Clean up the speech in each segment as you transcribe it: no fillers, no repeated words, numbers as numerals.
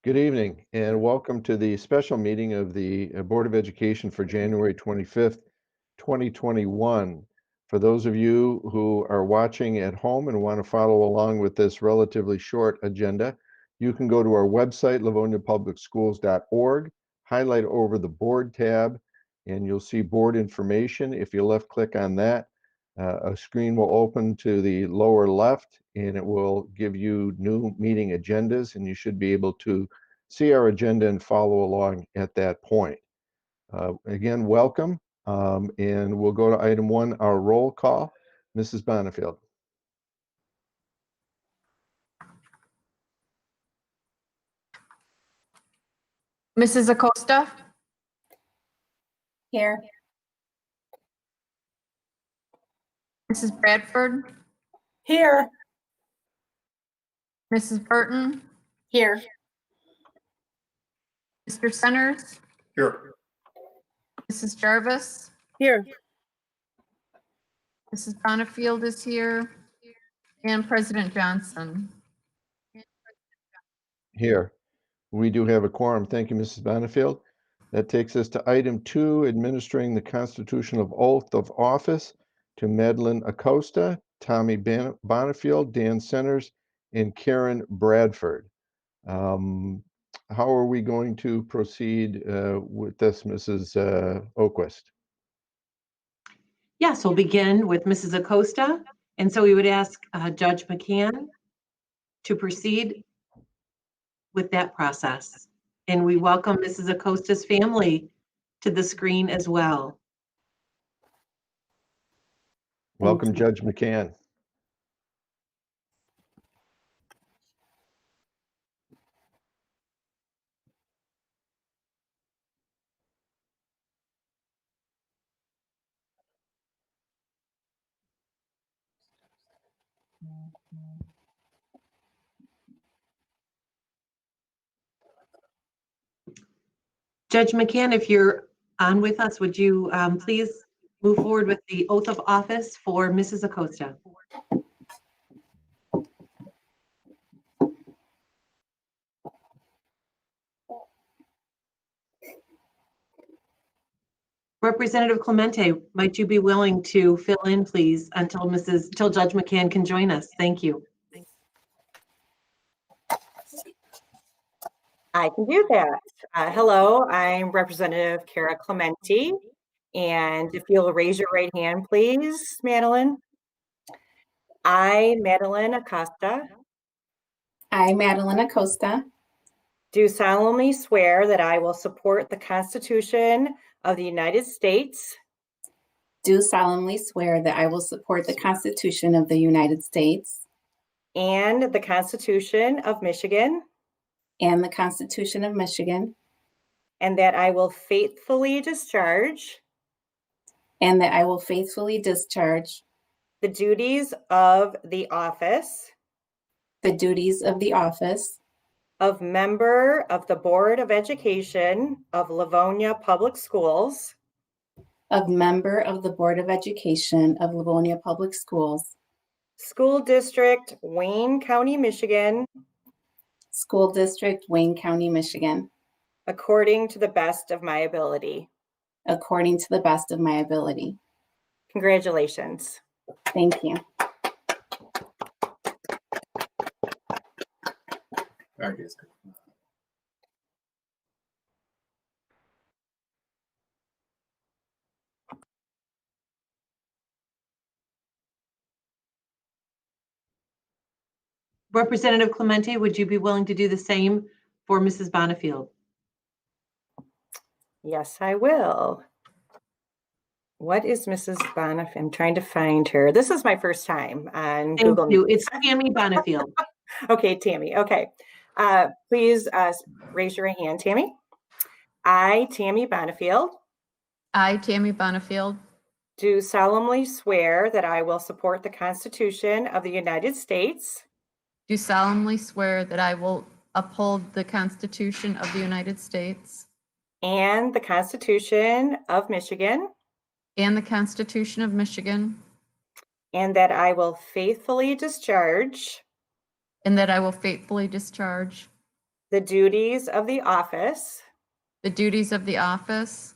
Good evening and welcome to the special meeting of the Board of Education for January 25th, 2021. For those of you who are watching at home and want to follow along with this relatively short agenda, you can go to our website, livoniapublicschools.org, highlight over the board tab, and you'll see board information. If you left click on that, a screen will open to the lower left and it will give you new meeting agendas, and you should be able to see our agenda and follow along at that point. Again, welcome, and we'll go to item 1, our roll call. Mrs. Bonifield. Mrs. Acosta? Here. Mrs. Bradford? Here. Mrs. Burton? Here. Mr. Centers? Here. Mrs. Jarvis? Here. Mrs. Bonifield is here. And President Johnson. Here. We do have a quorum. Thank you, Mrs. Bonifield. That takes us to item 2, administering the constitutional oath of office to Madeline Acosta, Tammy Bonifield, Dan Centers, and Karen Bradford. How are we going to proceed with this, Mrs. Oquist? Yes, we'll begin with Mrs. Acosta. And so we would ask Judge McCann to proceed with that process. And we welcome Mrs. Acosta's family to the screen as well. Welcome, Judge McCann. Judge McCann, if you're on with us, would you please move forward with the oath of office for Mrs. Acosta? Representative Clementi, might you be willing to fill in, please, until Judge McCann can join us? Thank you. I can do that. Hello, I'm Representative Kara Clementi. And if you'll raise your right hand, please, Madeline. I, Madeline Acosta. I, Madeline Acosta, Do solemnly swear that I will support the Constitution of the United States do solemnly swear that I will support the Constitution of the United States and the Constitution of Michigan, and the Constitution of Michigan, and that I will faithfully discharge and that I will faithfully discharge the duties of the office the duties of the office of member of the Board of Education of Livonia Public Schools, of member of the Board of Education of Livonia Public Schools, School District, Wayne County, Michigan, School District, Wayne County, Michigan, according to the best of my ability. according to the best of my ability. Congratulations. Thank you. Representative Clementi, would you be willing to do the same for Mrs. Bonifield? Yes, I will. What is Mrs. Bonifield? I'm trying to find her. This is my first time on Thank Google you. Meet. It's Tammy Bonifield. Okay, Tammy. Okay. Please raise your hand, Tammy. I, Tammy Bonifield, I, Tammy Bonifield, do solemnly swear that I will support the Constitution of the United States do solemnly swear that I will uphold the Constitution of the United States and the Constitution of Michigan, and the Constitution of Michigan, and that I will faithfully discharge and that I will faithfully discharge the duties of the office the duties of the office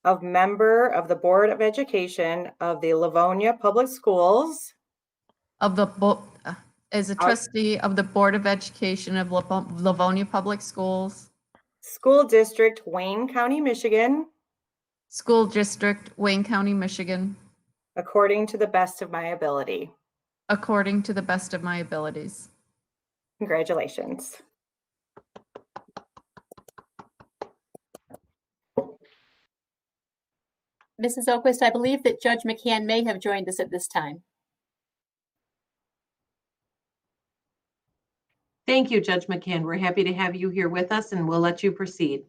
of member of the Board of Education of the Livonia Public Schools of the, as a trustee of the Board of Education of Livonia Public Schools, School District, Wayne County, Michigan, School District, Wayne County, Michigan, according to the best of my ability. according to the best of my abilities. Congratulations. Mrs. Oquist, I believe that Judge McCann may have joined us at this time. Thank you, Judge McCann. We're happy to have you here with us, and we'll let you proceed.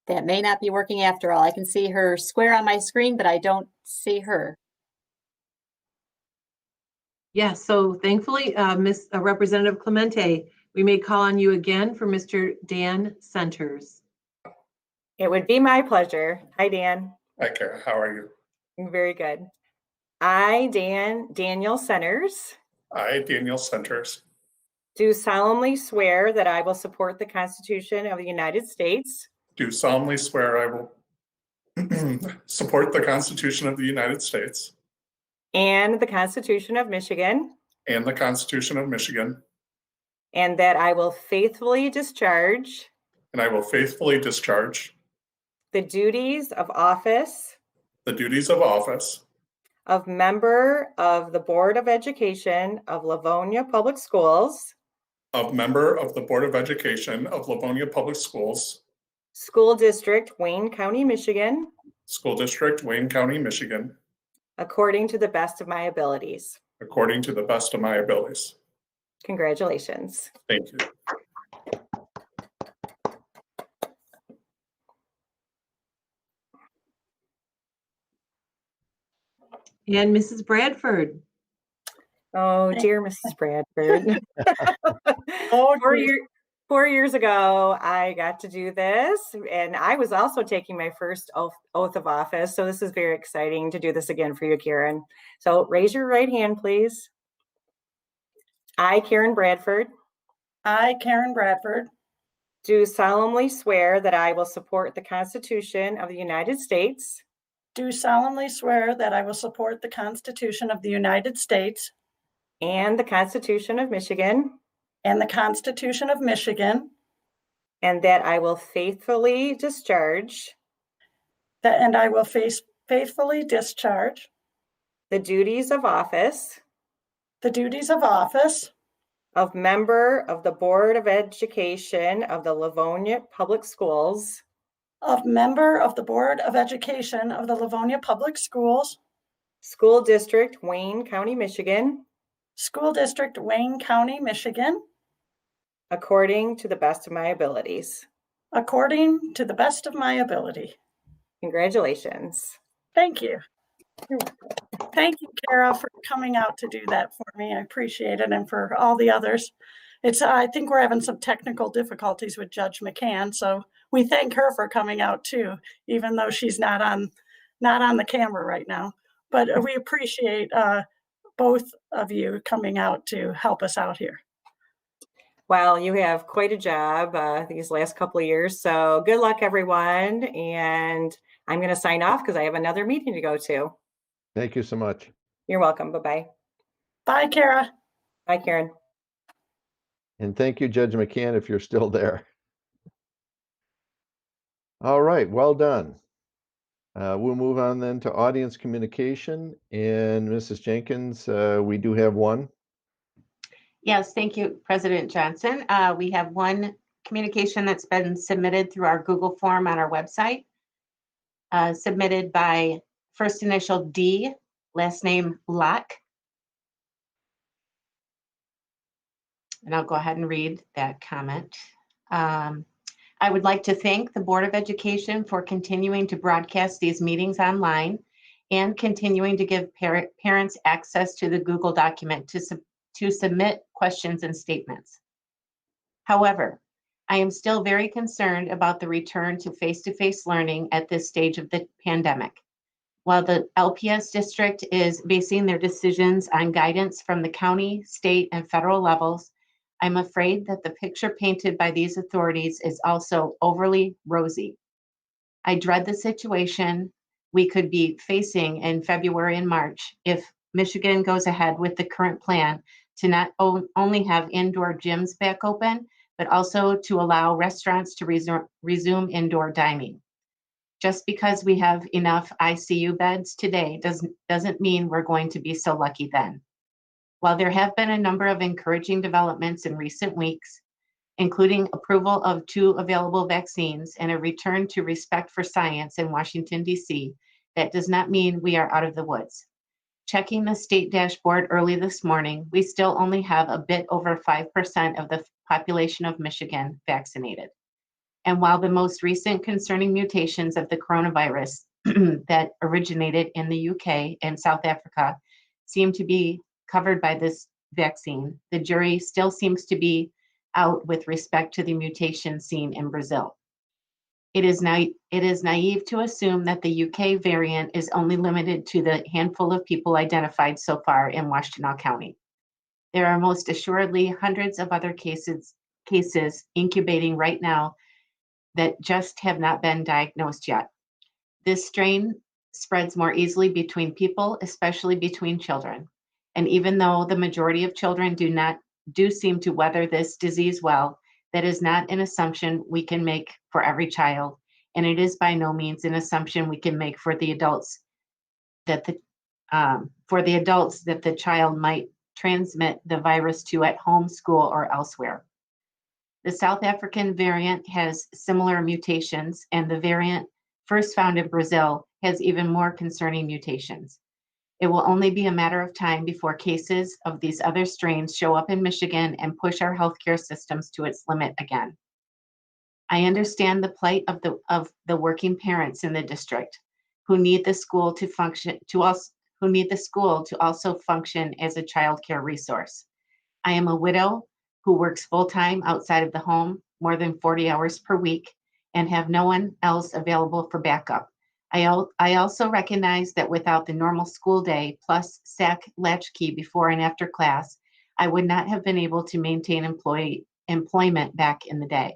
That may not be working after all. I can see her square on my screen, but I don't see her. Yes, so thankfully, Representative Clementi, we may call on you again for Mr. Dan Centers. It would be my pleasure. Hi, Dan. Hi, Kara. How are you? Very good. I, Daniel Centers, I, Daniel Centers, do solemnly swear that I will support the Constitution of the United States do solemnly swear I will support the Constitution of the United States and the Constitution of Michigan, and the Constitution of Michigan, and that I will faithfully discharge and I will faithfully discharge the duties of office the duties of office of member of the Board of Education of Livonia Public Schools, of member of the Board of Education of Livonia Public Schools, School District, Wayne County, Michigan, School District, Wayne County, Michigan, according to the best of my abilities. according to the best of my abilities. Congratulations. Thank you. And Mrs. Bradford. Oh, dear Mrs. Bradford. Oh, 4 years ago, I got to do this, and I was also taking my first oath of office. So this is very exciting to do this again for you, Karen. So raise your right hand, please. I, Karen Bradford, I, Karen Bradford, do solemnly swear that I will support the Constitution of the United States do solemnly swear that I will support the Constitution of the United States and the Constitution of Michigan, and the Constitution of Michigan, and that I will faithfully discharge and I will faithfully discharge the duties of office the duties of office of member of the Board of Education of the Livonia Public Schools, of member of the Board of Education of the Livonia Public Schools, School District, Wayne County, Michigan, School District, Wayne County, Michigan, according to the best of my abilities. according to the best of my ability. Congratulations. Thank you. Thank you, Kara, for coming out to do that for me. I appreciate it, and for all the others. I think we're having some technical difficulties with Judge McCann, so we thank her for coming out too, even though she's not on the camera right now. But we appreciate both of you coming out to help us out here. Well, you have quite a job these last couple of years. So good luck, everyone. And I'm going to sign off because I have another meeting to go to. Thank you so much. You're welcome. Bye-bye. Bye, Kara. Bye, Karen. And thank you, Judge McCann, if you're still there. All right, well done. We'll move on then to audience communication. And Mrs. Jenkins, we do have one. Yes, thank you, President Johnson. We have one communication that's been submitted through our Google form on our website, submitted by first initial D, last name Locke. And I'll go ahead and read that comment. I would like to thank the Board of Education for continuing to broadcast these meetings online and continuing to give parents access to the Google document to submit questions and statements. However, I am still very concerned about the return to face-to-face learning at this stage of the pandemic. While the LPS district is basing their decisions on guidance from the county, state, and federal levels, I'm afraid that the picture painted by these authorities is also overly rosy. I dread the situation we could be facing in February and March if Michigan goes ahead with the current plan to not only have indoor gyms back open, but also to allow restaurants to resume indoor dining. Just because we have enough ICU beds today doesn't mean we're going to be so lucky then. While there have been a number of encouraging developments in recent weeks, including approval of 2 available vaccines and a return to respect for science in Washington, D.C., that does not mean we are out of the woods. Checking the state dashboard early this morning, we still only have a bit over 5% of the population of Michigan vaccinated. And while the most recent concerning mutations of the coronavirus that originated in the UK and South Africa seem to be covered by this vaccine, the jury still seems to be out with respect to the mutation seen in Brazil. It is naive to assume that the UK variant is only limited to the handful of people identified so far in Washtenaw County. There are most assuredly hundreds of other cases incubating right now that just have not been diagnosed yet. This strain spreads more easily between people, especially between children. And even though the majority of children do seem to weather this disease well, that is not an assumption we can make for every child, and it is by no means an assumption we can make for the adults that the child might transmit the virus to at home, school, or elsewhere. The South African variant has similar mutations, and the variant first found in Brazil has even more concerning mutations. It will only be a matter of time before cases of these other strains show up in Michigan and push our healthcare systems to its limit again. I understand the plight of the working parents in the district who need the school to also function as a child care resource. I am a widow who works full-time outside of the home, more than 40 hours per week, and have no one else available for backup. I also recognize that without the normal school day plus SAC latchkey before and after class, I would not have been able to maintain employment back in the day.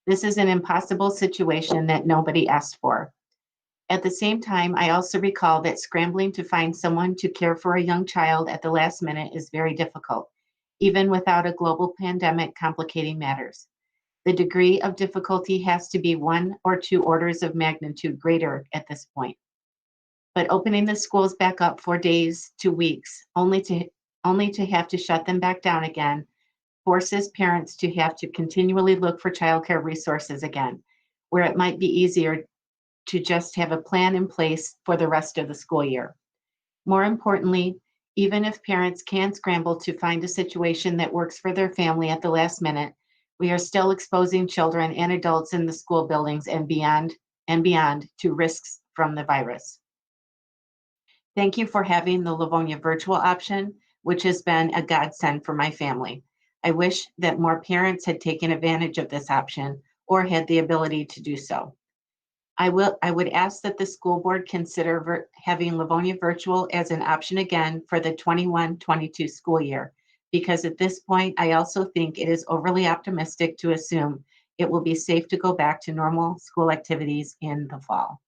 This is an impossible situation that nobody asked for. At the same time, I also recall that scrambling to find someone to care for a young child at the last minute is very difficult, even without a global pandemic complicating matters. The degree of difficulty has to be 1 or 2 orders of magnitude greater at this point. But opening the schools back up for days to weeks, only to have to shut them back down again, forces parents to have to continually look for childcare resources again, where it might be easier to just have a plan in place for the rest of the school year. More importantly, even if parents can scramble to find a situation that works for their family at the last minute, we are still exposing children and adults in the school buildings and beyond to risks from the virus. Thank you for having the Livonia virtual option, which has been a godsend for my family. I wish that more parents had taken advantage of this option or had the ability to do so. I would ask that the school board consider having Livonia virtual as an option again for the 21-22 school year, because at this point, I also think it is overly optimistic to assume it will be safe to go back to normal school activities in the fall.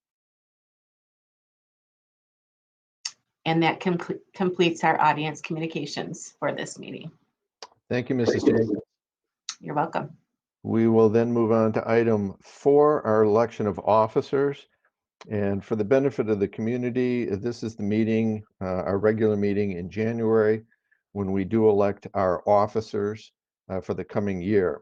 And that completes our audience communications for this meeting. Thank you, Mrs. Jacobs. You're welcome. We will then move on to item 4, our election of officers. And for the benefit of the community, this is the meeting, our regular meeting in January, when we do elect our officers for the coming year.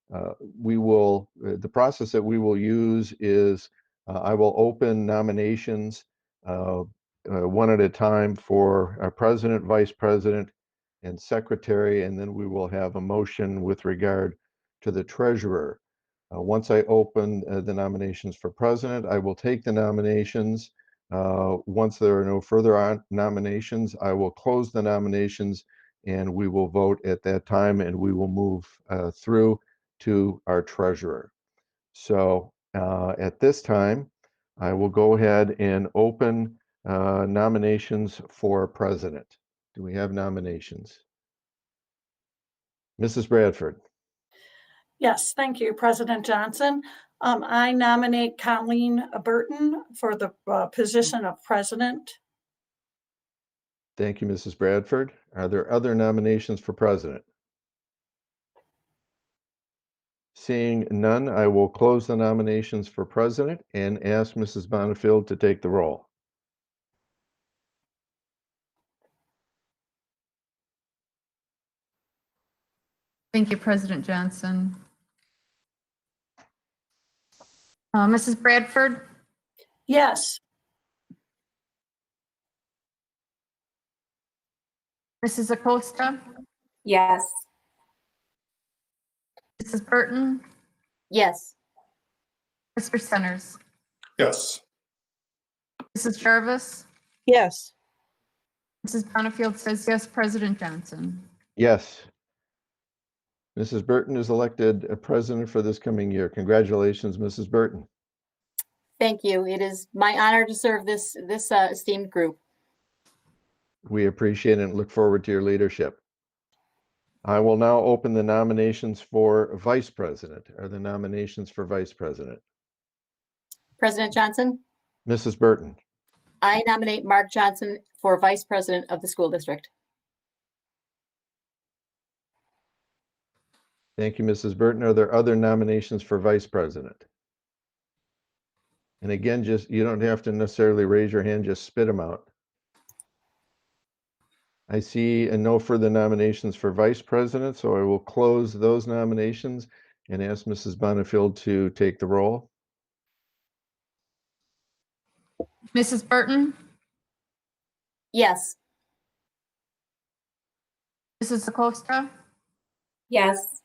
The process that we will use is I will open nominations one at a time for our president, vice president, and secretary, and then we will have a motion with regard to the treasurer. Once I open the nominations for president, I will take the nominations. Once there are no further nominations, I will close the nominations and we will vote at that time, and we will move through to our treasurer. So at this time, I will go ahead and open nominations for president. Do we have nominations? Mrs. Bradford. Yes, thank you, President Johnson. I nominate Colleen Burton for the position of president. Thank you, Mrs. Bradford. Are there other nominations for president? Seeing none, I will close the nominations for president and ask Mrs. Bonifield to take the roll. Thank you, President Johnson. Mrs. Bradford, Yes, Mrs. Acosta, Yes. Mrs. Burton, Yes. Mr. Centers, Yes. Mrs. Jarvis, Yes. Mrs. Bonifield says yes, President Johnson. Yes. Mrs. Burton is elected president for this coming year. Congratulations, Mrs. Burton. Thank you. It is my honor to serve this esteemed group. We appreciate it and look forward to your leadership. I will now open the nominations for vice president. Are the nominations for vice president? President Johnson, Mrs. Burton. I nominate Mark Johnson for vice president of the school district. Thank you, Mrs. Burton. Are there other nominations for vice president? And again, you don't have to necessarily raise your hand, just spit them out. I see no further nominations for vice president, so I will close those nominations and ask Mrs. Bonifield to take the roll. Mrs. Burton, Yes. Mrs. Acosta, Yes.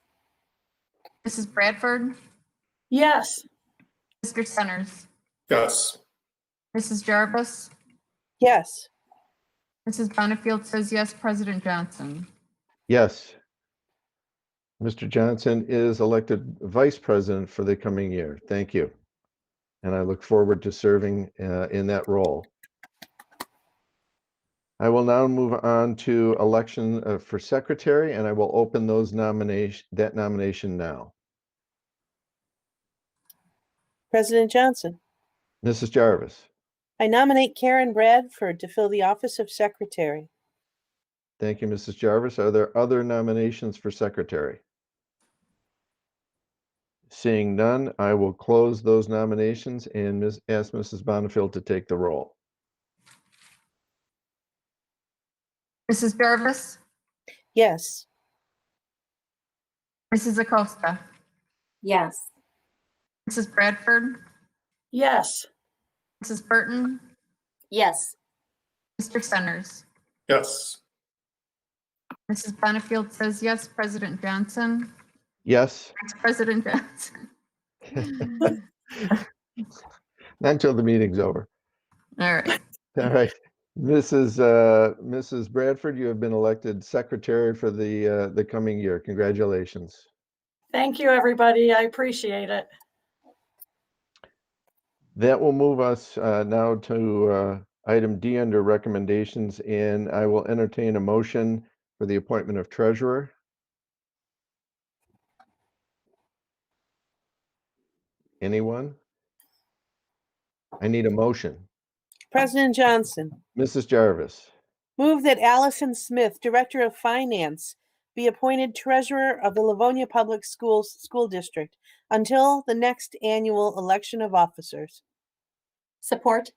Mrs. Bradford, yes, Mr. Centers, Yes. Mrs. Jarvis, Yes. Mrs. Bonifield says yes, President Johnson. Yes. Mr. Johnson is elected vice president for the coming year. Thank you. And I look forward to serving in that role. I will now move on to election for secretary, and I will open that nomination now. President Johnson, Mrs. Jarvis. I nominate Karen Bradford to fill the office of secretary. Thank you, Mrs. Jarvis. Are there other nominations for secretary? Seeing none, I will close those nominations and ask Mrs. Bonifield to take the roll. Mrs. Jarvis, Yes. Mrs. Acosta, Yes. Mrs. Bradford, yes, Mrs. Burton, Yes. Mr. Centers, Yes. Mrs. Bonifield says yes, President Johnson. Yes. Thanks, President Johnson. Not until the meeting's over. All right. All right. Mrs. Bradford, you have been elected secretary for the coming year. Congratulations. thank you, everybody. I appreciate it. That will move us now to item D under recommendations, and I will entertain a motion for the appointment of treasurer. Anyone? I need a motion. President Johnson, Mrs. Jarvis. move that Allison Smith, Director of Finance, be appointed treasurer of the Livonia Public Schools School District until the next annual election of officers. Support.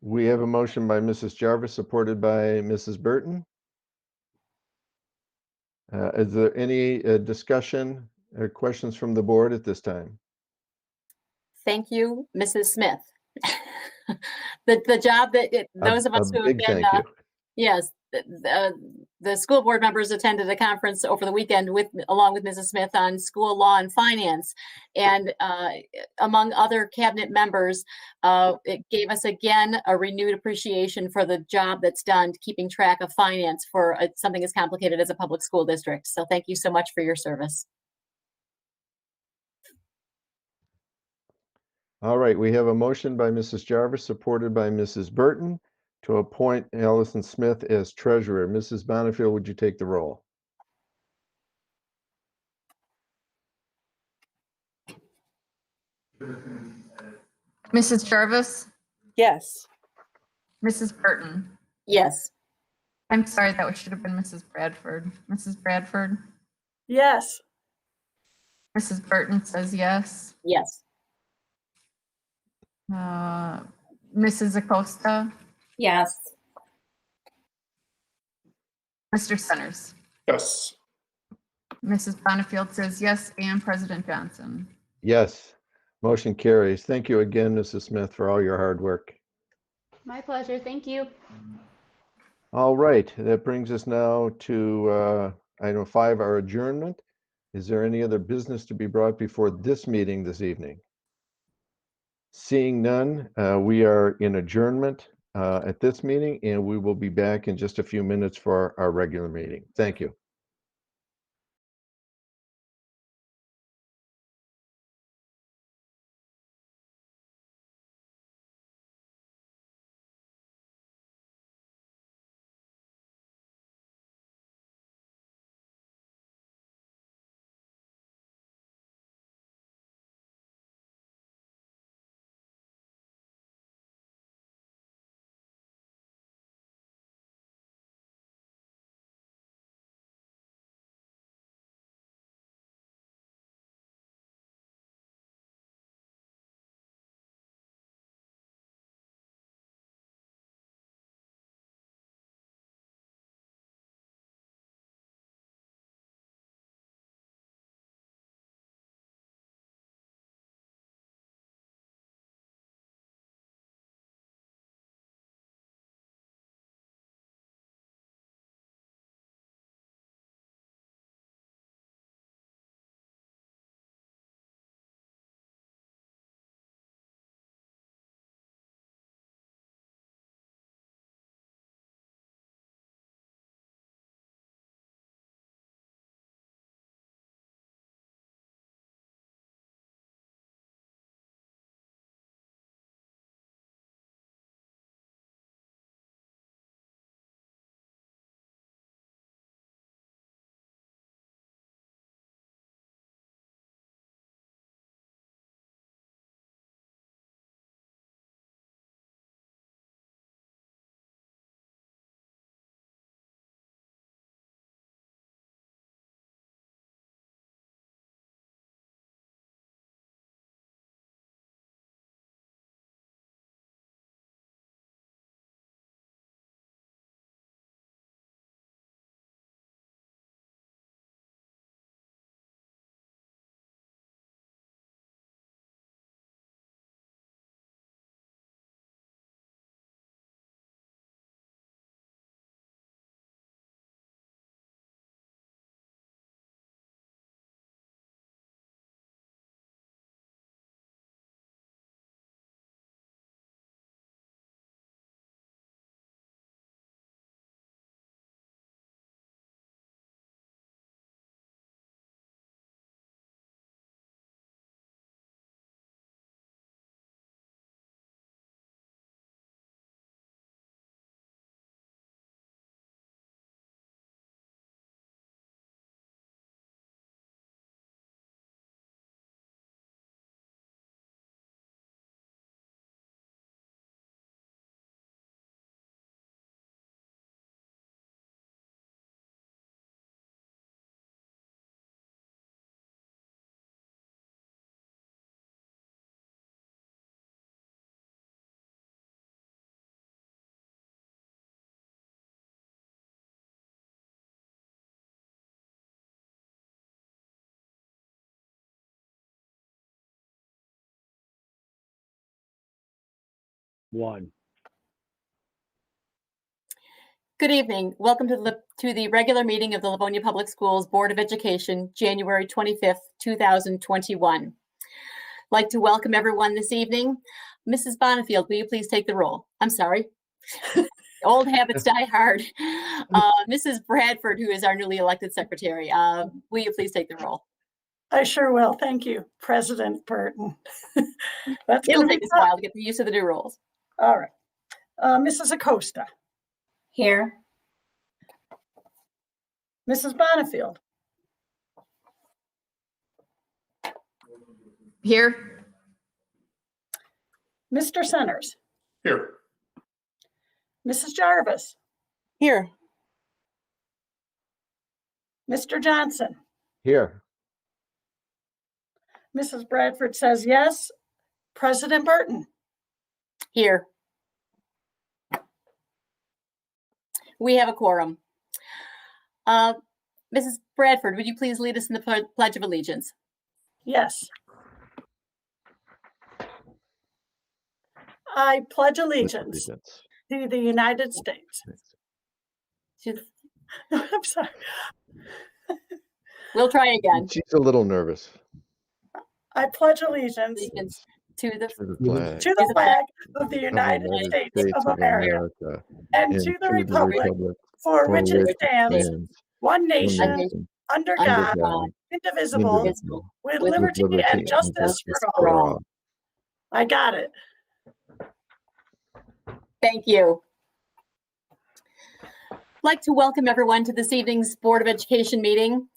We have a motion by Mrs. Jarvis, supported by Mrs. Burton. Is there any discussion or questions from the board at this time? Thank you, Mrs. Smith. The job that those of us who have big been, thank you. yes, the school board members attended a conference over the weekend along with Mrs. Smith on school law and finance. And among other cabinet members, it gave us again a renewed appreciation for the job that's done keeping track of finance for something as complicated as a public school district. So thank you so much for your service. All right, we have a motion by Mrs. Jarvis, supported by Mrs. Burton, to appoint Allison Smith as treasurer. Mrs. Bonifield, would you take the roll? Mrs. Jarvis, Yes. Mrs. Burton. Yes. I'm sorry, that should have been Mrs. Bradford. Mrs. Bradford, Yes. Mrs. Burton says yes. Yes. Mrs. Acosta, Yes. Mr. Centers. Yes. Mrs. Bonifield says yes, and President Johnson. Yes, motion carries. Thank you again, Mrs. Smith, for all your hard work. My pleasure. Thank you. All right, that brings us now to item 5, our adjournment. Is there any other business to be brought before this meeting this evening? Seeing none, we are in adjournment at this meeting, and we will be back in just a few minutes for our regular meeting. Thank you. One. Good evening. Welcome to the regular meeting of the Livonia Public Schools Board of Education, January 25th, 2021. I'd like to welcome everyone this evening. Mrs. Bonifield, will you please take the roll? I'm sorry. Old habits die hard. Mrs. Bradford, who is our newly elected secretary, will you please take the roll? I sure will. Thank you, President Burton. That's It'll going to take be us a while to get used to the new rules. all right. Mrs. Acosta, Here. Mrs. Bonifield, Here. Mr. Centers, Here. Mrs. Jarvis, Here. Mr. Johnson. Here. Mrs. Bradford says yes. President Burton. Here. We have a quorum. Mrs. Bradford, would you please lead us in the Pledge of Allegiance? Yes. I pledge allegiance to the United States. I'm sorry. We'll try again. She's a little nervous. I pledge allegiance to the flag of the United States of America and to the republic for which it stands, one nation, under God, indivisible, with liberty and justice for all. I got it. Thank you. I'd like to welcome everyone to this evening's Board of Education meeting.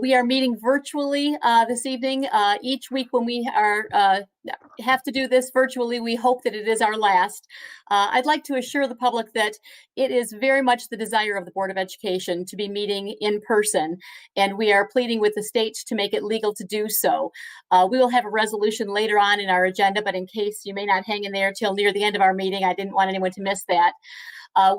We are meeting virtually this evening. Each week when we have to do this virtually, we hope that it is our last. I'd like to assure the public that it is very much the desire of the Board of Education to be meeting in person, and we are pleading with the state to make it legal to do so. We will have a resolution later on in our agenda, but in case you may not hang in there till near the end of our meeting, I didn't want anyone to miss that.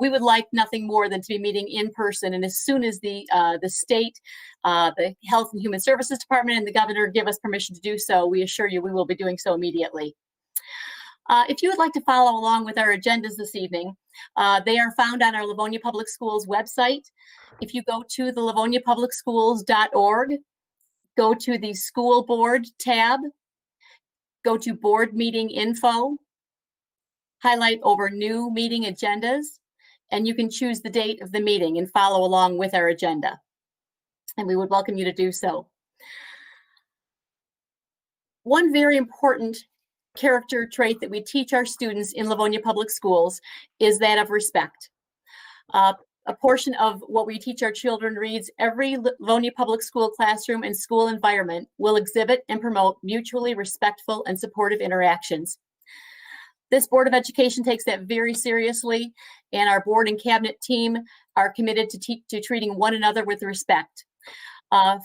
We would like nothing more than to be meeting in person, and as soon as the state, the Health and Human Services Department and the governor give us permission to do so, we assure you we will be doing so immediately. If you would like to follow along with our agendas this evening, they are found on our Livonia Public Schools website. If you go to the livoniapublicschools.org, go to the School Board tab, go to Board Meeting Info, highlight over New Meeting Agendas, and you can choose the date of the meeting and follow along with our agenda. And we would welcome you to do so. One very important character trait that we teach our students in Livonia Public Schools is that of respect. A portion of what we teach our children reads, every Livonia Public School classroom and school environment will exhibit and promote mutually respectful and supportive interactions. This Board of Education takes that very seriously, and our board and cabinet team are committed to treating one another with respect.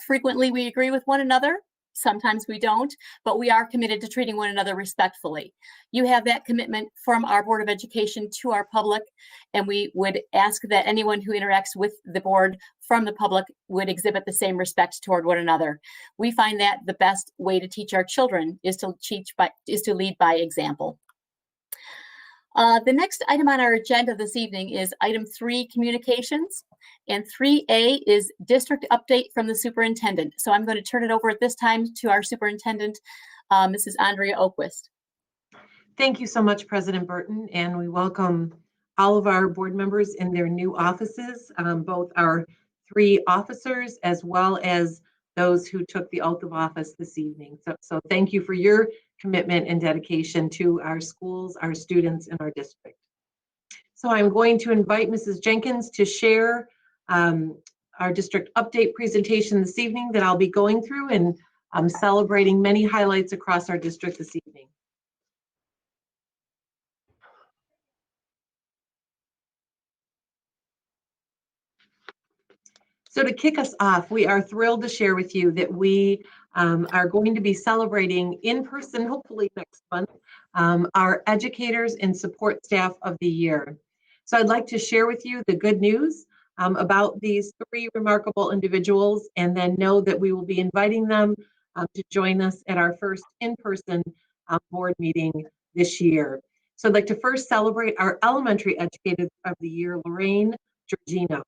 Frequently, we agree with one another. Sometimes we don't, but we are committed to treating one another respectfully. You have that commitment from our Board of Education to our public, and we would ask that anyone who interacts with the board from the public would exhibit the same respect toward one another. We find that the best way to teach our children is to lead by example. The next item on our agenda this evening is item 3, communications, and 3A is district update from the superintendent. So I'm going to turn it over at this time to our superintendent, Mrs. Andrea Oquist. Thank you so much, President Burton, and we welcome all of our board members in their new offices, both our 3 officers as well as those who took the oath of office this evening. So thank you for your commitment and dedication to our schools, our students, and our district. So I'm going to invite Mrs. Jenkins to share our district update presentation this evening that I'll be going through, and celebrating many highlights across our district this evening. So to kick us off, we are thrilled to share with you that we are going to be celebrating in person, hopefully next month, our educators and support staff of the year. So I'd like to share with you the good news about these 3 remarkable individuals, and then know that we will be inviting them to join us at our first in-person board meeting this year. So I'd like to first celebrate our elementary educator of the year, Lorraine Georgino.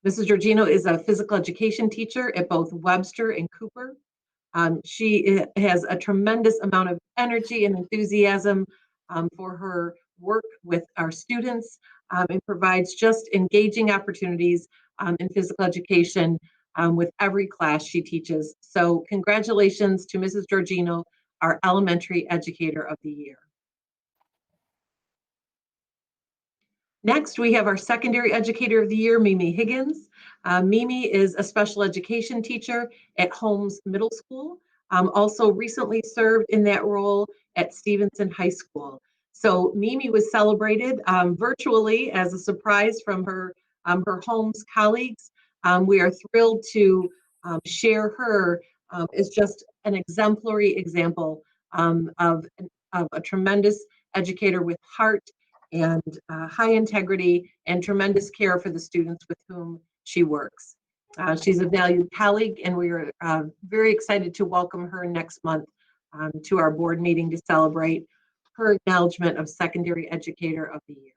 Mrs. Georgino is a physical education teacher at both Webster and Cooper. She has a tremendous amount of energy and enthusiasm for her work with our students, and provides just engaging opportunities in physical education with every class she teaches. So congratulations to Mrs. Georgino, our Elementary Educator of the Year. Next, we have our Secondary Educator of the Year, Mimi Higgins. Mimi is a special education teacher at Holmes Middle School. Also recently served in that role at Stevenson High School. So Mimi was celebrated virtually as a surprise from her Holmes colleagues. We are thrilled to share her as just an exemplary example of a tremendous educator with heart and high integrity and tremendous care for the students with whom she works. She's a valued colleague, and we are very excited to welcome her next month to our board meeting to celebrate her acknowledgement of Secondary Educator of the Year.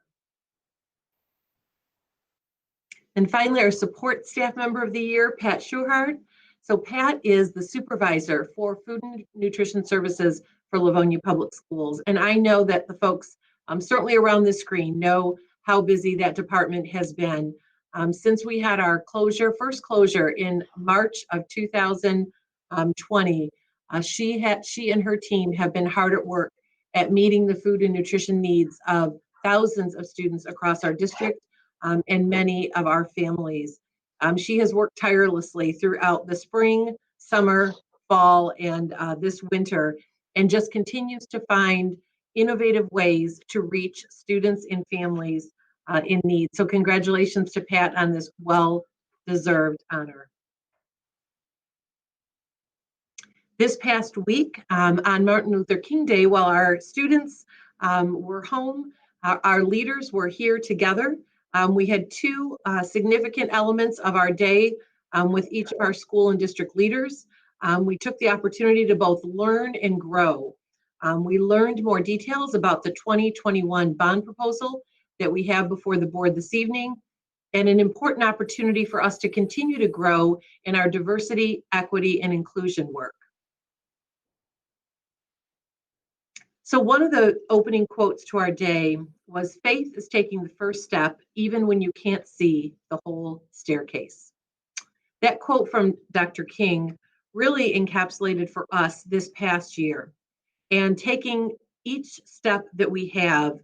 And finally, our Support Staff Member of the Year, Pat Schuhard. So Pat is the supervisor for Food and Nutrition Services for Livonia Public Schools. And I know that the folks certainly around the screen know how busy that department has been. Since we had our first closure in March of 2020, she and her team have been hard at work at meeting the food and nutrition needs of thousands of students across our district and many of our families. She has worked tirelessly throughout the spring, summer, fall, and this winter, and just continues to find innovative ways to reach students and families in need. So congratulations to Pat on this well-deserved honor. This past week on Martin Luther King Day, while our students were home, our leaders were here together. We had two significant elements of our day with each of our school and district leaders. We took the opportunity to both learn and grow. We learned more details about the 2021 bond proposal that we have before the board this evening, and an important opportunity for us to continue to grow in our diversity, equity, and inclusion work. So one of the opening quotes to our day was, "Faith is taking the first step even when you can't see the whole staircase." That quote from Dr. King really encapsulated for us this past year, and taking each step that we have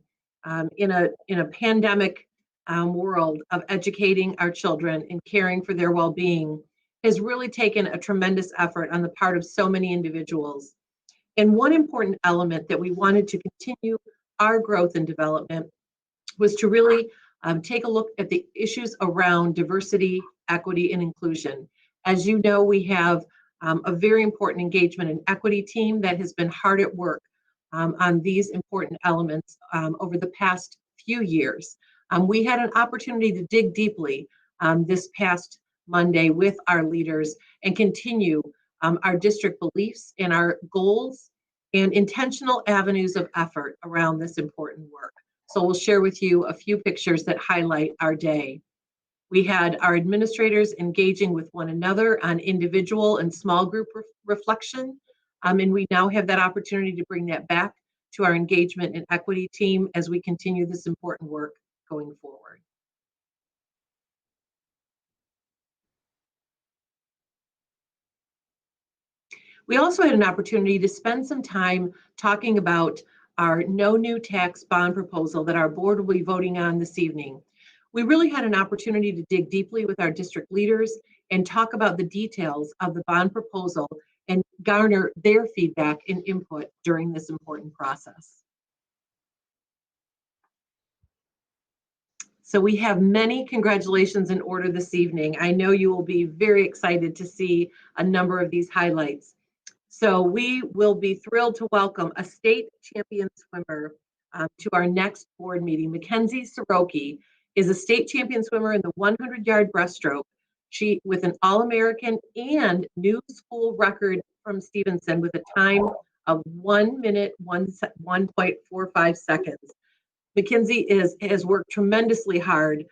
in a pandemic world of educating our children and caring for their well-being has really taken a tremendous effort on the part of so many individuals. And one important element that we wanted to continue our growth and development was to really take a look at the issues around diversity, equity, and inclusion. As you know, we have a very important engagement and equity team that has been hard at work on these important elements over the past few years. We had an opportunity to dig deeply this past Monday with our leaders and continue our district beliefs and our goals and intentional avenues of effort around this important work. So we'll share with you a few pictures that highlight our day. We had our administrators engaging with one another on individual and small group reflection. And we now have that opportunity to bring that back to our engagement and equity team as we continue this important work going forward. We also had an opportunity to spend some time talking about our no new tax bond proposal that our board will be voting on this evening. We really had an opportunity to dig deeply with our district leaders and talk about the details of the bond proposal and garner their feedback and input during this important process. So we have many congratulations in order this evening. I know you will be very excited to see a number of these highlights. So we will be thrilled to welcome a state champion swimmer to our next board meeting. Mackenzie Soroki is a state champion swimmer in the 100-yard breaststroke. She, with an All-American and new school record from Stevenson with a time of 1 minute, 1.45 seconds. Mackenzie has worked tremendously hard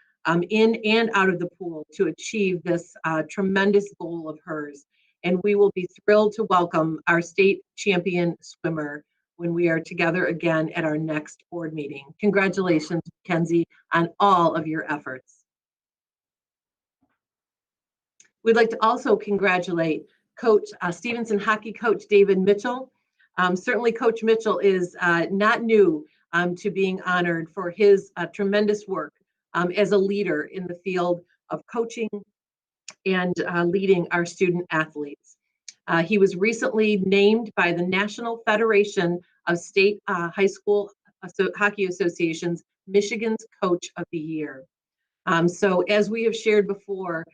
in and out of the pool to achieve this tremendous goal of hers. And we will be thrilled to welcome our state champion swimmer when we are together again at our next board meeting. Congratulations, Mackenzie, on all of your efforts. We'd like to also congratulate Coach Stevenson hockey coach David Mitchell. Certainly Coach Mitchell is not new to being honored for his tremendous work as a leader in the field of coaching and leading our student athletes. He was recently named by the National Federation of State High School Hockey Associations Michigan's Coach of the Year. So as we have shared before,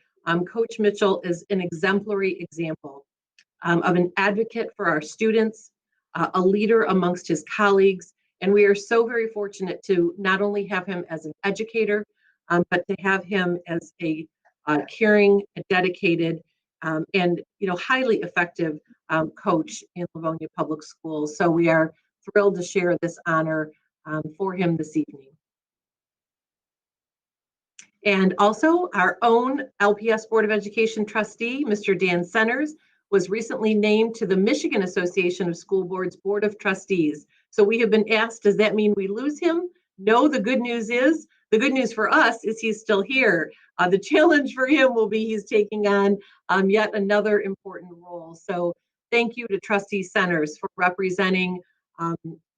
Coach Mitchell is an exemplary example of an advocate for our students, a leader amongst his colleagues, and we are so very fortunate to not only have him as an educator, but to have him as a caring, dedicated, and highly effective coach in Livonia Public Schools. So we are thrilled to share this honor for him this evening. And also our own LPS Board of Education trustee, Mr. Dan Centers, was recently named to the Michigan Association of School Boards Board of Trustees. So we have been asked, does that mean we lose him? No, the good news for us is he's still here. The challenge for him will be he's taking on yet another important role. So thank you to Trustee Centers for representing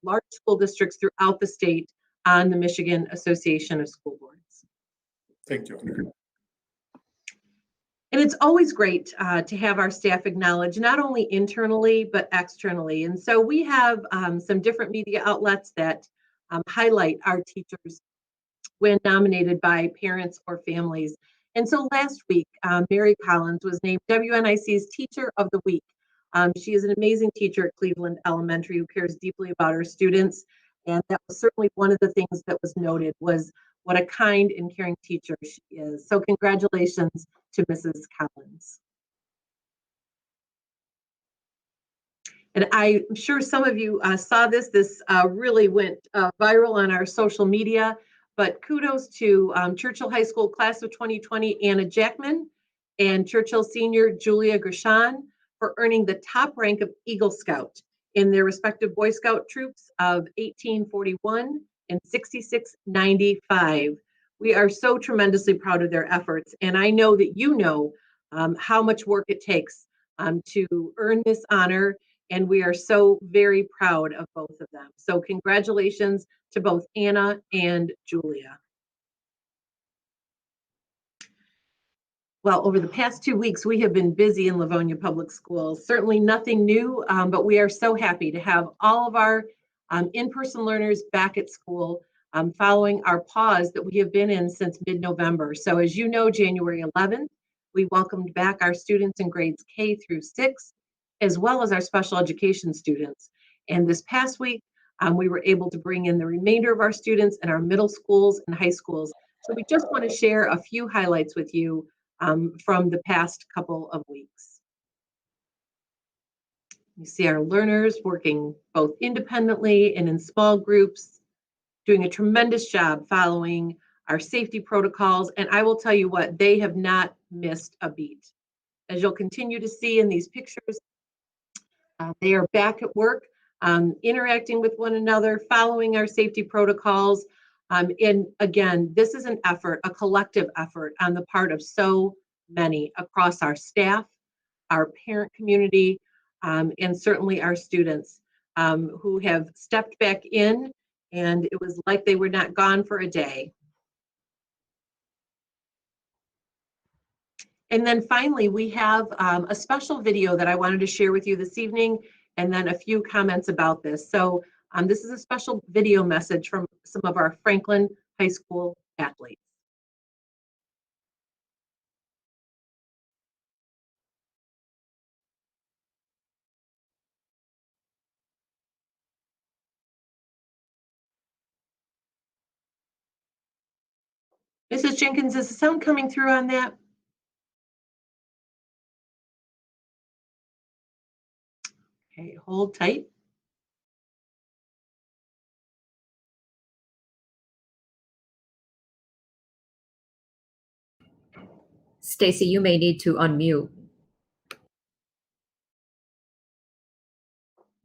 large school districts throughout the state on the Michigan Association of School Boards. Thank you. And it's always great to have our staff acknowledged, not only internally, but externally. And so we have some different media outlets that highlight our teachers when nominated by parents or families. And so last week, Mary Collins was named WNIC's Teacher of the Week. She is an amazing teacher at Cleveland Elementary who cares deeply about her students. And that was certainly one of the things that was noted, was what a kind and caring teacher she is. So congratulations to Mrs. Collins. And I'm sure some of you saw this. This really went viral on our social media, but kudos to Churchill High School Class of 2020, Anna Jackman, and Churchill Senior Julia Gershon for earning the top rank of Eagle Scout in their respective Boy Scout troops of 1841 and 6695. We are so tremendously proud of their efforts, and I know that you know how much work it takes to earn this honor, and we are so very proud of both of them. So congratulations to both Anna and Julia. Well, over the past 2 weeks, we have been busy in Livonia Public Schools. Certainly nothing new, but we are so happy to have all of our in-person learners back at school following our pause that we have been in since mid-November. So as you know, January 11th, we welcomed back our students in grades K through 6, as well as our special education students. And this past week, we were able to bring in the remainder of our students in our middle schools and high schools. So we just want to share a few highlights with you from the past couple of weeks. You see our learners working both independently and in small groups, doing a tremendous job following our safety protocols. And I will tell you what, they have not missed a beat. As you'll continue to see in these pictures, they are back at work, interacting with one another, following our safety protocols. And again, this is an effort, a collective effort on the part of so many across our staff, our parent community, and certainly our students who have stepped back in, and it was like they were not gone for a day. And then finally, we have a special video that I wanted to share with you this evening, and then a few comments about this. So this is a special video message from some of our Franklin High School athletes. Mrs. Jenkins, is the sound coming through on that? Okay, hold tight. Stacy, you may need to unmute.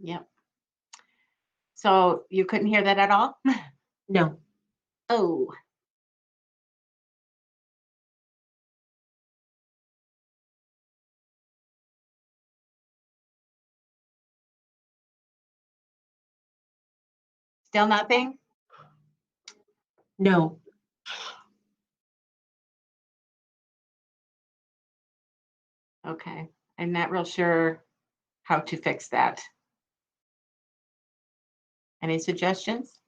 Yep. So you couldn't hear that at all? No. Oh. Still nothing? No. Okay, I'm not real sure how to fix that. Any suggestions?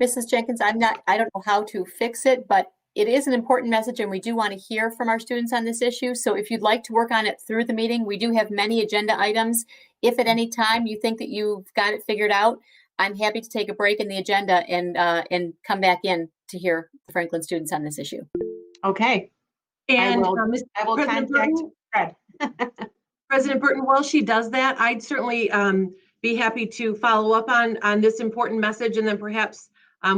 Mrs. Jenkins, I don't know how to fix it, but it is an important message and we do want to hear from our students on this issue. So if you'd like to work on it through the meeting, we do have many agenda items. If at any time you think that you've got it figured out, I'm happy to take a break in the agenda and come back in to hear the Franklin students on this issue. Okay, And I will President contact Burton? Fred. President Burton, while she does that, I'd certainly be happy to follow up on this important message, and then perhaps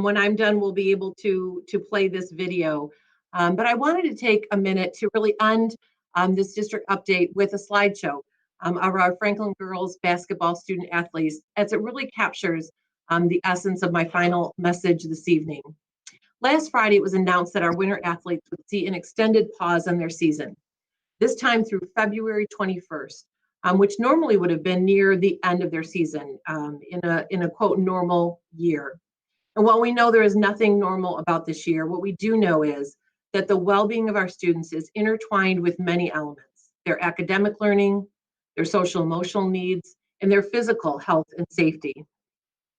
when I'm done, we'll be able to play this video. But I wanted to take a minute to really end this district update with a slideshow of our Franklin girls basketball student athletes, as it really captures the essence of my final message this evening. Last Friday, it was announced that our winter athletes would see an extended pause on their season, this time through February 21st, which normally would have been near the end of their season in a quote normal year. And while we know there is nothing normal about this year, what we do know is that the well-being of our students is intertwined with many elements: their academic learning, their social emotional needs, and their physical health and safety.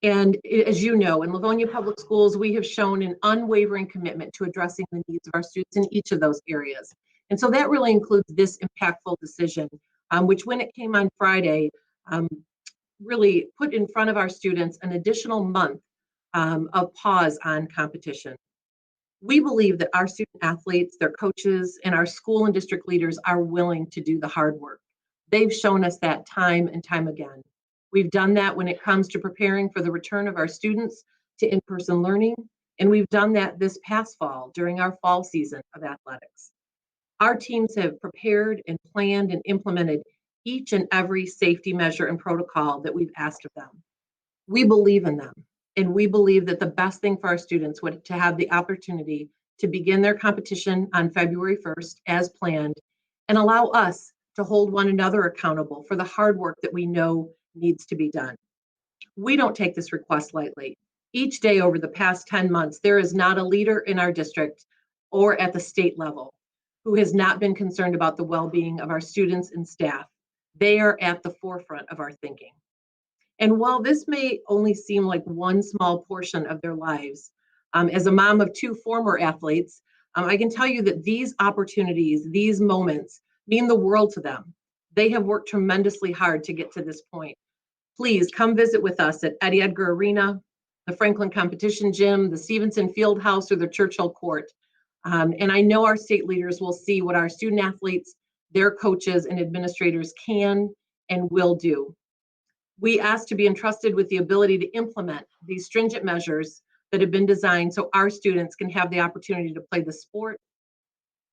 And as you know, in Livonia Public Schools, we have shown an unwavering commitment to addressing the needs of our students in each of those areas. And so that really includes this impactful decision, which when it came on Friday, really put in front of our students an additional month of pause on competition. We believe that our student athletes, their coaches, and our school and district leaders are willing to do the hard work. They've shown us that time and time again. We've done that when it comes to preparing for the return of our students to in-person learning, and we've done that this past fall during our fall season of athletics. Our teams have prepared and planned and implemented each and every safety measure and protocol that we've asked of them. We believe in them, and we believe that the best thing for our students would to have the opportunity to begin their competition on February 1st as planned, and allow us to hold one another accountable for the hard work that we know needs to be done. We don't take this request lightly. Each day over the past 10 months, there is not a leader in our district or at the state level who has not been concerned about the well-being of our students and staff. They are at the forefront of our thinking. And while this may only seem like one small portion of their lives, as a mom of two former athletes, I can tell you that these opportunities, these moments, mean the world to them. They have worked tremendously hard to get to this point. Please come visit with us at Eddie Edgar Arena, the Franklin Competition Gym, the Stevenson Field House, or the Churchill Court. And I know our state leaders will see what our student athletes, their coaches, and administrators can and will do. We ask to be entrusted with the ability to implement these stringent measures that have been designed so our students can have the opportunity to play the sport,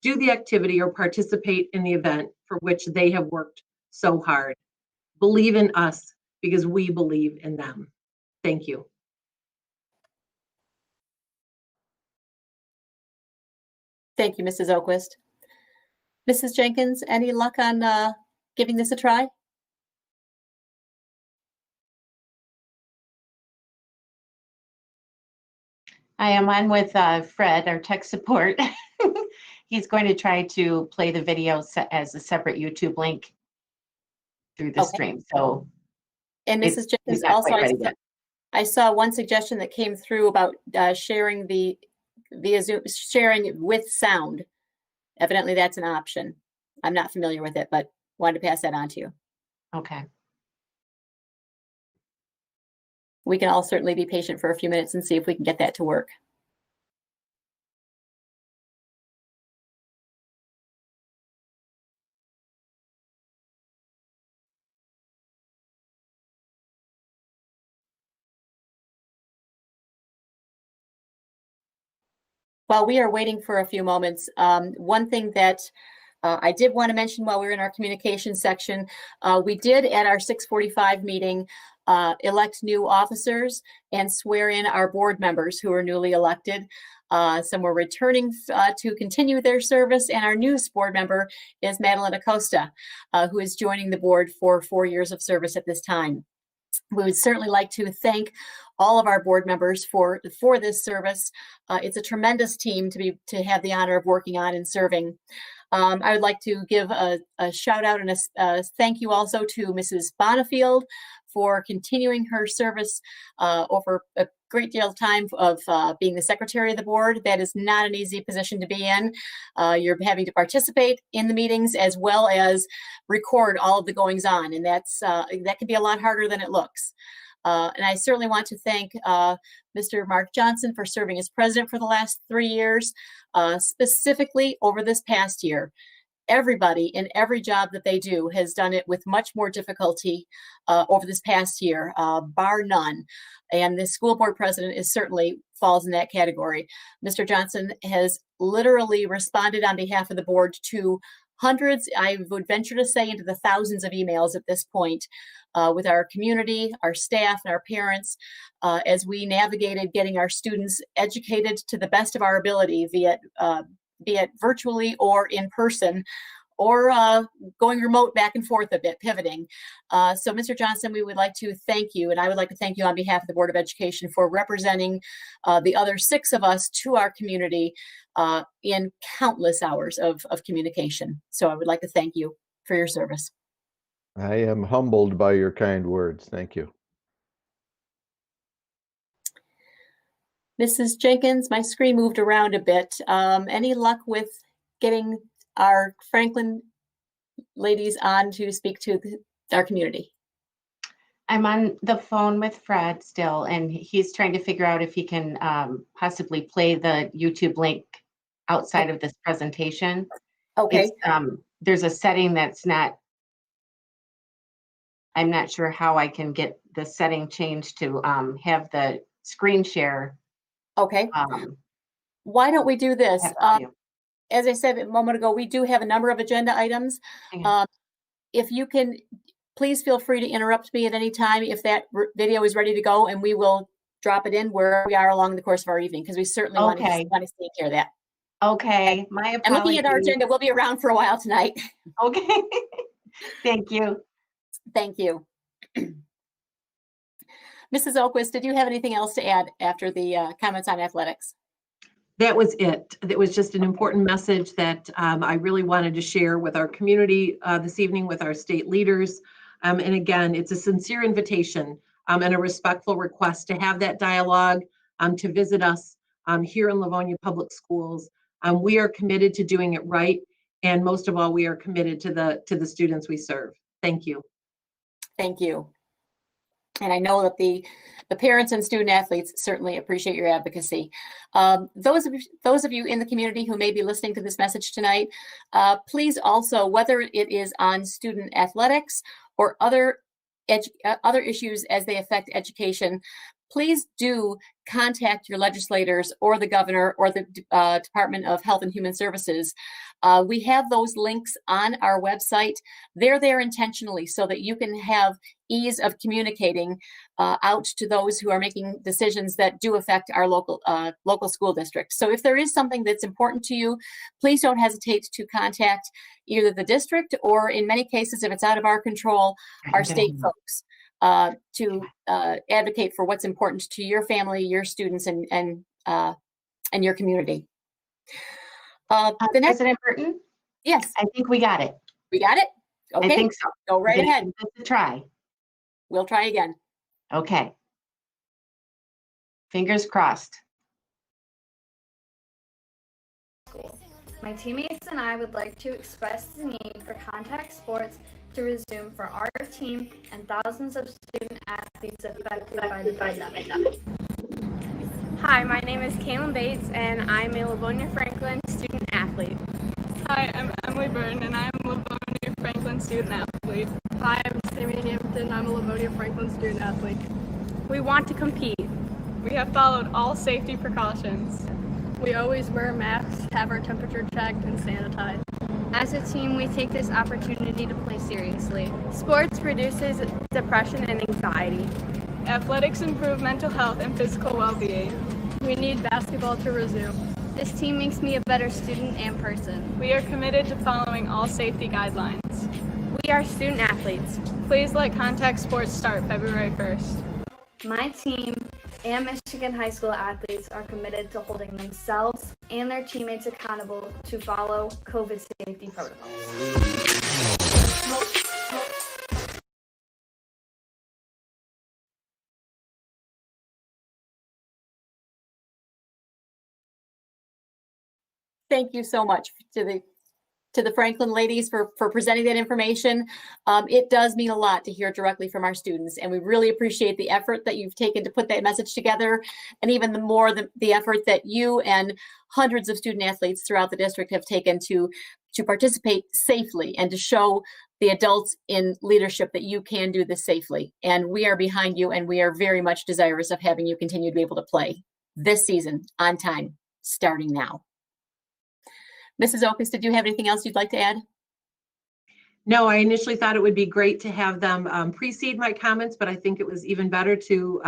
do the activity, or participate in the event for which they have worked so hard. Believe in us because we believe in them. Thank you. Thank you, Mrs. Oquist. Mrs. Jenkins, any luck on giving this a try? I am on with Fred, our tech support. He's going to try to play the video as a separate YouTube link through the stream. So, and Mrs. Jenkins, also I saw one suggestion that came through about sharing via Zoom, sharing it with sound. Evidently, that's an option. I'm not familiar with it, but wanted to pass that on to you. Okay. We can all certainly be patient for a few minutes and see if we can get that to work. While we are waiting for a few moments, one thing that I did want to mention while we were in our communication section, we did at our 6:45 meeting elect new officers and swear in our board members who are newly elected. Some were returning to continue their service, and our newest board member is Madeline Acosta, who is joining the board for 4 years of service at this time. We would certainly like to thank all of our board members for this service. It's a tremendous team to have the honor of working on and serving. I would like to give a shout out and a thank you also to Mrs. Bonifa for continuing her service over a great deal of time of being the secretary of the board. That is not an easy position to be in. You're having to participate in the meetings as well as record all of the goings on, and that can be a lot harder than it looks. And I certainly want to thank Mr. Mark Johnson for serving as president for the last 3 years, specifically over this past year. Everybody in every job that they do has done it with much more difficulty over this past year, bar none. And the school board president certainly falls in that category. Mr. Johnson has literally responded on behalf of the board to hundreds, I would venture to say into the thousands of emails at this point with our community, our staff, and our parents as we navigated getting our students educated to the best of our ability, be it virtually or in person, or going remote back and forth a bit, pivoting. So Mr. Johnson, we would like to thank you, and I would like to thank you on behalf of the Board of Education for representing the other 6 of us to our community in countless hours of communication. So I would like to thank you for your service. I am humbled by your kind words. Thank you. Mrs. Jenkins, my screen moved around a bit. Any luck with getting our Franklin ladies on to speak to our community? I'm on the phone with Fred still, and he's trying to figure out if he can possibly play the YouTube link outside of this presentation. Okay. There's a setting that's not, I'm not sure how I can get the setting changed to have the screen share. Okay. Why don't we do this? As I said a moment ago, we do have a number of agenda items. If you can, please feel free to interrupt me at any time if that video is ready to go, and we will drop it in where we are along the course of our evening, because we certainly want to take care of that. Okay. My apologies. And looking at our agenda, we'll be around for a while tonight. Okay. Thank you. Thank you. Mrs. Oquist, did you have anything else to add after the comments on athletics? That was it. It was just an important message that I really wanted to share with our community this evening, with our state leaders. And again, it's a sincere invitation and a respectful request to have that dialogue, to visit us here in Livonia Public Schools. We are committed to doing it right. And most of all, we are committed to the students we serve. Thank you. Thank you. And I know that the parents and student athletes certainly appreciate your advocacy. Those of you in the community who may be listening to this message tonight, please also, whether it is on student athletics or other issues as they affect education, please do contact your legislators or the governor or the Department of Health and Human Services. We have those links on our website. They're there intentionally so that you can have ease of communicating out to those who are making decisions that do affect our local school districts. So if there is something that's important to you, please don't hesitate to contact either the district or, in many cases, if it's out of our control, our state folks. To advocate for what's important to your family, your students, and your community. The next, President Burton? Yes. I think we got it. We got it? Okay. I think so. Go right ahead. Let's try. We'll try again. Okay. Fingers crossed. My teammates and I would like to express the need for contact sports to resume for our team and thousands of student athletes affected by the pandemic. Hi, my name is Kaylin Bates, and I'm a Livonia Franklin student athlete. Hi, I'm Emily Byrne, and I'm a Livonia Franklin student athlete. Hi, I'm Tammy Hampton. I'm a Livonia Franklin student athlete. We want to compete. We have followed all safety precautions. We always wear masks, have our temperature checked, and sanitize. As a team, we take this opportunity to play seriously. Sports reduces depression and anxiety. Athletics improve mental health and physical well-being. We need basketball to resume. This team makes me a better student and person. We are committed to following all safety guidelines. We are student athletes. athletes. Please let contact sports start February 1st. My team and Michigan high school athletes are committed to holding themselves and their teammates accountable to follow COVID safety protocols. Thank you so much to the Franklin ladies for presenting that information. It does mean a lot to hear directly from our students, and we really appreciate the effort that you've taken to put that message together, and even the effort that you and hundreds of student athletes throughout the district have taken to participate safely and to show the adults in leadership that you can do this safely. And we are behind you, and we are very much desirous of having you continue to be able to play this season on time, starting now. Mrs. Okus, did you have anything else you'd like to add? No, I initially thought it would be great to have them precede my comments, but I think it was even better to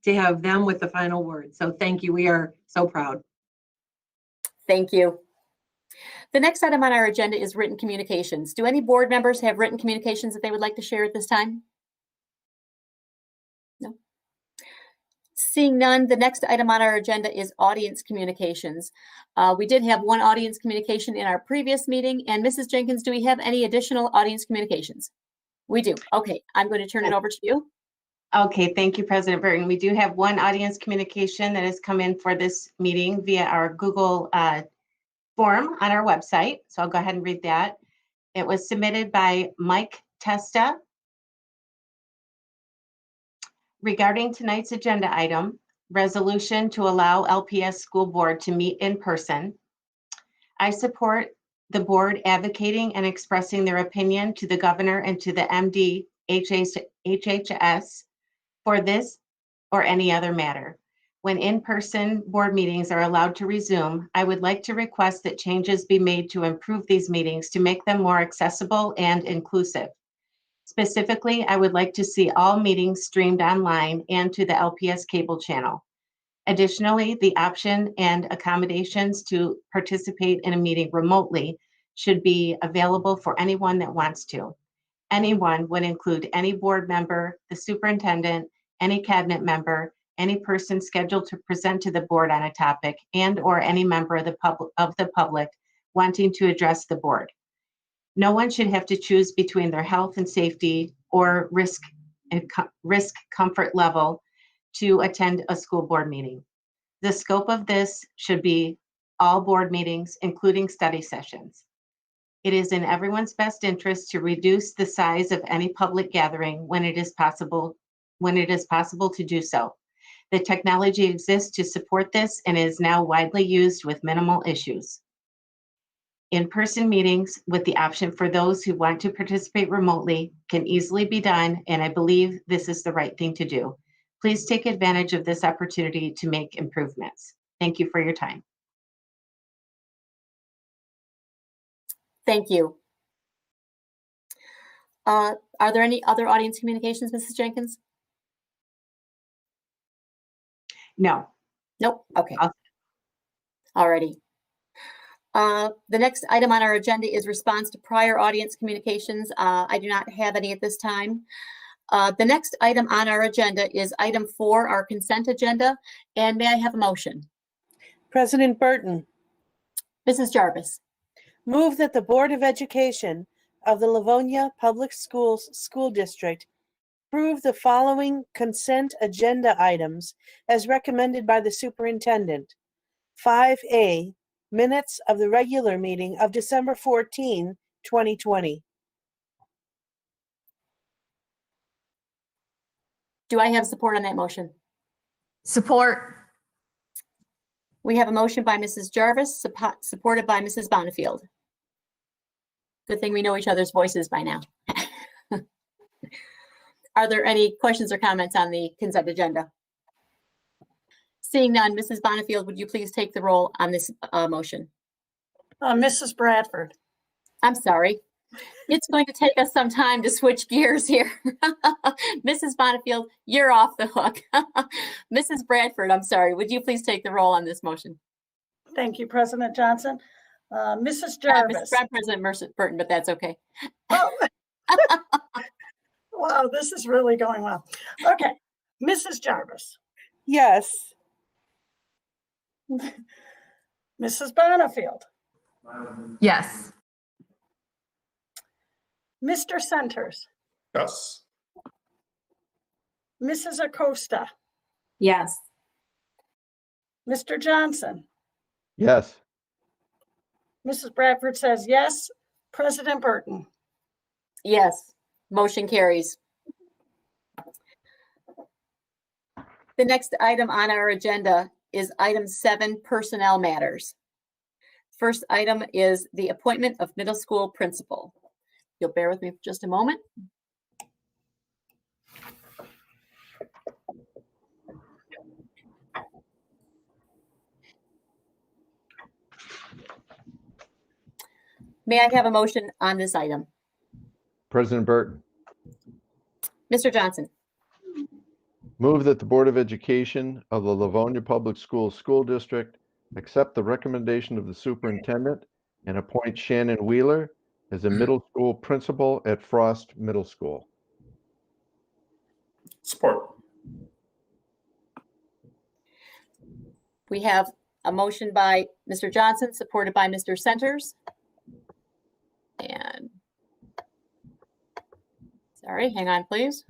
have them with the final word. So thank you. We are so proud. Thank you. The next item on our agenda is written communications. Do any board members have written communications that they would like to share at this time? No. Seeing none, the next item on our agenda is audience communications. We did have one audience communication in our previous meeting. And Mrs. Jenkins, do we have any additional audience communications? We do. Okay, I'm going to turn it over to you. Okay, thank you, President Burton. We do have one audience communication that has come in for this meeting via our Google form on our website. So I'll go ahead and read that. It was submitted by Mike Testa. Regarding tonight's agenda item, resolution to allow LPS School Board to meet in person. I support the board advocating and expressing their opinion to the governor and to the MD HHS for this or any other matter. When in-person board meetings are allowed to resume, I would like to request that changes be made to improve these meetings to make them more accessible and inclusive. Specifically, I would like to see all meetings streamed online and to the LPS cable channel. Additionally, the option and accommodations to participate in a meeting remotely should be available for anyone that wants to. Anyone would include any board member, the superintendent, any cabinet member, any person scheduled to present to the board on a topic, and or any member of the public wanting to address the board. No one should have to choose between their health and safety or risk comfort level to attend a school board meeting. The scope of this should be all board meetings, including study sessions. It is in everyone's best interest to reduce the size of any public gathering when it is possible to do so. The technology exists to support this and is now widely used with minimal issues. In-person meetings with the option for those who want to participate remotely can easily be done, and I believe this is the right thing to do. Please take advantage of this opportunity to make improvements. Thank you for your time. Thank you. Are there any other audience communications, Mrs. Jenkins? No. Nope. Okay. Alrighty. The next item on our agenda is response to prior audience communications. I do not have any at this time. The next item on our agenda is item 4, our consent agenda. And may I have a motion? President Burton. Mrs. Jarvis. Move that the Board of Education of the Livonia Public Schools School District approve the following consent agenda items as recommended by the superintendent. 5A, minutes of the regular meeting of December 14, 2020. Do I have support on that motion? Support. We have a motion by Mrs. Jarvis, supported by Mrs. Bonifield. Good thing we know each other's voices by now. Are there any questions or comments on the consent agenda? Seeing none, Mrs. Bonifield, would you please take the roll on this motion? Mrs. Bradford. I'm sorry. It's going to take us some time to switch gears here. Mrs. Bonifield, you're off the hook. Mrs. Bradford, I'm sorry. Would you please take the roll on this motion? Thank you, President Johnson. Mrs. Jarvis. President Burton, but that's okay. Oh. Wow, this is really going well. Okay, Mrs. Jarvis, Yes. Mrs. Bonifield, Yes. Mr. Centers, Yes. Mrs. Acosta, Yes. Mr. Johnson, Yes. Mrs. Bradford says yes. President Burton. Yes, motion carries. The next item on our agenda is item 7, personnel matters. First item is the appointment of middle school principal. You'll bear with me for just a moment. May I have a motion on this item? President Burton, Mr. Johnson, move that the Board of Education of the Livonia Public Schools School District accept the recommendation of the superintendent and appoint Shannon Wheeler as a middle school principal at Frost Middle School. Support. we have a motion by Mr. Johnson, supported by Mr. Centers. And sorry, hang on, please.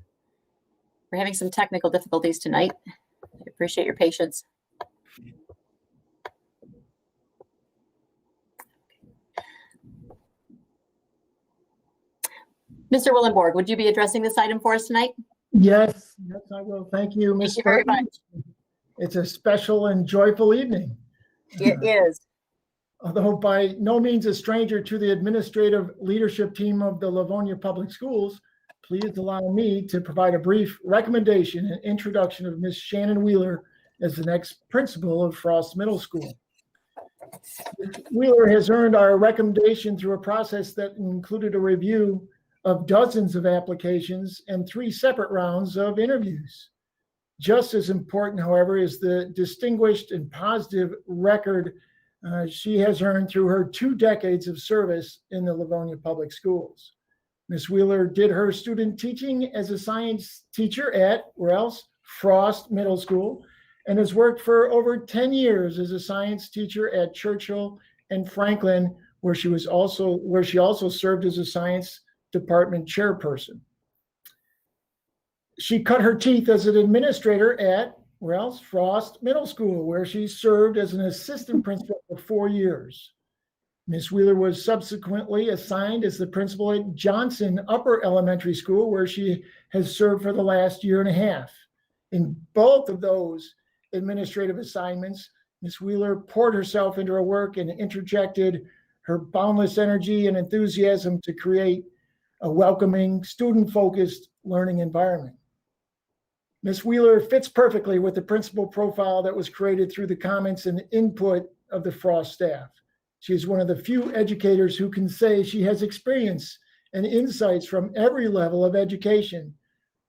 We're having some technical difficulties tonight. I appreciate your patience. Mr. Willenborg, would you be addressing this item for us tonight? Yes, yes, I will. Thank you, Ms. Thank you very Burton. much. It's a special and joyful evening. It is. Although by no means a stranger to the administrative leadership team of the Livonia Public Schools, please allow me to provide a brief recommendation and introduction of Ms. Shannon Wheeler as the next principal of Frost Middle School. Ms. Wheeler has earned our recommendation through a process that included a review of dozens of applications and 3 separate rounds of interviews. Just as important, however, is the distinguished and positive record she has earned through her 2 decades of service in the Livonia Public Schools. Ms. Wheeler did her student teaching as a science teacher at, where else? Frost Middle School, and has worked for over 10 years as a science teacher at Churchill and Franklin, where she also served as a science department chairperson. She cut her teeth as an administrator at, where else? Frost Middle School, where she served as an assistant principal for 4 years. Ms. Wheeler was subsequently assigned as the principal at Johnson Upper Elementary School, where she has served for the last 1.5 years. In both of those administrative assignments, Ms. Wheeler poured herself into her work and interjected her boundless energy and enthusiasm to create a welcoming, student-focused learning environment. Ms. Wheeler fits perfectly with the principal profile that was created through the comments and input of the Frost staff. She is one of the few educators who can say she has experience and insights from every level of education,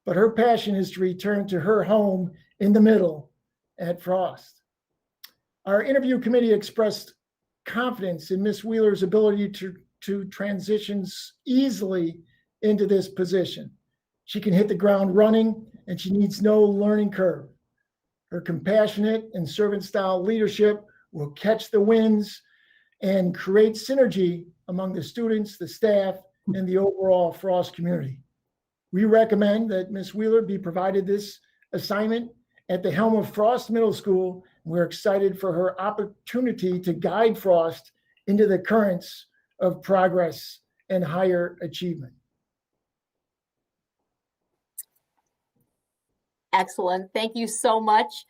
but her passion is to return to her home in the middle at Frost. Our interview committee expressed confidence in Ms. Wheeler's ability to transition easily into this position. She can hit the ground running, and she needs no learning curve. Her compassionate and servant-style leadership will catch the winds and create synergy among the students, the staff, and the overall Frost community. We recommend that Ms. Wheeler be provided this assignment at the helm of Frost Middle School. We're excited for her opportunity to guide Frost into the currents of progress and higher achievement. Excellent. Thank you so much.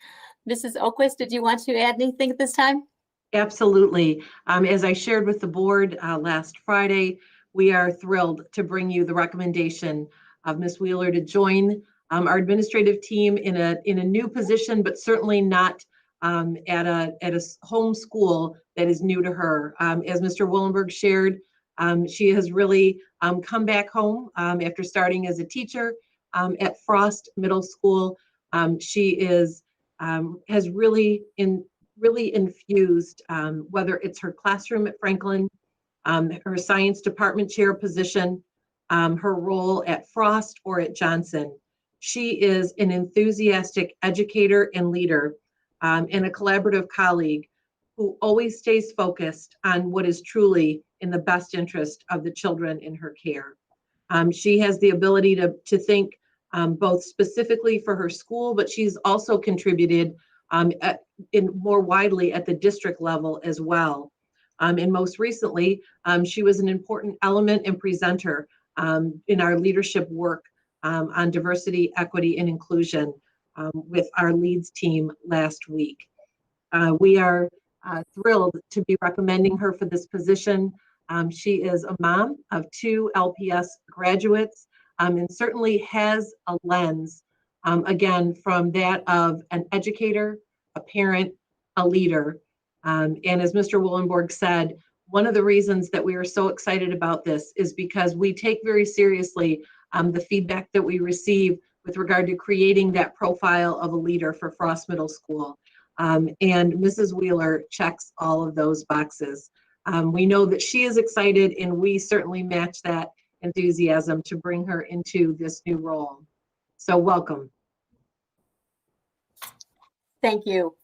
Mrs. Oquist, did you want to add anything at this time? Absolutely. As I shared with the board last Friday, we are thrilled to bring you the recommendation of Ms. Wheeler to join our administrative team in a new position, but certainly not at a home school that is new to her. As Mr. Willenberg shared, she has really come back home after starting as a teacher at Frost Middle School. She has really infused, whether it's her classroom at Franklin, her science department chair position, her role at Frost or at Johnson. She is an enthusiastic educator and leader, and a collaborative colleague who always stays focused on what is truly in the best interest of the children in her care. She has the ability to think both specifically for her school, but she's also contributed more widely at the district level as well. And most recently, she was an important element and presenter in our leadership work on diversity, equity, and inclusion with our leads team last week. We are thrilled to be recommending her for this position. She is a mom of 2 LPS graduates and certainly has a lens, again, from that of an educator, a parent, a leader. And as Mr. Willenborg said, one of the reasons that we are so excited about this is because we take very seriously the feedback that we receive with regard to creating that profile of a leader for Frost Middle School. And Mrs. Wheeler checks all of those boxes. We know that she is excited, and we certainly match that enthusiasm to bring her into this new role. So welcome. Thank you.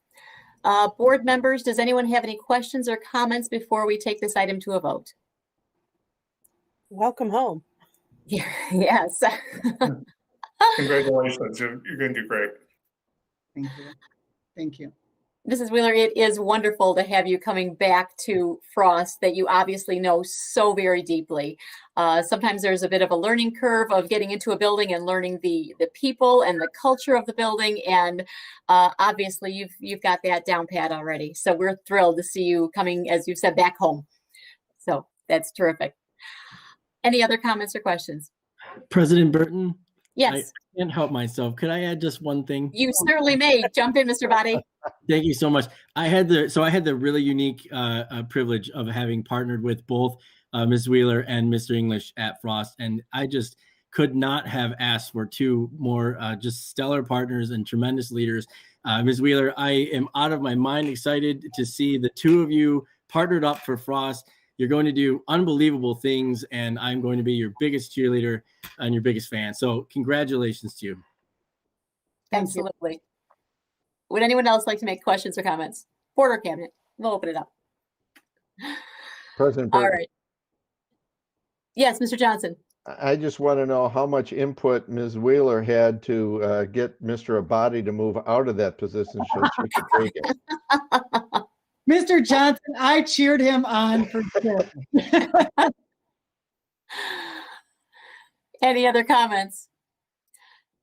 Board members, does anyone have any questions or comments before we take this item to a vote? Welcome home. Yeah, yes. Congratulations, you're going to do great. Thank you. Thank you. Mrs. Wheeler, it is wonderful to have you coming back to Frost that you obviously know so very deeply. Sometimes there's a bit of a learning curve of getting into a building and learning the people and the culture of the building. And obviously you've got that down pat already. So we're thrilled to see you coming, as you said, back home. So that's terrific. Any other comments or questions? President Burton? Yes. I can't help myself. Could I add just one thing? You certainly may. Jump in, Mr. Body. Thank you so much. I had the really unique privilege of having partnered with both Ms. Wheeler and Mr. English at Frost, and I just could not have asked for 2 more just stellar partners and tremendous leaders. Ms. Wheeler, I am out of my mind excited to see the 2 of you partnered up for Frost. You're going to do unbelievable things, and I'm going to be your biggest cheerleader and your biggest fan. So congratulations to you. Absolutely. Would anyone else like to make questions or comments? Board or cabinet? We'll open it up. President All Burton, right. Yes, Mr. Johnson. I just want to know how much input Ms. Wheeler had to get Mr. Abadi to move out of that position so she could take it. Mr. Johnson, I cheered him on for sure. Any other comments?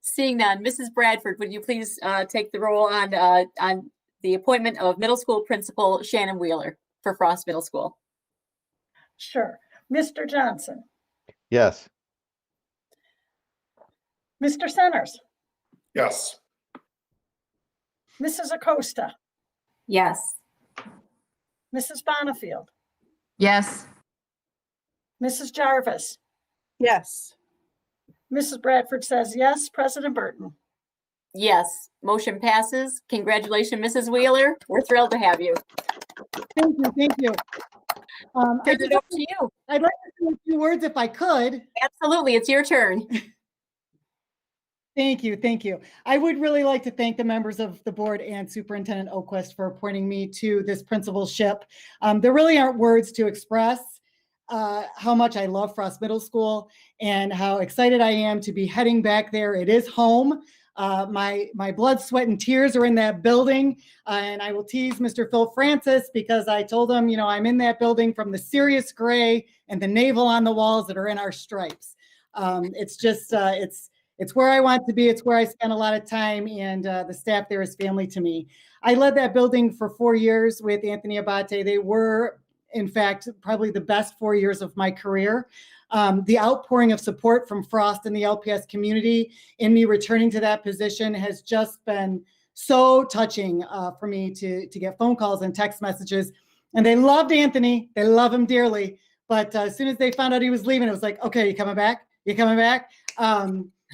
Seeing none, Mrs. Bradford, would you please take the roll on the appointment of middle school principal Shannon Wheeler for Frost Middle School? Sure. Mr. Johnson, Yes. Mr. Centers, Yes. Mrs. Acosta, Yes. Mrs. Bonifield, Yes. Mrs. Jarvis, Yes. Mrs. Bradford says yes. President Burton. Yes, motion passes. Congratulations, Mrs. Wheeler. We're thrilled to have you. Thank you. Thank you. Turn it over to you. I'd like to say a few words if I could. Absolutely, it's your turn. Thank you. Thank you. I would really like to thank the members of the board and Superintendent Oquist for appointing me to this principalship. There really aren't words to express how much I love Frost Middle School and how excited I am to be heading back there. It is home. My blood, sweat, and tears are in that building. And I will tease Mr. Phil Francis because I told him, you know, I'm in that building from the Sirius gray and the navel on the walls that are in our stripes. It's just, it's where I want to be. It's where I spend a lot of time, and the staff there is family to me. I led that building for 4 years with Anthony Abate. They were, in fact, probably the best 4 years of my career. The outpouring of support from Frost and the LPS community in me returning to that position has just been so touching for me to get phone calls and text messages. And they loved Anthony. They love him dearly. But as soon as they found out he was leaving, it was like, okay, you coming back? You coming back?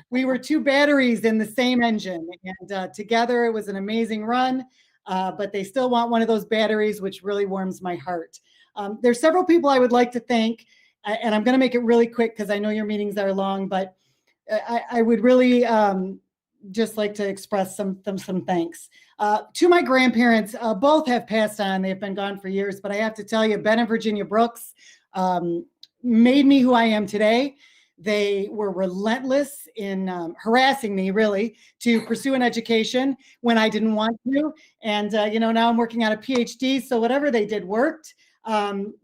We were 2 batteries in the same engine, and together it was an amazing run, but they still want one of those batteries, which really warms my heart. There's several people I would like to thank, and I'm going to make it really quick because I know your meetings are long, but I would really just like to express some thanks. To my grandparents, both have passed on. They've been gone for years, but I have to tell you, Ben and Virginia Brooks made me who I am today. They were relentless in harassing me, really, to pursue an education when I didn't want to. And, now I'm working on a PhD, so whatever they did worked.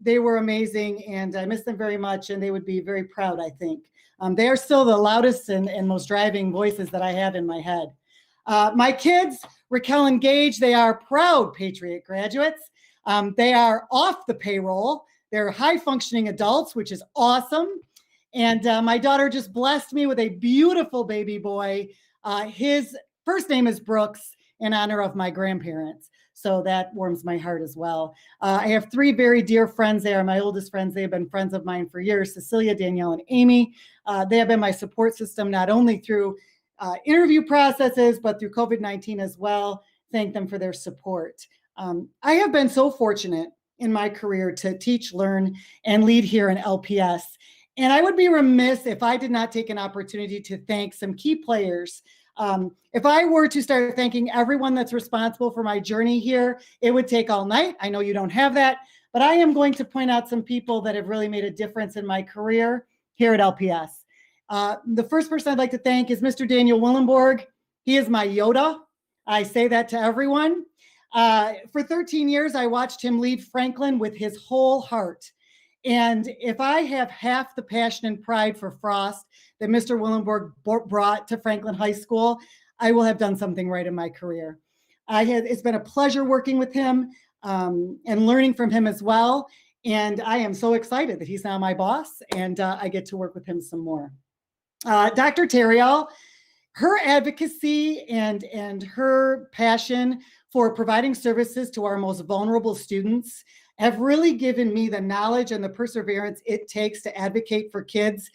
They were amazing, and I miss them very much, and they would be very proud, I think. They are still the loudest and most driving voices that I have in my head. My kids, Raquel and Gage, they are proud Patriot graduates. They are off the payroll. They're high-functioning adults, which is awesome. And my daughter just blessed me with a beautiful baby boy. His first name is Brooks in honor of my grandparents. So that warms my heart as well. I have 3 very dear friends. They are my oldest friends. They have been friends of mine for years, Cecilia, Danielle, and Amy. They have been my support system, not only through interview processes, but through COVID-19 as well. Thank them for their support. I have been so fortunate in my career to teach, learn, and lead here in LPS. And I would be remiss if I did not take an opportunity to thank some key players. If I were to start thanking everyone that's responsible for my journey here, it would take all night. I know you don't have that, but I am going to point out some people that have really made a difference in my career here at LPS. The first person I'd like to thank is Mr. Daniel Willenborg. He is my Yoda. I say that to everyone. For 13 years, I watched him lead Franklin with his whole heart. And if I have half the passion and pride for Frost that Mr. Willenborg brought to Franklin High School, I will have done something right in my career. It's been a pleasure working with him and learning from him as well. And I am so excited that he's now my boss and I get to work with him some more. Dr. Terriel, her advocacy and her passion for providing services to our most vulnerable students have really given me the knowledge and the perseverance it takes to advocate for kids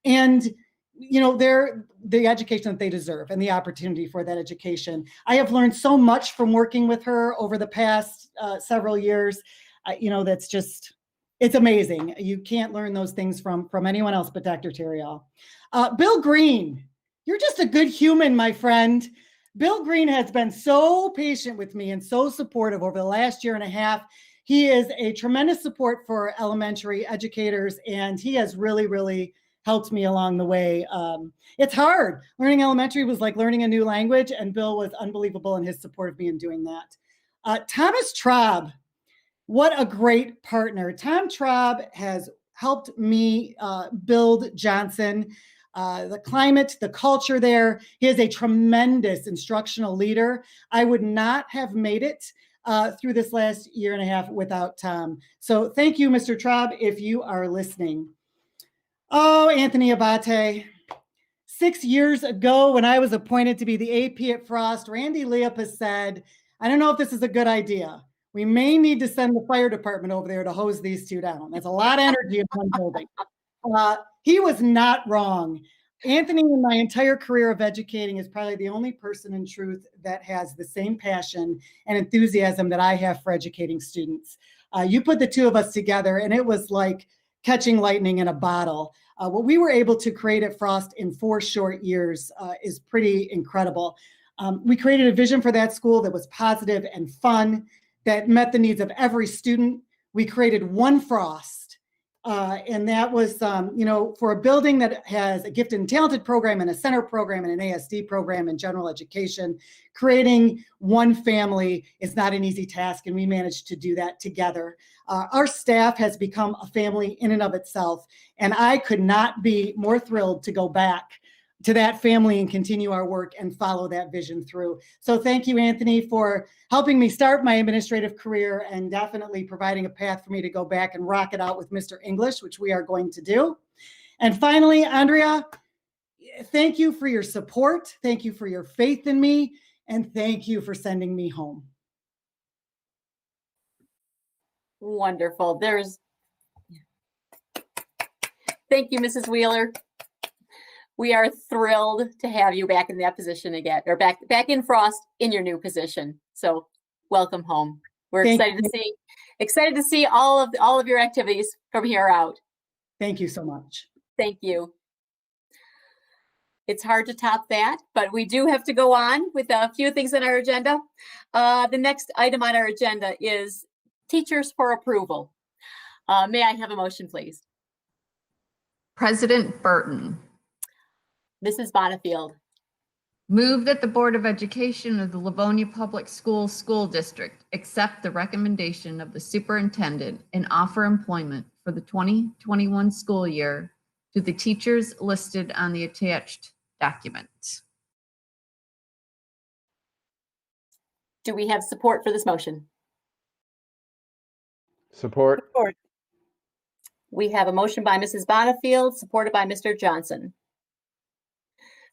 and the education that they deserve and the opportunity for that education. I have learned so much from working with her over the past several years. That's just, it's amazing. You can't learn those things from anyone else but Dr. Terriel. Bill Green, you're just a good human, my friend. Bill Green has been so patient with me and so supportive over the last year and a half. He is a tremendous support for elementary educators, and he has really, really helped me along the way. It's hard. Learning elementary was like learning a new language, and Bill was unbelievable in his support of me in doing that. Thomas Traub, what a great partner. Tom Traub has helped me build Johnson, the climate, the culture there. He is a tremendous instructional leader. I would not have made it through this last year and a half without Tom. So thank you, Mr. Traub, if you are listening. Oh, Anthony Abate. 6 years ago, when I was appointed to be the AP at Frost, Randy Leopas said, I don't know if this is a good idea. We may need to send the fire department over there to hose these 2 down. That's a lot of energy in one building. He was not wrong. Anthony, in my entire career of educating, is probably the only person in truth that has the same passion and enthusiasm that I have for educating students. You put the 2 of us together, and it was like catching lightning in a bottle. What we were able to create at Frost in 4 short years is pretty incredible. We created a vision for that school that was positive and fun, that met the needs of every student. We created One Frost. And that was, for a building that has a gifted and talented program and a center program and an ASD program and general education, creating one family is not an easy task, and we managed to do that together. Our staff has become a family in and of itself, and I could not be more thrilled to go back to that family and continue our work and follow that vision through. So thank you, Anthony, for helping me start my administrative career and definitely providing a path for me to go back and rock it out with Mr. English, which we are going to do. And finally, Andrea, thank you for your support. Thank you for your faith in me. And thank you for sending me home. Wonderful. Thank you, Mrs. Wheeler. We are thrilled to have you back in that position again, or back in Frost in your new position. So welcome home. We're excited to see all of your activities from here out. Thank you so much. Thank you. It's hard to top that, but we do have to go on with a few things on our agenda. The next item on our agenda is teachers for approval. May I have a motion, please? President Burton. Mrs. Bonifield. Move that the Board of Education of the Livonia Public Schools School District accept the recommendation of the superintendent and offer employment for the 2021 school year to the teachers listed on the attached document. Do we have support for this motion? Support. Support. We have a motion by Mrs. Bonifield, supported by Mr. Johnson.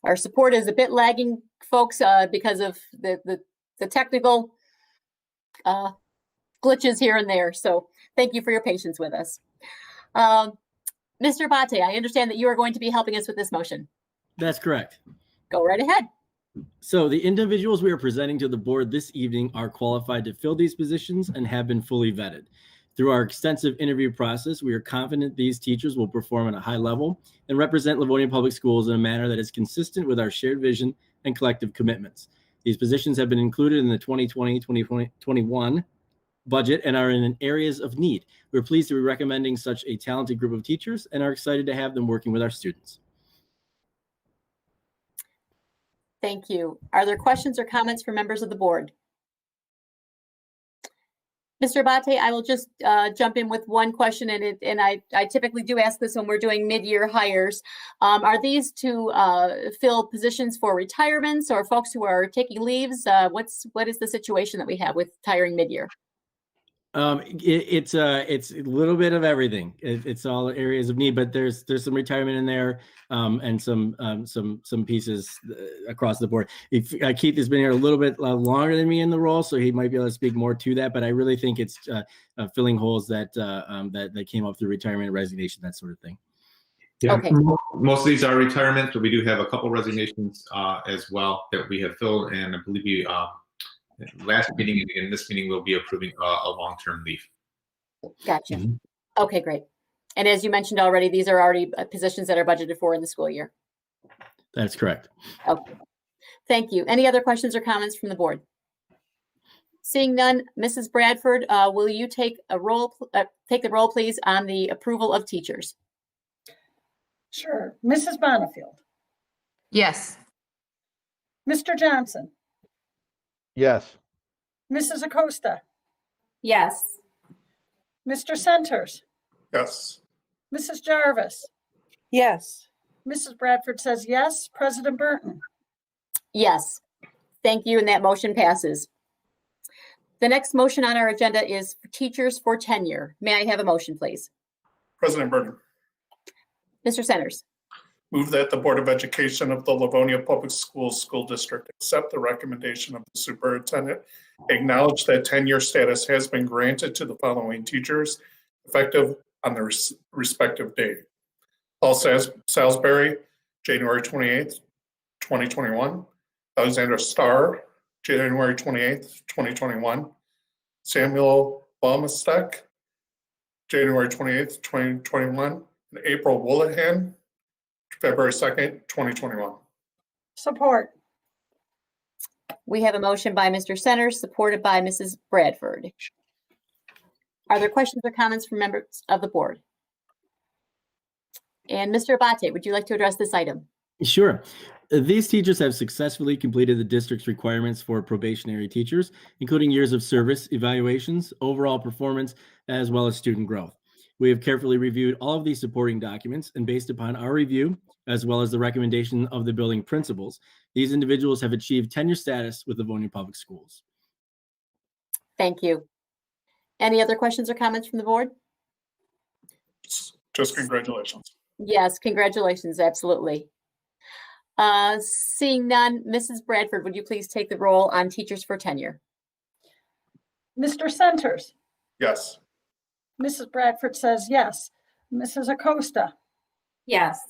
Our support is a bit lagging, folks, because of the technical glitches here and there. So thank you for your patience with us. Mr. Bate, I understand that you are going to be helping us with this motion. That's correct. Go right ahead. So the individuals we are presenting to the board this evening are qualified to fill these positions and have been fully vetted. Through our extensive interview process, we are confident these teachers will perform at a high level and represent Livonia Public Schools in a manner that is consistent with our shared vision and collective commitments. These positions have been included in the 2020-2021 budget and are in areas of need. We're pleased to be recommending such a talented group of teachers and are excited to have them working with our students. Thank you. Are there questions or comments from members of the board? Mr. Abate, I will just jump in with one question, and I typically do ask this when we're doing mid-year hires. Are these to fill positions for retirements or folks who are taking leaves? What is the situation that we have with hiring mid-year? It's a little bit of everything. It's all areas of need, but there's some retirement in there, and some pieces across the board. Keith has been here a little bit longer than me in the role, so he might be able to speak more to that. But I really think it's filling holes that came up through retirement, resignation, that sort of thing. Yeah, okay. Most of these are retirements, but we do have a couple resignations as well that we have filled, and I believe we. Last meeting and in this meeting, we'll be approving a long-term leave. Gotcha. Mm-hmm. Okay, great. And as you mentioned already, these are already positions that are budgeted for in the school year. That's correct. Okay. Thank you. Any other questions or comments from the board? Seeing none, Mrs. Bradford, will you take the roll, please, on the approval of teachers? Sure. Mrs. Bonifield. Yes. Mr. Johnson. Yes. Mrs. Acosta. Yes. Mr. Centers. Yes. Mrs. Jarvis. Yes. Mrs. Bradford says yes. President Burton. Yes. Thank you, and that motion passes. The next motion on our agenda is for teachers for tenure. May I have a motion, please? President Burton. Mr. Centers. Move that the Board of Education of the Livonia Public Schools School District accept the recommendation of the superintendent, acknowledge that tenure status has been granted to the following teachers effective on their respective date. Paul Salisbury, January 28th, 2021. Alexandra Starr, January 28th, 2021. Samuel Balmastek, January 28th, 2021. And April Woolahan, February 2nd, 2021. Support. We have a motion by Mr. Centers, supported by Mrs. Bradford. Are there questions or comments from members of the board? And Mr. Abate, would you like to address this item? Sure. These teachers have successfully completed the district's requirements for probationary teachers, including years of service, evaluations, overall performance, as well as student growth. We have carefully reviewed all of these supporting documents, and based upon our review, as well as the recommendation of the building principals, these individuals have achieved tenure status with Livonia Public Schools. Thank you. Any other questions or comments from the board? Just congratulations. Yes, congratulations, absolutely. Seeing none, Mrs. Bradford, would you please take the roll on teachers for tenure? Mr. Centers. Yes. Mrs. Bradford says yes. Mrs. Acosta. Yes.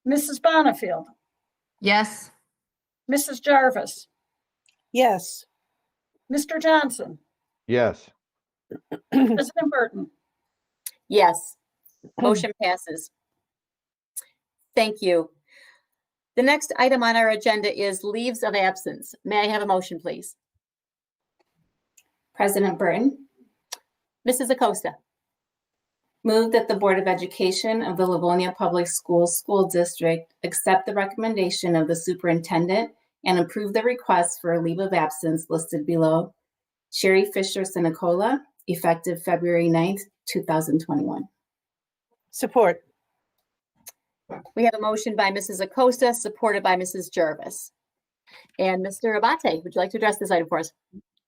Mrs. Bonifield. Yes. Mrs. Jarvis. Yes. Mr. Johnson. Yes. President Burton. Yes. Motion passes. Thank you. The next item on our agenda is leaves of absence. May I have a motion, please? President Burton, Mrs. Acosta. move that the Board of Education of the Livonia Public Schools School District accept the recommendation of the superintendent and approve the request for a leave of absence listed below. Sherry Fisher Sinicola, effective February 9th, 2021. Support. We have a motion by Mrs. Acosta, supported by Mrs. Jarvis. And Mr. Abate, would you like to address this item for us?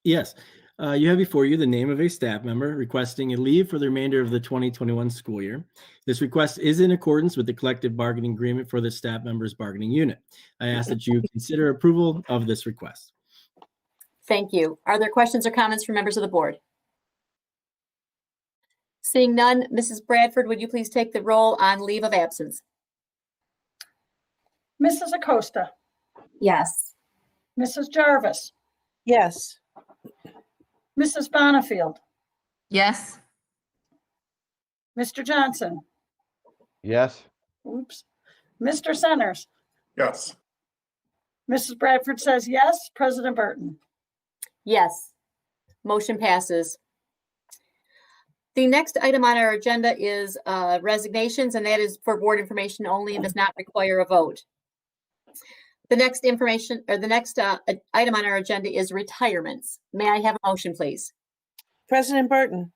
Yes. You have before you the name of a staff member requesting a leave for the remainder of the 2021 school year. This request is in accordance with the collective bargaining agreement for the staff members bargaining unit. I ask that you consider approval of this request. Thank you. Are there questions or comments from members of the board? Seeing none, Mrs. Bradford, would you please take the roll on leave of absence? Mrs. Acosta, Yes. Mrs. Jarvis, Yes. Mrs. Bonifield, Yes. Mr. Johnson, Yes. oops, Mr. Centers. Yes. Mrs. Bradford says yes. President Burton. Yes. Motion passes. The next item on our agenda is resignations, and that is for board information only and does not require a vote. The next item on our agenda is retirements. May I have a motion, please? President Burton,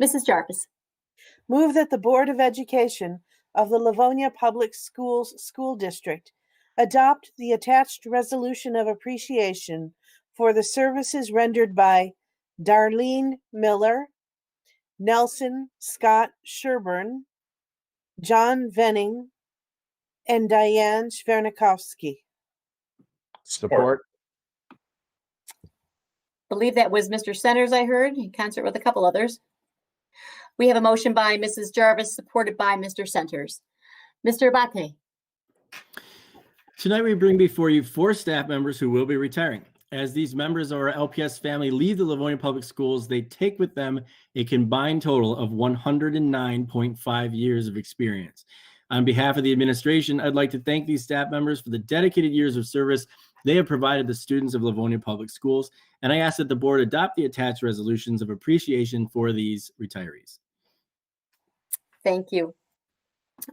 Mrs. Jarvis. move that the Board of Education of the Livonia Public Schools School District adopt the attached resolution of appreciation for the services rendered by Darlene Miller, Nelson Scott Sherburne, John Venning, and Diane Schwernikowski. Support. Believe that was Mr. Centers, I heard, in concert with a couple others. We have a motion by Mrs. Jarvis, supported by Mr. Centers. Mr. Abate. Tonight we bring before you 4 staff members who will be retiring. As these members of our LPS family leave the Livonia Public Schools, they take with them a combined total of 109.5 years of experience. On behalf of the administration, I'd like to thank these staff members for the dedicated years of service they have provided the students of Livonia Public Schools, and I ask that the board adopt the attached resolutions of appreciation for these retirees. Thank you.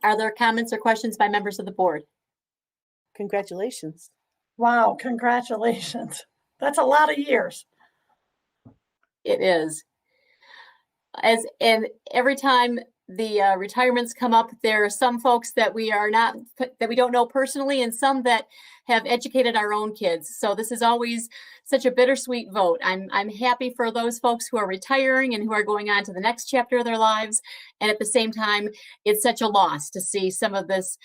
Are there comments or questions by members of the board? Congratulations. Wow, congratulations. That's a lot of years. It is. And every time the retirements come up, there are some folks that we don't know personally, and some that have educated our own kids. So this is always such a bittersweet vote. I'm happy for those folks who are retiring and who are going on to the next chapter of their lives. And at the same time, it's such a loss to see some of this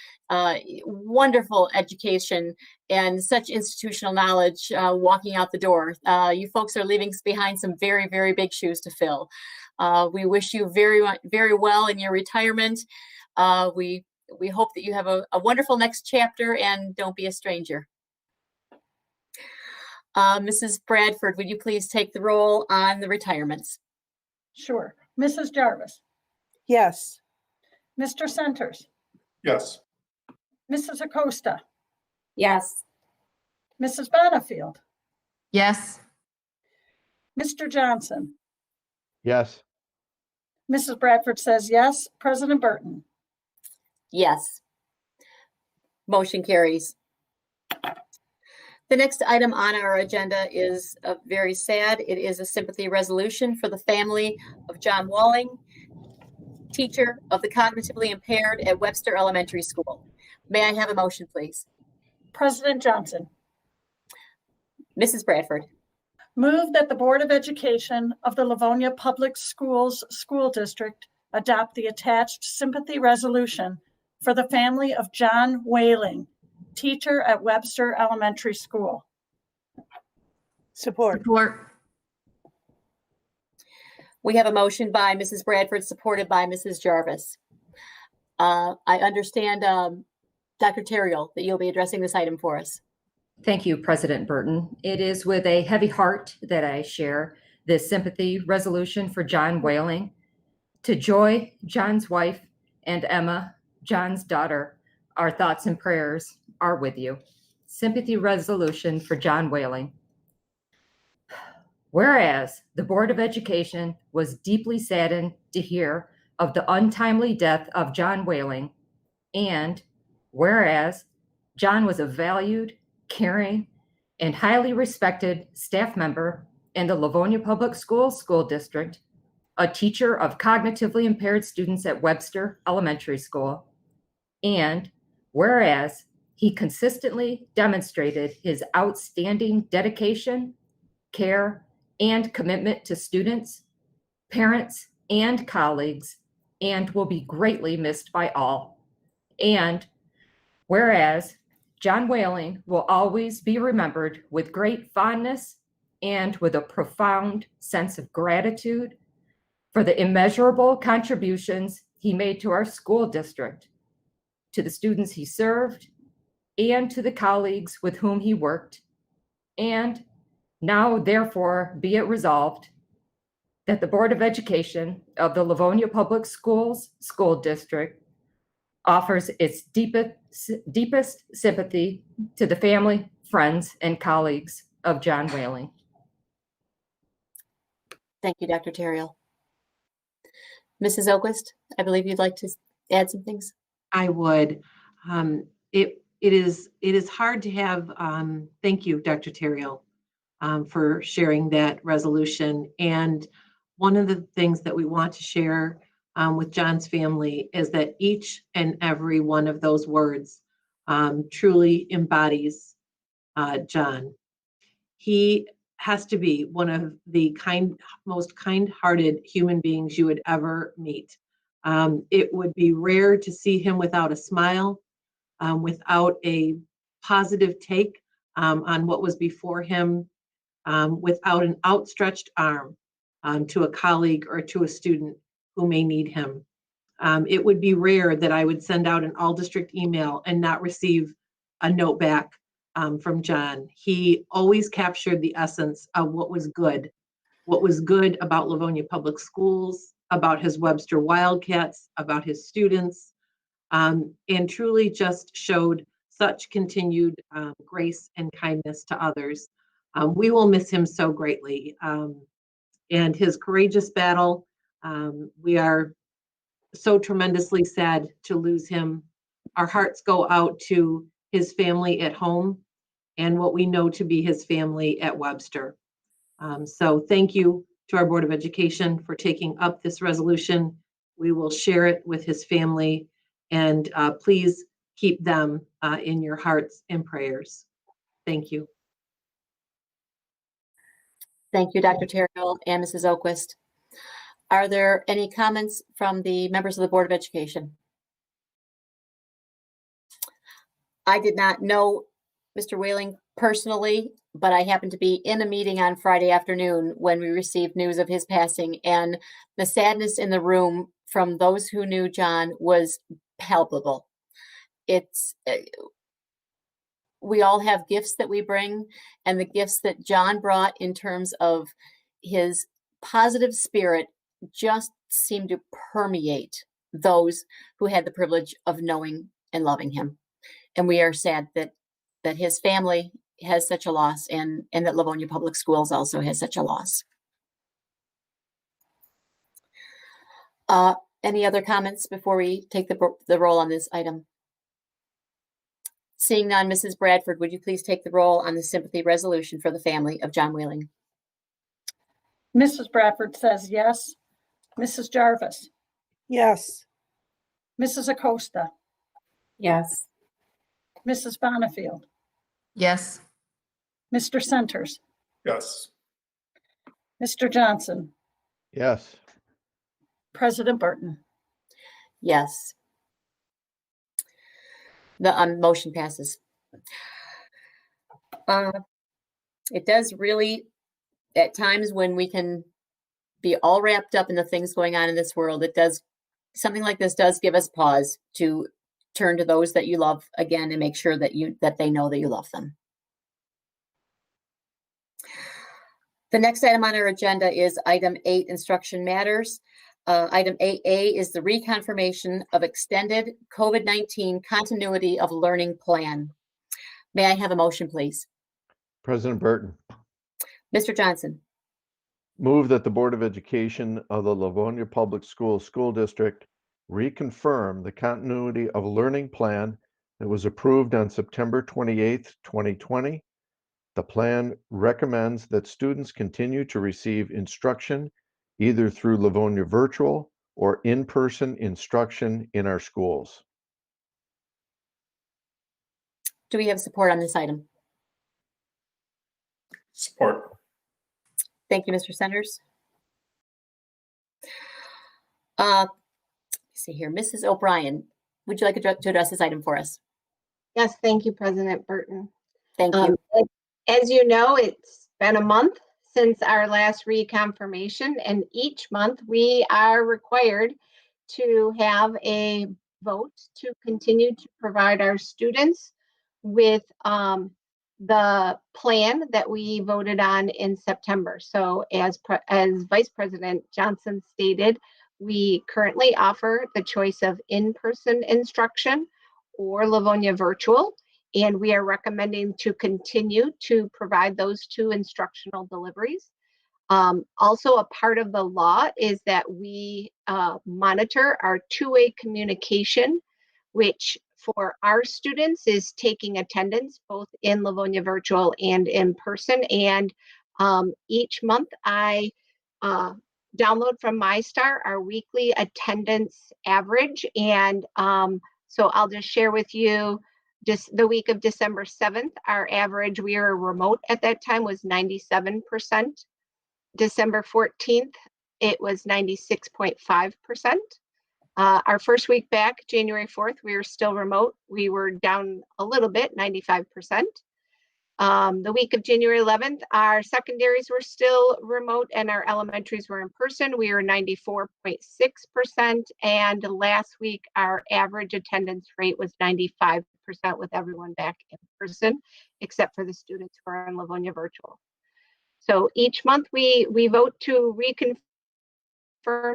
wonderful education and such institutional knowledge walking out the door. You folks are leaving behind some very, very big shoes to fill. We wish you very, very well in your retirement. We hope that you have a wonderful next chapter, and don't be a stranger. Mrs. Bradford, would you please take the roll on the retirements? Sure. Mrs. Jarvis, Yes. Mr. Centers, Yes. Mrs. Acosta, Yes. Mrs. Bonifield, Yes. Mr. Johnson. Yes. Mrs. Bradford says yes. President Burton. Yes. Motion carries. The next item on our agenda is very sad. It is a sympathy resolution for the family of John Walling, teacher of the cognitively impaired at Webster Elementary School. May I have a motion, please? President Johnson. Mrs. Bradford. Move that the Board of Education of the Livonia Public Schools School District adopt the attached sympathy resolution for the family of John Whaling, teacher at Webster Elementary School. Support. Support. We have a motion by Mrs. Bradford, supported by Mrs. Jarvis. I understand, Dr. Terrell, that you'll be addressing this item for us. Thank you, President Burton. It is with a heavy heart that I share this sympathy resolution for John Whaling. To Joy, John's wife, and Emma, John's daughter, our thoughts and prayers are with you. Sympathy resolution for John Whaling. Whereas the Board of Education was deeply saddened to hear of the untimely death of John Whaling, and whereas John was a valued, caring, and highly respected staff member in the Livonia Public Schools School District, a teacher of cognitively impaired students at Webster Elementary School, and whereas he consistently demonstrated his outstanding dedication, care, and commitment to students, parents, and colleagues, and will be greatly missed by all. And whereas John Whaling will always be remembered with great fondness and with a profound sense of gratitude for the immeasurable contributions he made to our school district, to the students he served, and to the colleagues with whom he worked. And now, therefore, be it resolved that the Board of Education of the Livonia Public Schools School District offers its deepest sympathy to the family, friends, and colleagues of John Whaling. Thank you, Dr. Terriel. Mrs. Oquist, I believe you'd like to add some things. I would. It is hard to have. Thank you, Dr. Terriel, for sharing that resolution. And one of the things that we want to share with John's family is that each and every one of those words truly embodies John. He has to be one of the most kind-hearted human beings you would ever meet. It would be rare to see him without a smile, without a positive take on what was before him, without an outstretched arm to a colleague or to a student who may need him. It would be rare that I would send out an all-district email and not receive a note back from John. He always captured the essence of what was good about Livonia Public Schools, about his Webster Wildcats, about his students, and truly just showed such continued grace and kindness to others. We will miss him so greatly. And his courageous battle, we are so tremendously sad to lose him. Our hearts go out to his family at home and what we know to be his family at Webster. So thank you to our Board of Education for taking up this resolution. We will share it with his family, and please keep them in your hearts and prayers. Thank you. Thank you, Dr. Terriel and Mrs. Oquist. Are there any comments from the members of the Board of Education? I did not know Mr. Whaling personally, but I happened to be in a meeting on Friday afternoon when we received news of his passing, and the sadness in the room from those who knew John was palpable. We all have gifts that we bring, and the gifts that John brought in terms of his positive spirit just seemed to permeate those who had the privilege of knowing and loving him. And we are sad that his family has such a loss, and that Livonia Public Schools also has such a loss. Any other comments before we take the roll on this item? Seeing none, Mrs. Bradford, would you please take the roll on the sympathy resolution for the family of John Whaling? Mrs. Bradford says yes. Mrs. Jarvis? Yes. Mrs. Acosta? Yes. Mrs. Bonifield? Yes. Mr. Centers? Yes. Mr. Johnson? Yes. President Burton? Yes. The motion passes. It does really, at times when we can be all wrapped up in the things going on in this world, something like this does give us pause to turn to those that you love again and make sure that they know that you love them. The next item on our agenda is item 8, instruction matters. Item 8A is the reconfirmation of extended COVID-19 continuity of learning plan. May I have a motion, please? President Burton, Mr. Johnson, move that the Board of Education of the Livonia Public Schools School District reconfirm the continuity of learning plan that was approved on September 28th, 2020. The plan recommends that students continue to receive instruction either through Livonia virtual or in-person instruction in our schools. do we have support on this item? Support. Thank you, Mr. Sanders. Let's see here, Mrs. O'Brien, would you like to address this item for us? Yes, thank you, President Burton. Thank you. As you know, it's been a month since our last reconfirmation, and each month we are required to have a vote to continue to provide our students with the plan that we voted on in September. So as Vice President Johnson stated, we currently offer the choice of in-person instruction or Livonia virtual, and we are recommending to continue to provide those two instructional deliveries. Also, a part of the law is that we monitor our two-way communication, which for our students is taking attendance both in Livonia virtual and in person. And each month I download from MyStar our weekly attendance average. And so I'll just share with you just the week of December 7th, our average, we were remote at that time, was 97%. December 14th, it was 96.5%. Our first week back, January 4th, we were still remote. We were down a little bit, 95%. The week of January 11th, our secondaries were still remote and our elementaries were in person. We were 94.6%. And last week, our average attendance rate was 95% with everyone back in person, except for the students who are in Livonia virtual. So each month we vote to reconfirm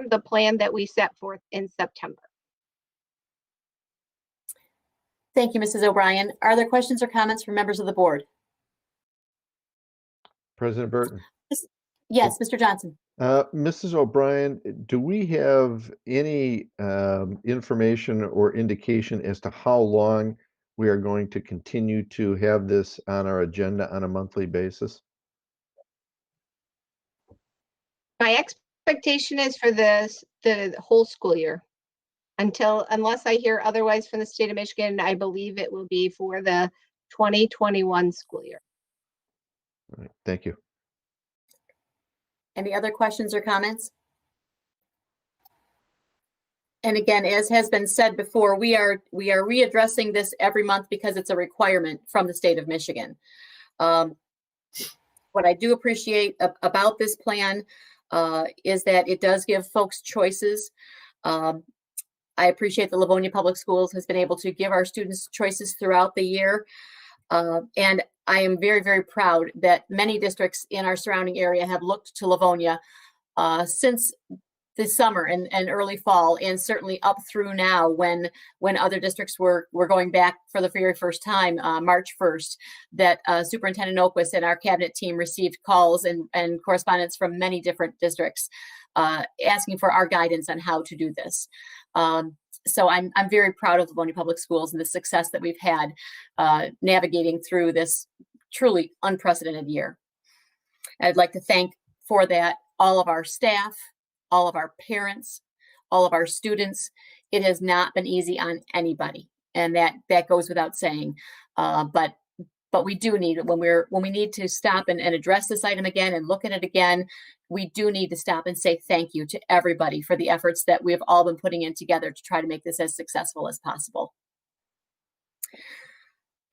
the plan that we set forth in September. Thank you, Mrs. O'Brien. Are there questions or comments from members of the board? President Burton. Yes, Mr. Johnson. Mrs. O'Brien, do we have any information or indication as to how long we are going to continue to have this on our agenda on a monthly basis? My expectation is for the whole school year. Unless I hear otherwise from the state of Michigan, I believe it will be for the 2021 school year. All right, thank you. Any other questions or comments? And again, as has been said before, we are readdressing this every month because it's a requirement from the state of Michigan. What I do appreciate about this plan is that it does give folks choices. I appreciate the Livonia Public Schools has been able to give our students choices throughout the year. And I am very, very proud that many districts in our surrounding area have looked to Livonia since this summer and early fall, and certainly up through now when other districts were going back for the very first time, March 1st, that Superintendent Oquist and our cabinet team received calls and correspondence from many different districts asking for our guidance on how to do this. So I'm very proud of Livonia Public Schools and the success that we've had navigating through this truly unprecedented year. I'd like to thank for that all of our staff, all of our parents, all of our students. It has not been easy on anybody, and that goes without saying. But we do need it when we need to stop and address this item again and look at it again. We do need to stop and say thank you to everybody for the efforts that we have all been putting in together to try to make this as successful as possible.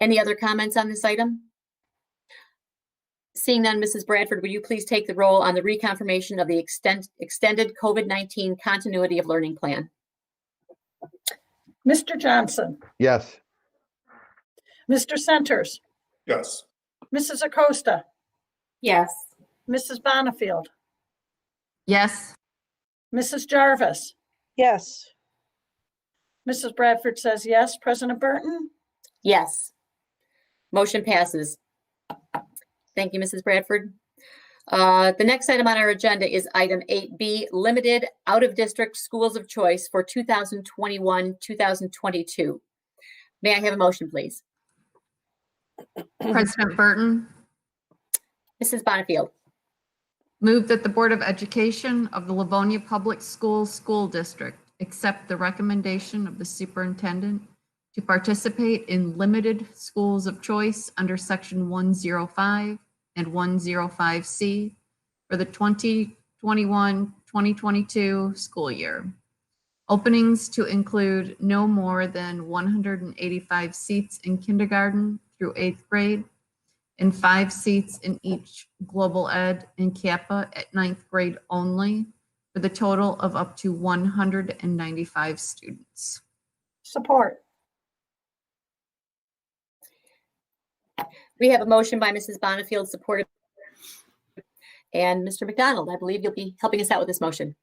Any other comments on this item? Seeing none, Mrs. Bradford, would you please take the roll on the reconfirmation of the extended COVID-19 continuity of learning plan? Mr. Johnson. Yes. Mr. Centers. Yes. Mrs. Acosta. Yes. Mrs. Bonifield. Yes. Mrs. Jarvis? Yes. Mrs. Bradford says yes. President Burton? Yes. Motion passes. Thank you, Mrs. Bradford. The next item on our agenda is item 8B, limited out-of-district schools of choice for 2021-2022. May I have a motion, please? President Burton, Mrs. Bonifield. move that the Board of Education of the Livonia Public Schools School District accept the recommendation of the superintendent to participate in limited schools of choice under Section 105 and 105C for the 2021-2022 school year. Openings to include no more than 185 seats in kindergarten through 8th grade and 5 seats in each global ed and Kappa at 9th grade only, for the total of up to 195 students. Support. We have a motion by Mrs. Bonifield, supported. And Mr. McDonald, I believe you'll be helping us out with this motion.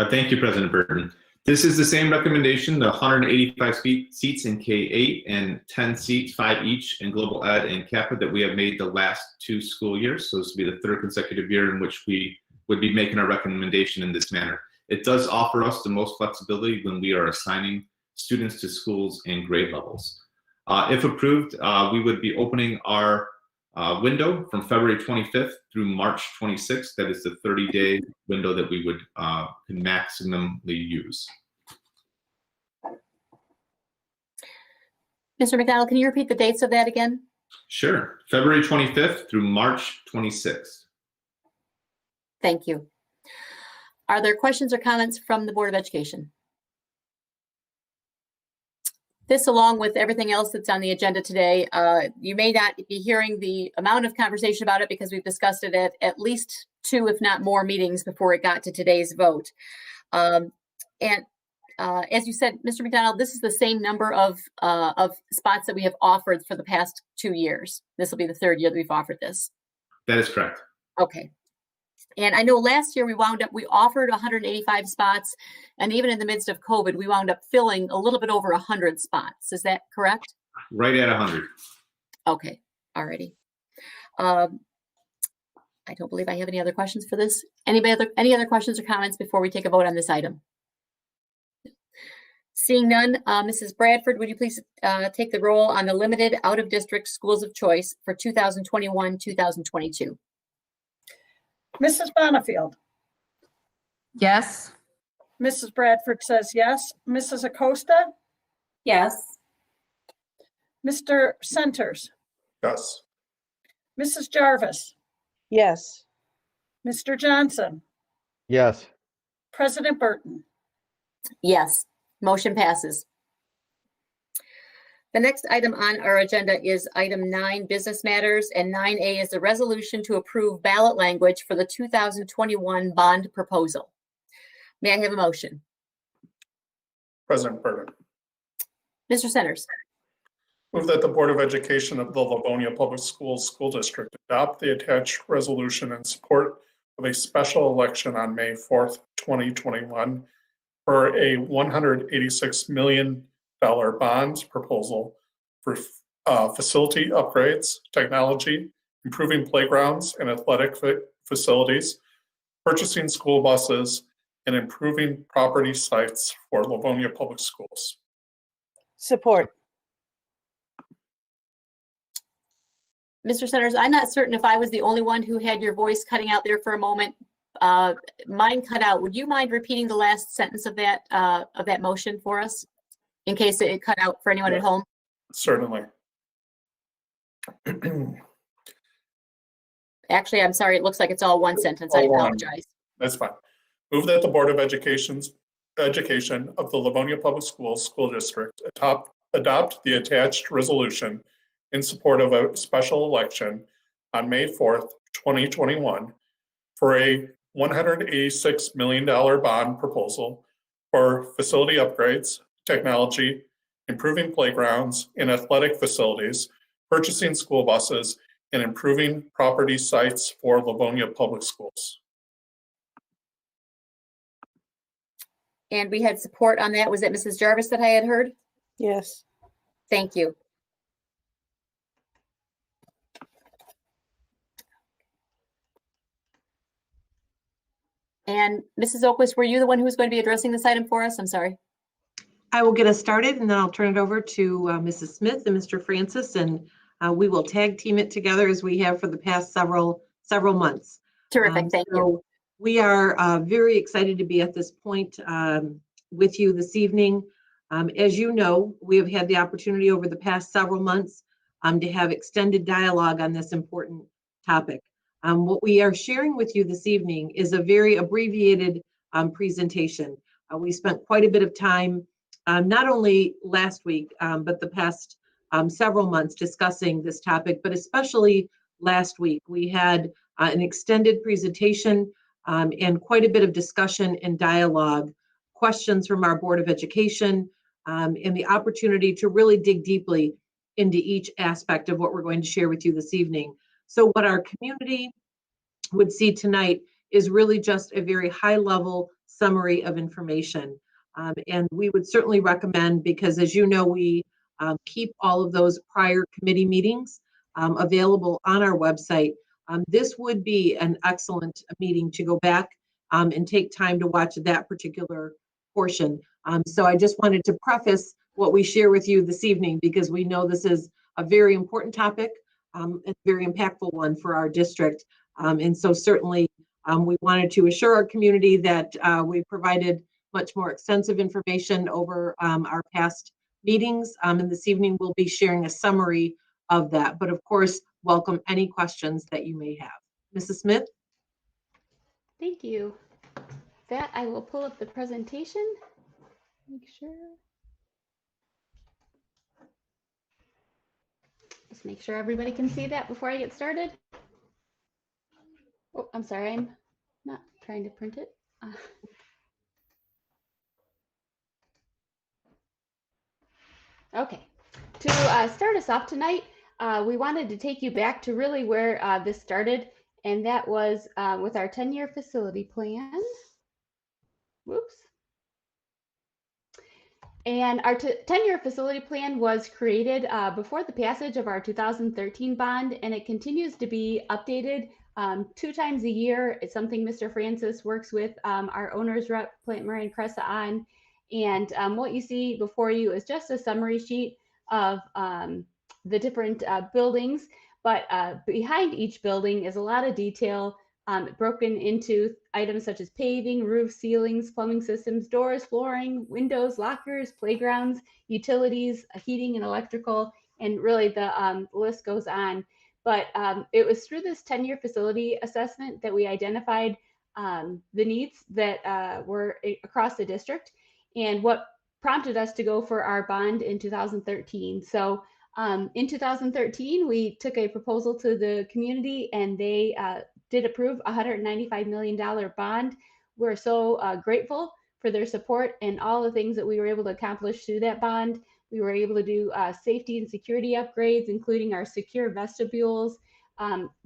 Thank you, President Burton. This is the same recommendation, the 185 seats in K-8 and 10 seats, 5 each in Global Ed and Kappa that we have made the last 2 school years. So this will be the 3rd consecutive year in which we would be making a recommendation in this manner. It does offer us the most flexibility when we are assigning students to schools and grade levels. If approved, we would be opening our window from February 25th through March 26th. That is the 30-day window that we would can maximally use. Mr. McDonald, can you repeat the dates of that again? Sure. February 25th through March 26th. Thank you. Are there questions or comments from the Board of Education? This, along with everything else that's on the agenda today, you may not be hearing the amount of conversation about it because we've discussed it at least 2, if not more, meetings before it got to today's vote. As you said, Mr. McDonald, this is the same number of spots that we have offered for the past 2 years. This will be the 3rd year that we've offered this. That is correct. Okay. And I know last year we offered 185 spots, and even in the midst of COVID, we wound up filling a little bit over 100 spots. Is that correct? Right at 100. Okay, alrighty. I don't believe I have any other questions for this. Any other questions or comments before we take a vote on this item? Seeing none, Mrs. Bradford, would you please take the roll on the limited out-of-district schools of choice for 2021-2022? Mrs. Bonifield? Yes. Mrs. Bradford says yes. Mrs. Acosta? Yes. Mr. Centers? Yes. Mrs. Jarvis? Yes. Mr. Johnson? Yes. President Burton? Yes, motion passes. The next item on our agenda is item 9, business matters, and 9A is the resolution to approve ballot language for the 2021 bond proposal. May I have a motion? President Burton. Mr. Centers. Move that the Board of Education of the Livonia Public Schools School District adopt the attached resolution in support of a special election on May 4th, 2021 for a $186 million bond proposal for facility upgrades, technology, improving playgrounds and athletic facilities, purchasing school buses, and improving property sites for Livonia Public Schools. Support. Mr. Centers, I'm not certain if I was the only one who had your voice cutting out there for a moment. Mine cut out. Would you mind repeating the last sentence of that motion for us, in case it cut out for anyone at home? Certainly. Actually, I'm sorry. It looks like it's all one sentence. I apologize. That's fine. Move that the Board of Education of the Livonia Public Schools School District adopt the attached resolution in support of a special election on May 4th, 2021 for a $186 million bond proposal for facility upgrades, technology, improving playgrounds and athletic facilities, purchasing school buses, and improving property sites for Livonia Public Schools. And we had support on that. Was it Mrs. Jarvis that I had heard? Yes. Thank you. And Mrs. Oquist, were you the one who was going to be addressing this item for us? I'm sorry. I will get us started and then I'll turn it over to Mrs. Smith and Mr. Francis, and we will tag team it together as we have for the past several months. Terrific, thank you. We are very excited to be at this point with you this evening. As you know, we have had the opportunity over the past several months to have extended dialogue on this important topic. What we are sharing with you this evening is a very abbreviated presentation. We spent quite a bit of time, not only last week, but the past several months discussing this topic, but especially last week. We had an extended presentation and quite a bit of discussion and dialogue, questions from our Board of Education, and the opportunity to really dig deeply into each aspect of what we're going to share with you this evening. So what our community would see tonight is really just a very high-level summary of information. And we would certainly recommend, because as you know, we keep all of those prior committee meetings available on our website. This would be an excellent meeting to go back and take time to watch that particular portion. So I just wanted to preface what we share with you this evening, because we know this is a very important topic, a very impactful one for our district. And so certainly we wanted to assure our community that we provided much more extensive information over our past meetings. And this evening we'll be sharing a summary of that, but of course, welcome any questions that you may have. Mrs. Smith? Thank you. That I will pull up the presentation. Make sure. Just make sure everybody can see that before I get started. Oh, I'm sorry, I'm not trying to print it. Okay, to start us off tonight, we wanted to take you back to really where this started, and that was with our 10-year facility plan. Whoops. And our 10-year facility plan was created before the passage of our 2013 bond, and it continues to be updated 2 times a year. It's something Mr. Francis works with our owner's rep, Plant Marion Cressa, on. And what you see before you is just a summary sheet of the different buildings, but behind each building is a lot of detail broken into items such as paving, roof, ceilings, plumbing systems, doors, flooring, windows, lockers, playgrounds, utilities, heating and electrical, and really the list goes on. But it was through this 10-year facility assessment that we identified the needs that were across the district and what prompted us to go for our bond in 2013. So in 2013, we took a proposal to the community and they did approve a $195 million bond. We're so grateful for their support and all the things that we were able to accomplish through that bond. We were able to do safety and security upgrades, including our secure vestibules,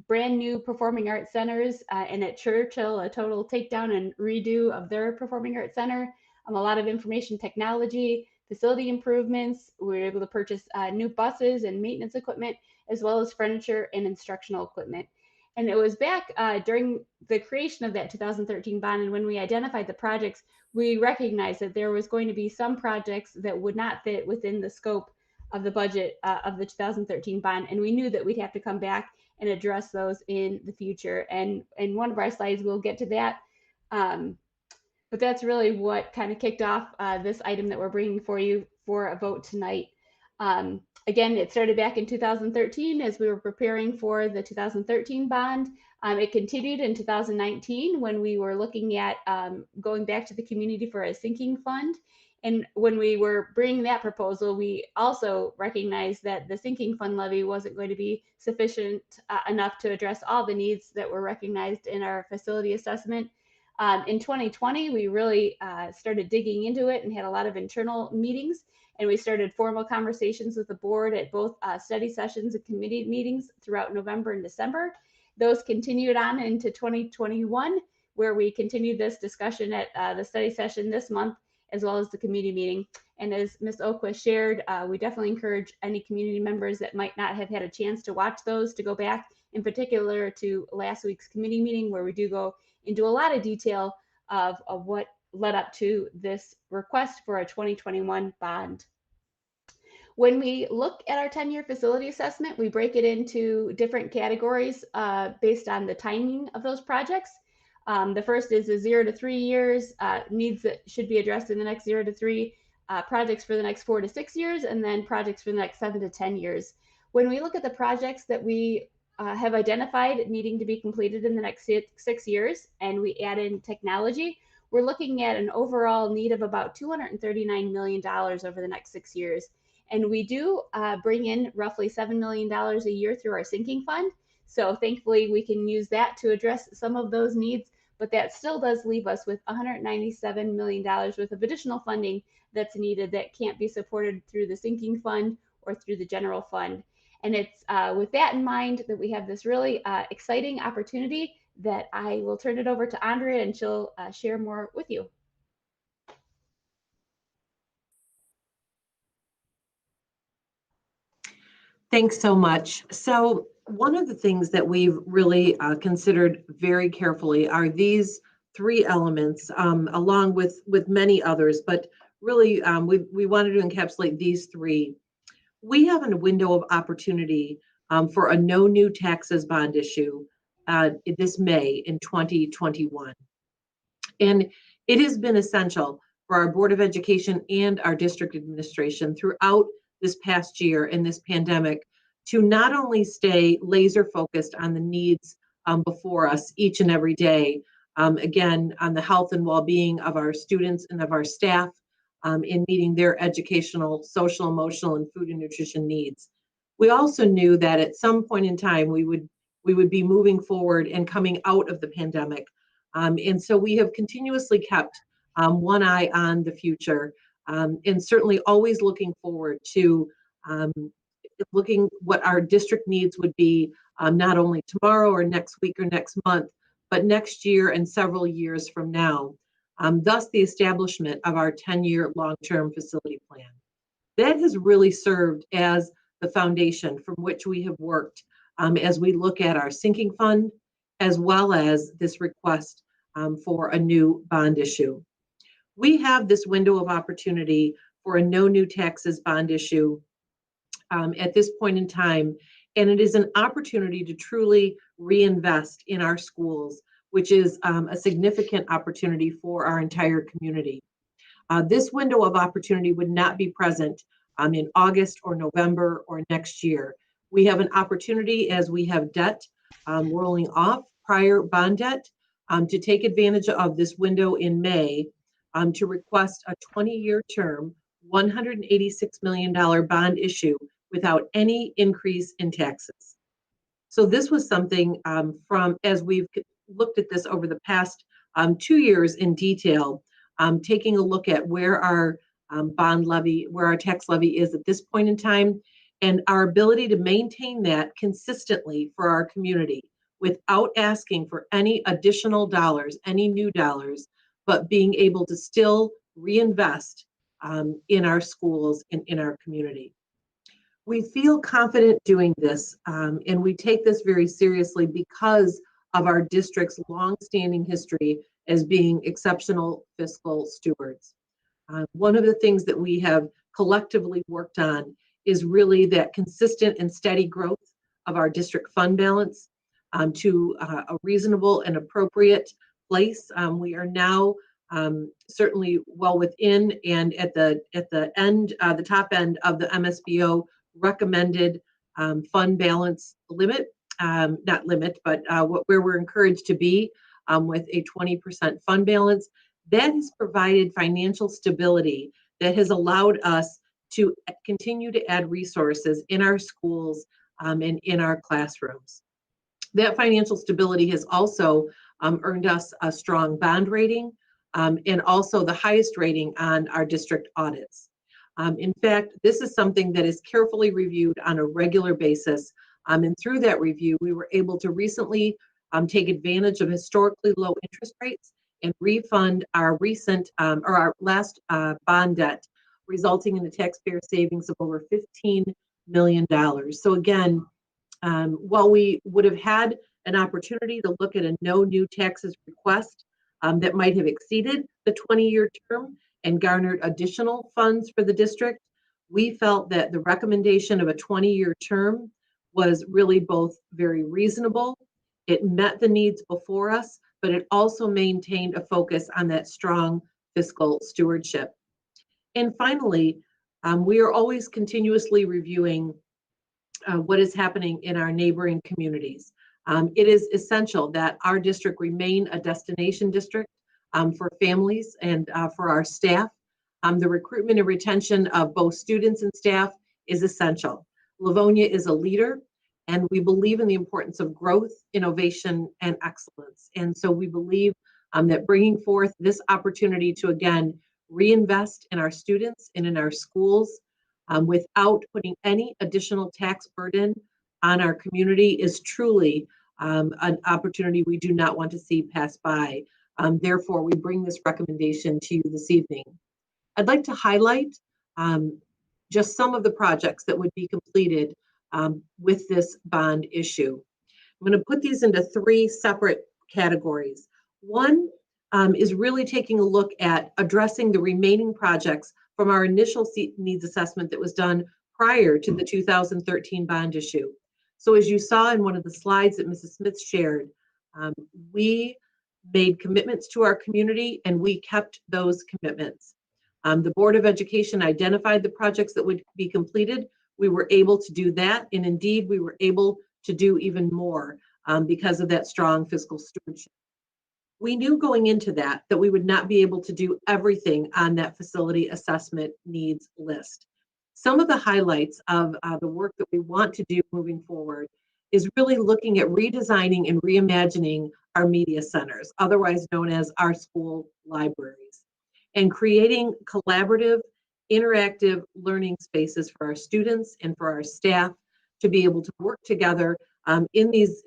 brand new performing arts centers, and at Churchill, a total takedown and redo of their performing arts center, a lot of information technology, facility improvements. We were able to purchase new buses and maintenance equipment, as well as furniture and instructional equipment. And it was back during the creation of that 2013 bond, and when we identified the projects, we recognized that there was going to be some projects that would not fit within the scope of the budget of the 2013 bond, and we knew that we'd have to come back and address those in the future. And in one of our slides, we'll get to that. But that's really what kind of kicked off this item that we're bringing for you for a vote tonight. Again, it started back in 2013 as we were preparing for the 2013 bond. It continued in 2019 when we were looking at going back to the community for a sinking fund. And when we were bringing that proposal, we also recognized that the sinking fund levy wasn't going to be sufficient enough to address all the needs that were recognized in our facility assessment. In 2020, we really started digging into it and had a lot of internal meetings, and we started formal conversations with the board at both study sessions and committee meetings throughout November and December. Those continued on into 2021, where we continued this discussion at the study session this month, as well as the community meeting. And as Ms. Oquist shared, we definitely encourage any community members that might not have had a chance to watch those to go back, in particular to last week's committee meeting, where we do go into a lot of detail of what led up to this request for a 2021 bond. When we look at our 10-year facility assessment, we break it into different categories based on the timing of those projects. The first is the 0 to 3 years, needs that should be addressed in the next 0 to 3, projects for the next 4 to 6 years, and then projects for the next 7 to 10 years. When we look at the projects that we have identified needing to be completed in the next 6 years, and we add in technology, we're looking at an overall need of about $239 million over the next 6 years. And we do bring in roughly $7 million a year through our sinking fund. So thankfully, we can use that to address some of those needs, but that still does leave us with $197 million worth of additional funding that's needed that can't be supported through the sinking fund or through the general fund. And it's with that in mind that we have this really exciting opportunity that I will turn it over to Andrea, and she'll share more with you. Thanks so much. So one of the things that we've really considered very carefully are these 3 elements, along with many others, but really we wanted to encapsulate these 3. We have a window of opportunity for a no new taxes bond issue this May in 2021. And it has been essential for our Board of Education and our district administration throughout this past year in this pandemic to not only stay laser focused on the needs before us each and every day, again, on the health and well-being of our students and of our staff in meeting their educational, social, emotional, and food and nutrition needs. We also knew that at some point in time we would be moving forward and coming out of the pandemic. And so we have continuously kept one eye on the future, and certainly always looking forward to looking what our district needs would be, not only tomorrow or next week or next month, but next year and several years from now. Thus the establishment of our 10-year long-term facility plan. That has really served as the foundation from which we have worked as we look at our sinking fund, as well as this request for a new bond issue. We have this window of opportunity for a no new taxes bond issue at this point in time, and it is an opportunity to truly reinvest in our schools, which is a significant opportunity for our entire community. This window of opportunity would not be present in August or November or next year. We have an opportunity, as we have debt rolling off, prior bond debt, to take advantage of this window in May to request a 20-year term, $186 million bond issue without any increase in taxes. So this was something from, as we've looked at this over the past 2 years in detail, taking a look at where our bond levy, where our tax levy is at this point in time, and our ability to maintain that consistently for our community without asking for any additional dollars, any new dollars, but being able to still reinvest in our schools and in our community. We feel confident doing this, and we take this very seriously because of our district's longstanding history as being exceptional fiscal stewards. One of the things that we have collectively worked on is really that consistent and steady growth of our district fund balance to a reasonable and appropriate place. We are now certainly well within and at the end, the top end of the MSBO recommended fund balance limit, not limit, but where we're encouraged to be with a 20% fund balance. That has provided financial stability that has allowed us to continue to add resources in our schools and in our classrooms. That financial stability has also earned us a strong bond rating and also the highest rating on our district audits. In fact, this is something that is carefully reviewed on a regular basis. And through that review, we were able to recently take advantage of historically low interest rates and refund our recent or our last bond debt, resulting in a taxpayer savings of over $15 million. So again, while we would have had an opportunity to look at a no new taxes request that might have exceeded the 20-year term and garnered additional funds for the district, we felt that the recommendation of a 20-year term was really both very reasonable. It met the needs before us, but it also maintained a focus on that strong fiscal stewardship. And finally, we are always continuously reviewing what is happening in our neighboring communities. It is essential that our district remain a destination district for families and for our staff. The recruitment and retention of both students and staff is essential. Livonia is a leader, and we believe in the importance of growth, innovation, and excellence. And so we believe that bringing forth this opportunity to, again, reinvest in our students and in our schools without putting any additional tax burden on our community is truly an opportunity we do not want to see pass by. Therefore, we bring this recommendation to you this evening. I'd like to highlight just some of the projects that would be completed with this bond issue. I'm going to put these into three separate categories. One is really taking a look at addressing the remaining projects from our initial needs assessment that was done prior to the 2013 bond issue. So as you saw in one of the slides that Mrs. Smith shared, we made commitments to our community and we kept those commitments. The Board of Education identified the projects that would be completed. We were able to do that, and indeed we were able to do even more because of that strong fiscal stewardship. We knew going into that we would not be able to do everything on that facility assessment needs list. Some of the highlights of the work that we want to do moving forward is really looking at redesigning and reimagining our media centers, otherwise known as our school libraries, and creating collaborative, interactive learning spaces for our students and for our staff to be able to work together in these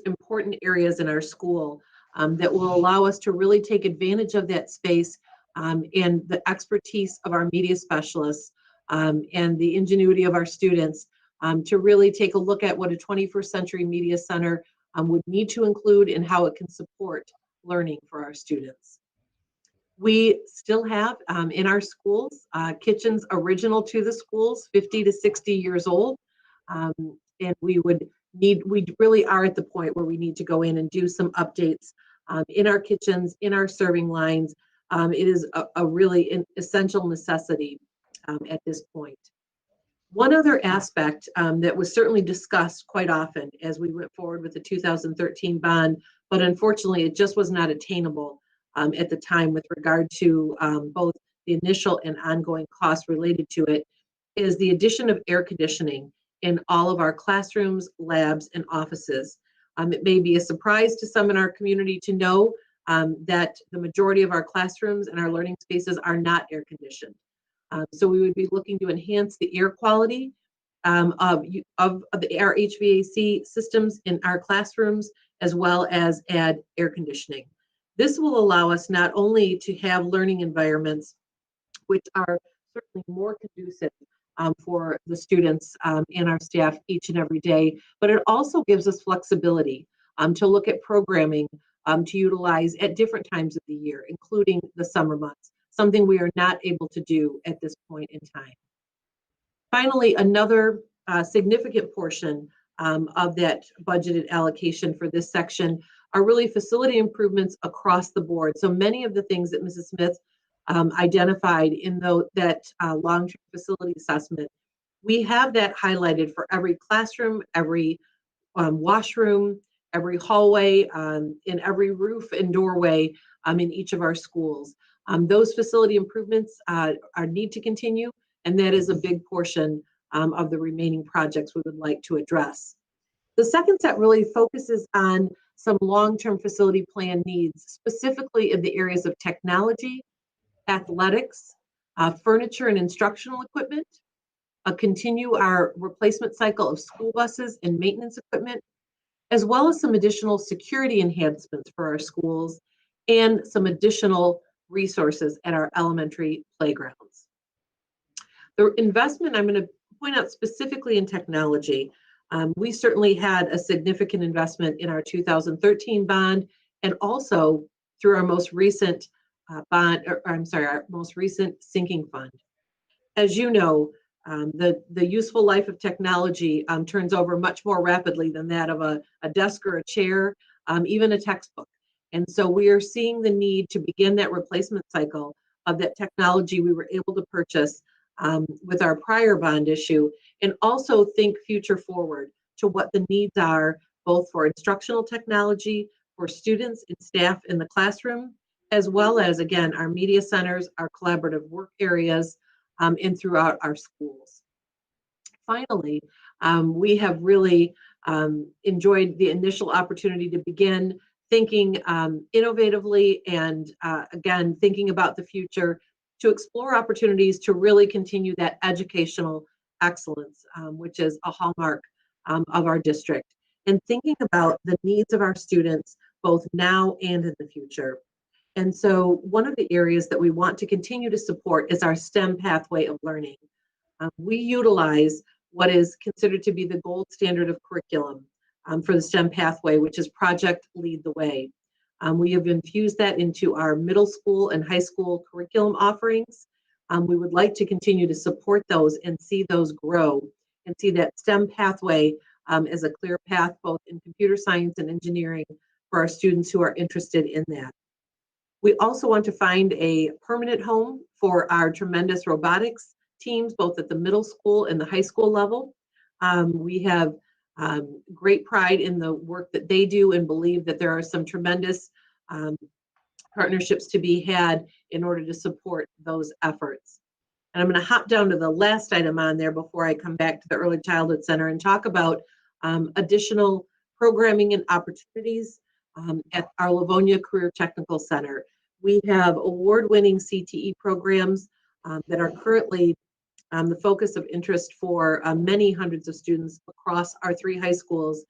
important areas in our school that will allow us to really take advantage of that space and the expertise of our media specialists and the ingenuity of our students to really take a look at what a 21st century media center would need to include and how it can support learning for our students. We still have in our schools kitchens original to the schools, 50 to 60 years old, and we really are at the point where we need to go in and do some updates in our kitchens, in our serving lines. It is a really essential necessity at this point. One other aspect that was certainly discussed quite often as we went forward with the 2013 bond, but unfortunately it just was not attainable at the time with regard to both the initial and ongoing costs related to it, is the addition of air conditioning in all of our classrooms, labs, and offices. It may be a surprise to some in our community to know that the majority of our classrooms and our learning spaces are not air conditioned. So we would be looking to enhance the air quality of our HVAC systems in our classrooms, as well as add air conditioning. This will allow us not only to have learning environments which are certainly more conducive for the students and our staff each and every day, but it also gives us flexibility to look at programming to utilize at different times of the year, including the summer months, something we are not able to do at this point in time. Finally, another significant portion of that budgeted allocation for this section are really facility improvements across the board. So many of the things that Mrs. Smith identified in that long-term facility assessment, we have that highlighted for every classroom, every washroom, every hallway, in every roof and doorway in each of our schools. Those facility improvements need to continue, and that is a big portion of the remaining projects we would like to address. The second set really focuses on some long-term facility plan needs, specifically in the areas of technology, athletics, furniture and instructional equipment, continue our replacement cycle of school buses and maintenance equipment, as well as some additional security enhancements for our schools and some additional resources at our elementary playgrounds. The investment I'm going to point out specifically in technology. We certainly had a significant investment in our 2013 bond and also through our most recent our most recent sinking fund. As you know, the useful life of technology turns over much more rapidly than that of a desk or a chair, even a textbook. And so we are seeing the need to begin that replacement cycle of that technology we were able to purchase with our prior bond issue, and also think future forward to what the needs are, both for instructional technology, for students and staff in the classroom, as well as, again, our media centers, our collaborative work areas, and throughout our schools. Finally, we have really enjoyed the initial opportunity to begin thinking innovatively and, again, thinking about the future to explore opportunities to really continue that educational excellence, which is a hallmark of our district, and thinking about the needs of our students both now and in the future. And so one of the areas that we want to continue to support is our STEM pathway of learning. We utilize what is considered to be the gold standard of curriculum for the STEM pathway, which is Project Lead the Way. We have infused that into our middle school and high school curriculum offerings. We would like to continue to support those and see those grow and see that STEM pathway as a clear path both in computer science and engineering for our students who are interested in that. We also want to find a permanent home for our tremendous robotics teams, both at the middle school and the high school level. We have great pride in the work that they do and believe that there are some tremendous partnerships to be had in order to support those efforts. And I'm going to hop down to the last item on there before I come back to the Early Childhood Center and talk about additional programming and opportunities at our Livonia Career Technical Center. We have award-winning CTE programs that are currently the focus of interest for many hundreds of students across our 3 high schools,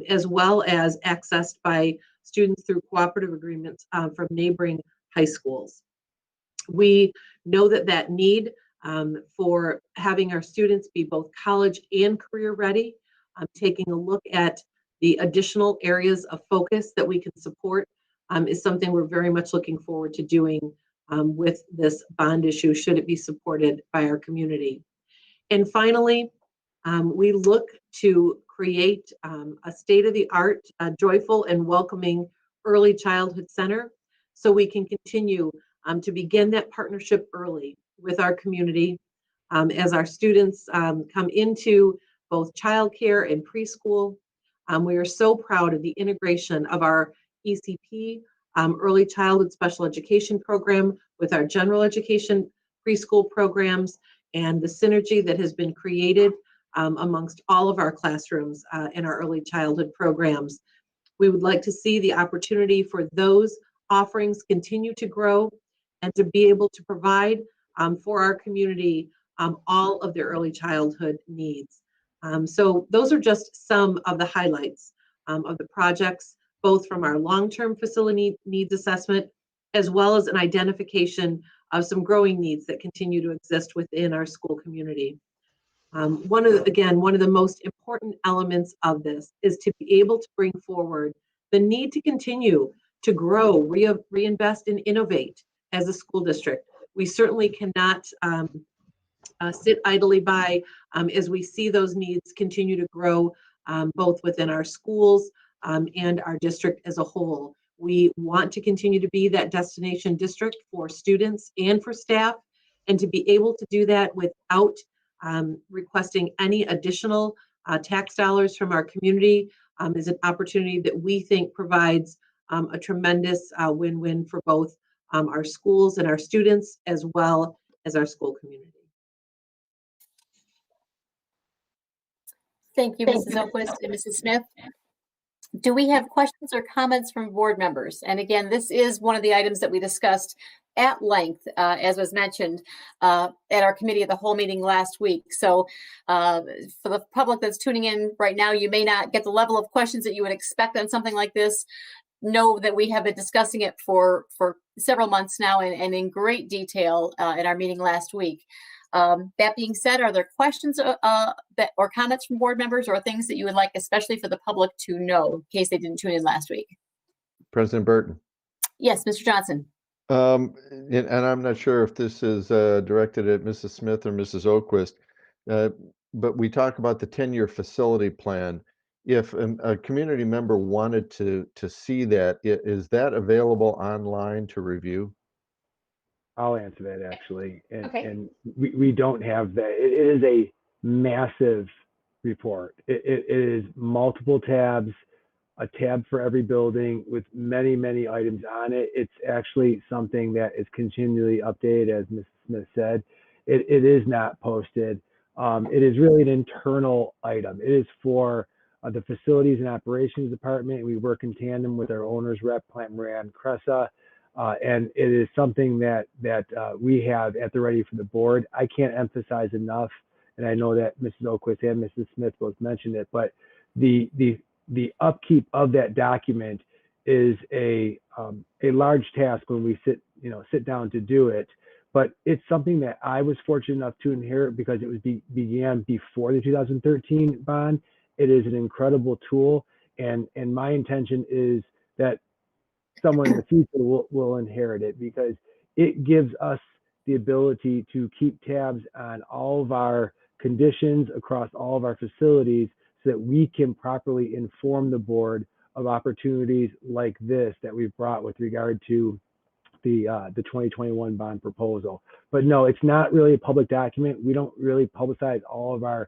as well as accessed by students through cooperative agreements from neighboring high schools. We know that need for having our students be both college and career ready, taking a look at the additional areas of focus that we can support is something we're very much looking forward to doing with this bond issue, should it be supported by our community. And finally, we look to create a state-of-the-art, joyful and welcoming early childhood center so we can continue to begin that partnership early with our community as our students come into both childcare and preschool. We are so proud of the integration of our ECP, Early Childhood Special Education Program, with our general education preschool programs, and the synergy that has been created amongst all of our classrooms in our early childhood programs. We would like to see the opportunity for those offerings continue to grow and to be able to provide for our community all of their early childhood needs. So those are just some of the highlights of the projects, both from our long-term facility needs assessment, as well as an identification of some growing needs that continue to exist within our school community. One of the most important elements of this is to be able to bring forward the need to continue to grow, reinvest, and innovate as a school district. We certainly cannot sit idly by as we see those needs continue to grow, both within our schools and our district as a whole. We want to continue to be that destination district for students and for staff, and to be able to do that without requesting any additional tax dollars from our community is an opportunity that we think provides a tremendous win-win for both our schools and our students, as well as our school community. Thank you, Mrs. Oquist and Mrs. Smith. Do we have questions or comments from board members? And again, this is one of the items that we discussed at length, as was mentioned at our committee of the whole meeting last week. So for the public that's tuning in right now, you may not get the level of questions that you would expect on something like this. Know that we have been discussing it for several months now and in great detail in our meeting last week. That being said, are there questions or comments from board members or things that you would like, especially for the public to know in case they didn't tune in last week? President Burton. Yes, Mr. Johnson. And I'm not sure if this is directed at Mrs. Smith or Mrs. Oquist, but we talk about the 10-year facility plan. If a community member wanted to see that, is that available online to review? I'll answer that actually. And, Okay. and we don't have that. It is a massive report. It is multiple tabs, a tab for every building with many, many items on it. It's actually something that is continually updated, as Mrs. Smith said. It is not posted. It is really an internal item. It is for the Facilities and Operations Department. We work in tandem with our owner's rep, Plant Moran Cressa. And it is something that we have at the ready for the board. I can't emphasize enough, and I know that Mrs. Oquist and Mrs. Smith both mentioned it, but the upkeep of that document is a large task when we sit down to do it. But it's something that I was fortunate enough to inherit because it was began before the 2013 bond. It is an incredible tool, and my intention is that someone in the future will inherit it because it gives us the ability to keep tabs on all of our conditions across all of our facilities so that we can properly inform the board of opportunities like this that we've brought with regard to the 2021 bond proposal. But no, it's not really a public document. We don't really publicize all of our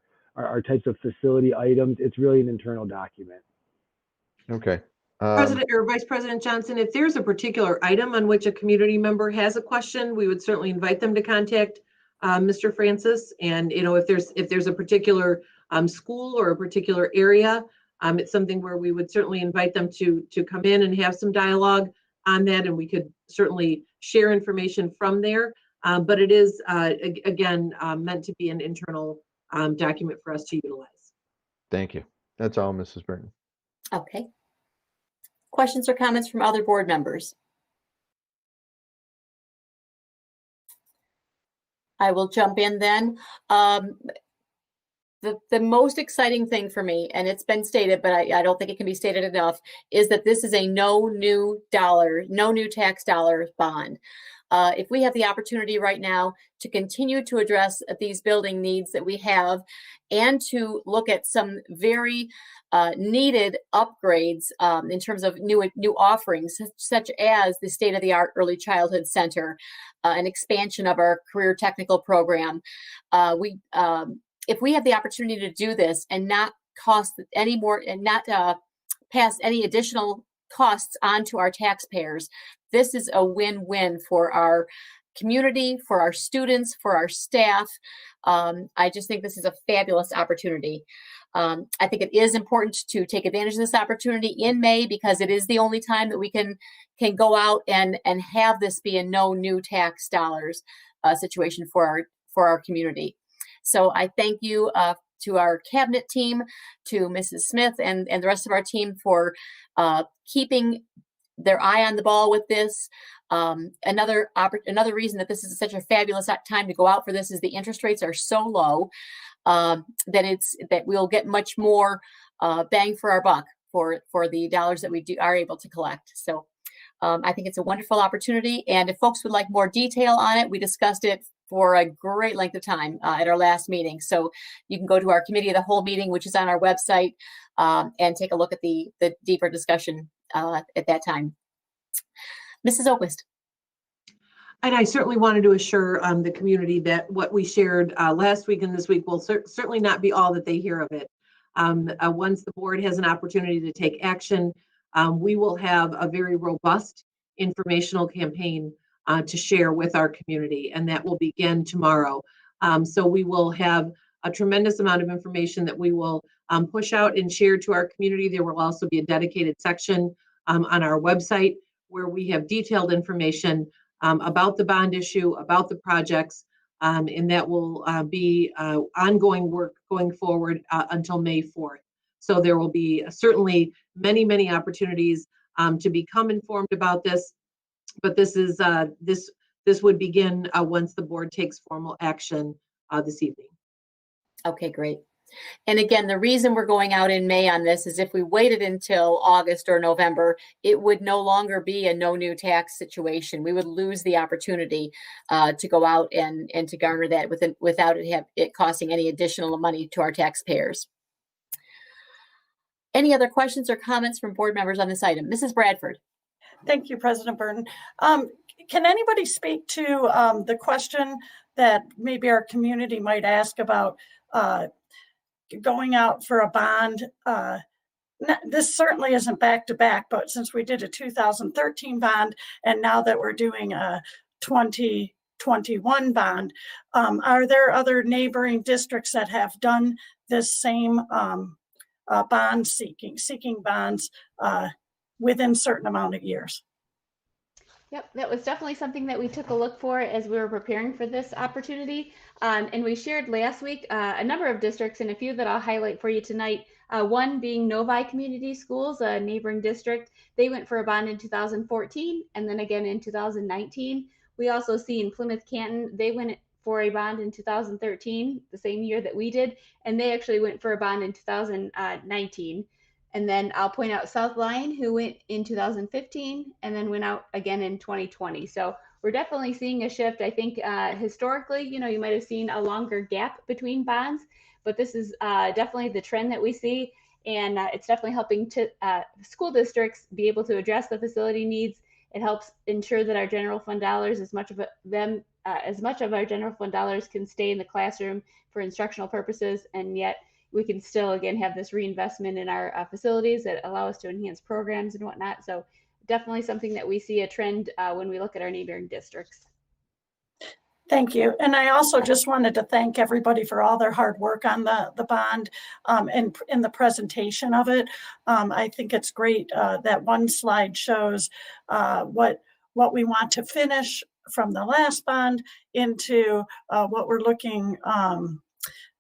types of facility items. It's really an internal document. Okay. President or Vice President Johnson, if there's a particular item on which a community member has a question, we would certainly invite them to contact Mr. Francis. And if there's a particular school or a particular area, it's something where we would certainly invite them to come in and have some dialogue on that, and we could certainly share information from there. But it is again meant to be an internal document for us to utilize. Thank you. That's all, Mrs. Burton. Okay. Questions or comments from other board members? I will jump in then. The most exciting thing for me, and it's been stated, but I don't think it can be stated enough, is that this is a no new tax dollars bond. If we have the opportunity right now to continue to address these building needs that we have and to look at some very needed upgrades in terms of new offerings, such as the state-of-the-art early childhood center, an expansion of our career technical program. If we have the opportunity to do this and not cost any more and not pass any additional costs onto our taxpayers, this is a win-win for our community, for our students, for our staff. I just think this is a fabulous opportunity. I think it is important to take advantage of this opportunity in May because it is the only time that we can go out and have this be a no new tax dollars situation for our community. So I thank you to our cabinet team, to Mrs. Smith and the rest of our team for keeping their eye on the ball with this. Another reason that this is such a fabulous time to go out for this is the interest rates are so low that we'll get much more bang for our buck for the dollars that we are able to collect. So I think it's a wonderful opportunity. And if folks would like more detail on it, we discussed it for a great length of time at our last meeting. So you can go to our committee of the whole meeting, which is on our website, and take a look at the deeper discussion at that time. Mrs. Oquist. And I certainly wanted to assure the community that what we shared last week and this week will certainly not be all that they hear of it. Once the board has an opportunity to take action, we will have a very robust informational campaign to share with our community, and that will begin tomorrow. So we will have a tremendous amount of information that we will push out and share to our community. There will also be a dedicated section on our website where we have detailed information about the bond issue, about the projects, and that will be ongoing work going forward until May 4th. So there will be certainly many, many opportunities to become informed about this, but this is this would begin once the board takes formal action this evening. Okay, great. And again, the reason we're going out in May on this is if we waited until August or November, it would no longer be a no new tax situation. We would lose the opportunity to go out and to garner that without it costing any additional money to our taxpayers. Any other questions or comments from board members on this item? Mrs. Bradford. Thank you, President Burton. Can anybody speak to the question that maybe our community might ask about going out for a bond? This certainly isn't back to back, but since we did a 2013 bond and now that we're doing a 2021 bond, are there other neighboring districts that have done this same bond seeking bonds within a certain amount of years? Yep, that was definitely something that we took a look for as we were preparing for this opportunity. And we shared last week a number of districts and a few that I'll highlight for you tonight. One being Novi Community Schools, a neighboring district. They went for a bond in 2014 and then again in 2019. We also see in Plymouth Canton, they went for a bond in 2013, the same year that we did, and they actually went for a bond in 2019. And then I'll point out South Lyon, who went in 2015 and then went out again in 2020. So we're definitely seeing a shift. I think historically, you might have seen a longer gap between bonds, but this is definitely the trend that we see. And it's definitely helping school districts be able to address the facility needs. It helps ensure that our general fund dollars, as much of our general fund dollars can stay in the classroom for instructional purposes, and yet we can still, again, have this reinvestment in our facilities that allow us to enhance programs and whatnot. So definitely something that we see a trend when we look at our neighboring districts. Thank you. And I also just wanted to thank everybody for all their hard work on the bond and in the presentation of it. I think it's great that one slide shows what we want to finish from the last bond into what we're looking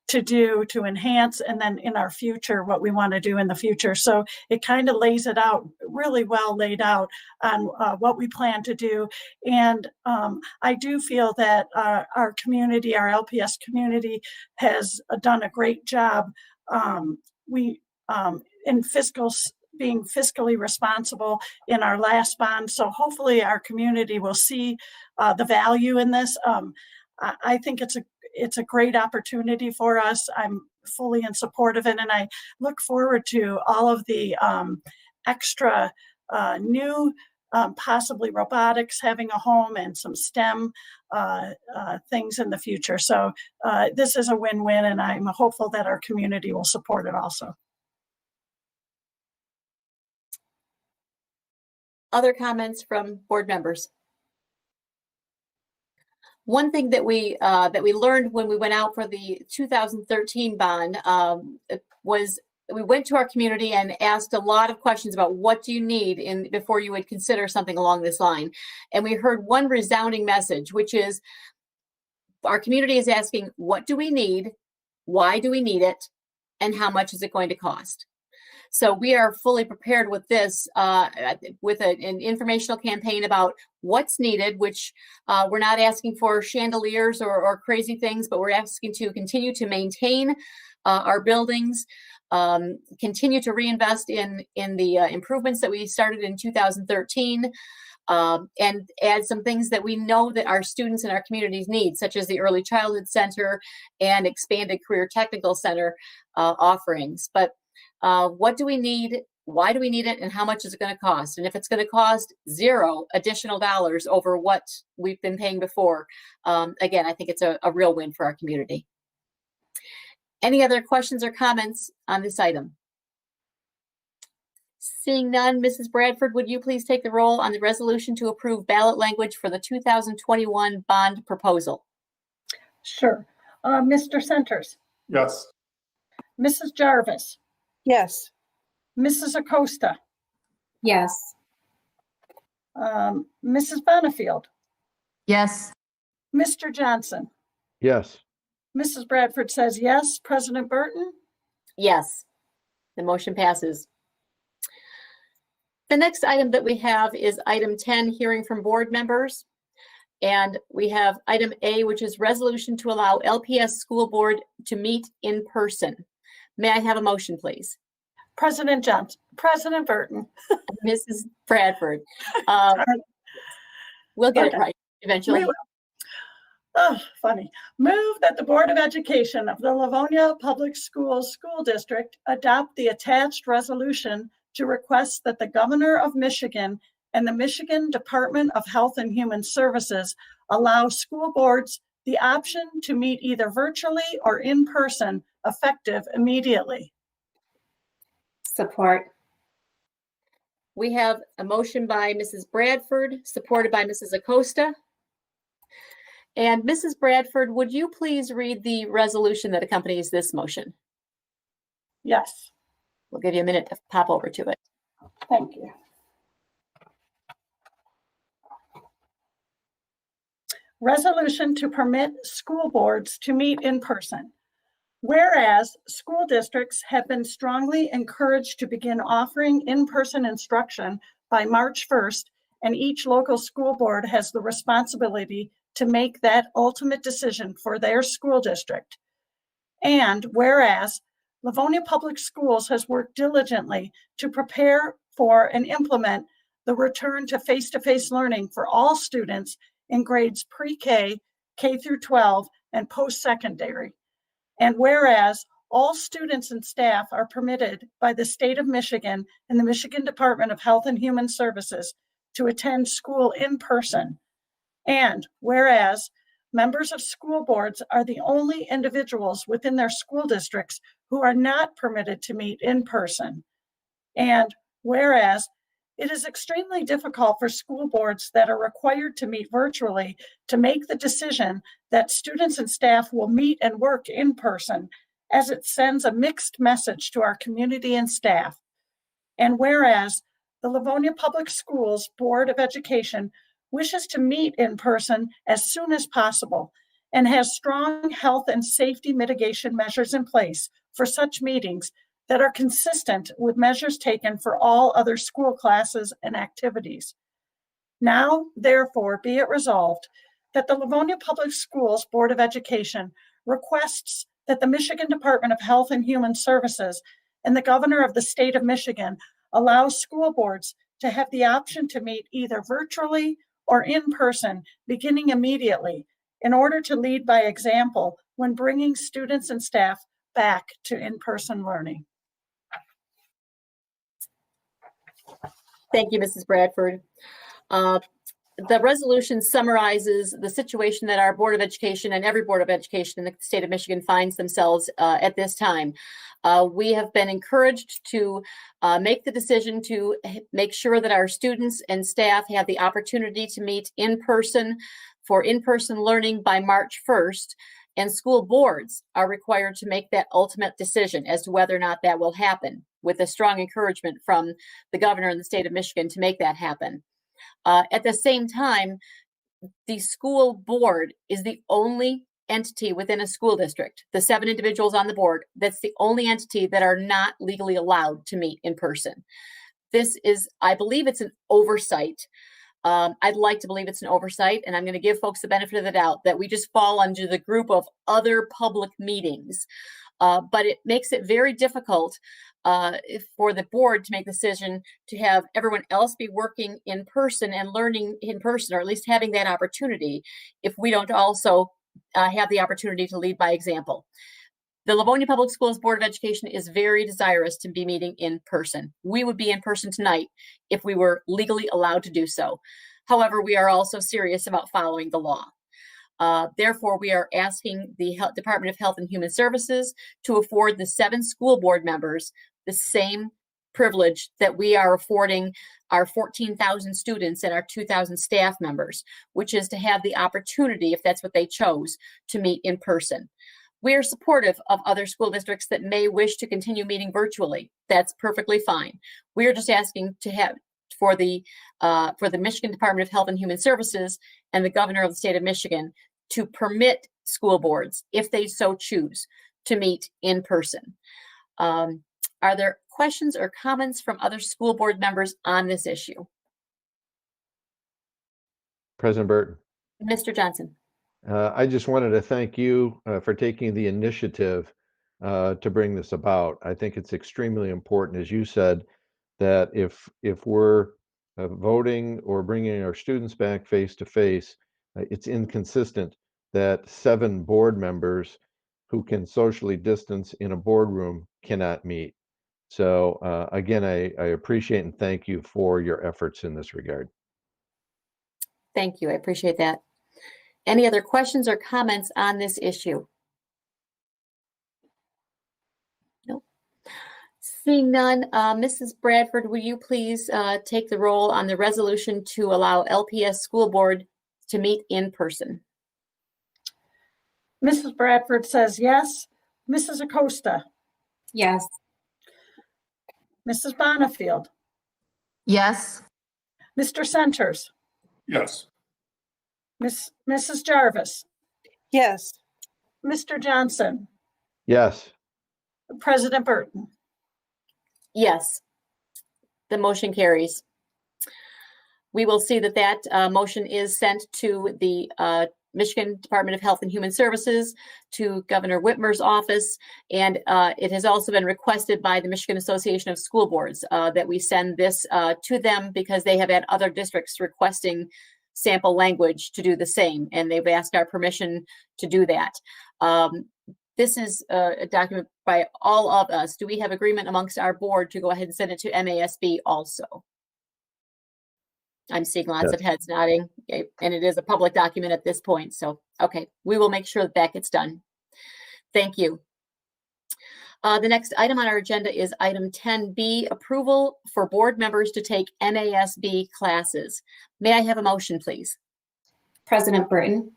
to do to enhance, and then in our future, what we want to do in the future. So it kind of lays it out really well laid out on what we plan to do. And I do feel that our community, our LPS community, has done a great job. In being fiscally responsible in our last bond. So hopefully our community will see the value in this. I think it's a great opportunity for us. I'm fully in support of it, and I look forward to all of the extra new, possibly robotics having a home and some STEM things in the future. So this is a win-win, and I'm hopeful that our community will support it also. Other comments from board members? One thing that we learned when we went out for the 2013 bond was we went to our community and asked a lot of questions about what do you need before you would consider something along this line. And we heard one resounding message, which is our community is asking, what do we need? Why do we need it? And how much is it going to cost? So we are fully prepared with this, with an informational campaign about what's needed, which we're not asking for chandeliers or crazy things, but we're asking to continue to maintain our buildings, continue to reinvest in the improvements that we started in 2013, and add some things that we know that our students and our communities need, such as the Early Childhood Center and expanded Career Technical Center offerings. But what do we need? Why do we need it? And how much is it going to cost? And if it's going to cost $0 additional dollars over what we've been paying before, again, I think it's a real win for our community. Any other questions or comments on this item? Seeing none, Mrs. Bradford, would you please take the roll on the resolution to approve ballot language for the 2021 bond proposal? Sure. Mr. Centers? Yes. Mrs. Jarvis, Yes. Mrs. Acosta, Yes. Mrs. Bonifield, Yes. Mr. Johnson. Yes. Mrs. Bradford says yes. President Burton? Yes, the motion passes. The next item that we have is item 10, hearing from board members. And we have item A, which is resolution to allow LPS school board to meet in person. May I have a motion, please? President Johnson, President Burton. Mrs. Bradford. We'll get it right eventually. We will. Oh, funny. Move that the Board of Education of the Livonia Public Schools School District adopt the attached resolution to request that the Governor of Michigan and the Michigan Department of Health and Human Services allow school boards the option to meet either virtually or in person, effective immediately. Support. We have a motion by Mrs. Bradford, supported by Mrs. Acosta. And Mrs. Bradford, would you please read the resolution that accompanies this motion? Yes. We'll give you a minute to pop over to it. Thank you. Resolution to permit school boards to meet in person. Whereas school districts have been strongly encouraged to begin offering in-person instruction by March 1st, and each local school board has the responsibility to make that ultimate decision for their school district. And whereas Livonia Public Schools has worked diligently to prepare for and implement the return to face-to-face learning for all students in grades pre-K, K through 12, and post-secondary. And whereas all students and staff are permitted by the state of Michigan and the Michigan Department of Health and Human Services to attend school in person. And whereas members of school boards are the only individuals within their school districts who are not permitted to meet in person. And whereas it is extremely difficult for school boards that are required to meet virtually to make the decision that students and staff will meet and work in person, as it sends a mixed message to our community and staff. And whereas the Livonia Public Schools Board of Education wishes to meet in person as soon as possible and has strong health and safety mitigation measures in place for such meetings that are consistent with measures taken for all other school classes and activities. Now, therefore, be it resolved that the Livonia Public Schools Board of Education requests that the Michigan Department of Health and Human Services and the Governor of the State of Michigan allow school boards to have the option to meet either virtually or in person, beginning immediately, in order to lead by example when bringing students and staff back to in-person learning. Thank you, Mrs. Bradford. The resolution summarizes the situation that our Board of Education and every Board of Education in the state of Michigan finds themselves at this time. We have been encouraged to make the decision to make sure that our students and staff have the opportunity to meet in person for in-person learning by March 1st, and school boards are required to make that ultimate decision as to whether or not that will happen, with a strong encouragement from the governor in the state of Michigan to make that happen. At the same time, the school board is the only entity within a school district, the 7 individuals on the board, that's the only entity that are not legally allowed to meet in person. This is, I believe it's an oversight. I'd like to believe it's an oversight, and I'm going to give folks the benefit of the doubt that we just fall under the group of other public meetings. But it makes it very difficult for the board to make the decision to have everyone else be working in person and learning in person, or at least having that opportunity, if we don't also have the opportunity to lead by example. The Livonia Public Schools Board of Education is very desirous to be meeting in person. We would be in person tonight if we were legally allowed to do so. However, we are also serious about following the law. Therefore, we are asking the Department of Health and Human Services to afford the 7 school board members the same privilege that we are affording our 14,000 students and our 2,000 staff members, which is to have the opportunity, if that's what they chose, to meet in person. We are supportive of other school districts that may wish to continue meeting virtually. That's perfectly fine. We are just asking to have for the Michigan Department of Health and Human Services and the governor of the state of Michigan to permit school boards, if they so choose, to meet in person. Are there questions or comments from other school board members on this issue? President Burton. Mr. Johnson. I just wanted to thank you for taking the initiative to bring this about. I think it's extremely important, as you said, that if we're voting or bringing our students back face to face, it's inconsistent that 7 board members who can socially distance in a boardroom cannot meet. So again, I appreciate and thank you for your efforts in this regard. Thank you. I appreciate that. Any other questions or comments on this issue? Nope. Seeing none, Mrs. Bradford, will you please take the roll on the resolution to allow LPS School Board to meet in person? Mrs. Bradford says yes. Mrs. Acosta. Yes. Mrs. Bonifield. Yes. Mr. Centers. Yes. Mrs. Jarvis. Yes. Mr. Johnson. Yes. President Burton. Yes. The motion carries. We will see that that motion is sent to the Michigan Department of Health and Human Services, to Governor Whitmer's office, and it has also been requested by the Michigan Association of School Boards that we send this to them, because they have had other districts requesting sample language to do the same, and they've asked our permission to do that. This is a document by all of us. Do we have agreement amongst our board to go ahead and send it to MASB also? I'm seeing lots of heads nodding, okay, and it is a public document at this point. So, okay, we will make sure that that gets done. Thank you. The next item on our agenda is item 10B, approval for board members to take MASB classes. May I have a motion, please? President Burton.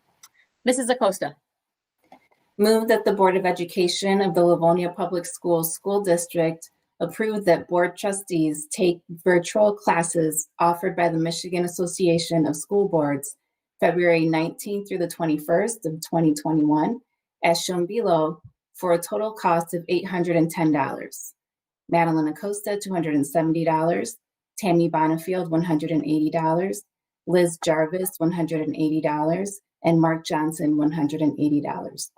Mrs. Acosta. Move that the Board of Education of the Livonia Public Schools School District approve that board trustees take virtual classes offered by the Michigan Association of School Boards February 19th through the 21st of 2021, as shown below, for a total cost of $810. Madeline Acosta, $270. Tammy Bonifield, $180. Liz Jarvis, $180. And Mark Johnson, $180.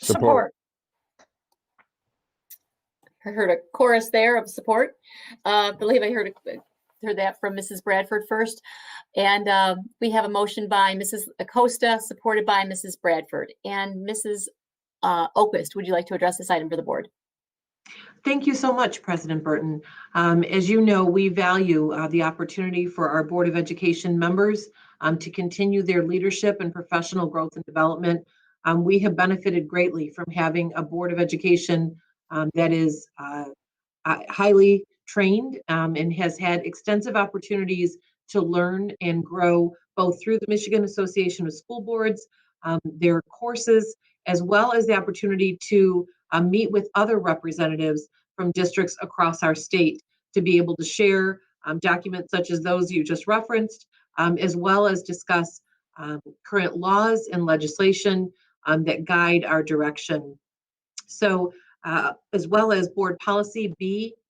Support. I heard a chorus there of support. I believe I heard that from Mrs. Bradford first. And we have a motion by Mrs. Acosta, supported by Mrs. Bradford. And Mrs. Oquist, would you like to address this item for the board? Thank you so much, President Burton. As you know, we value the opportunity for our Board of Education members to continue their leadership and professional growth and development. We have benefited greatly from having a Board of Education that is highly trained and has had extensive opportunities to learn and grow both through the Michigan Association of School Boards, their courses, as well as the opportunity to meet with other representatives from districts across our state to be able to share documents such as those you just referenced, as well as discuss current laws and legislation that guide our direction. So, as well as board policy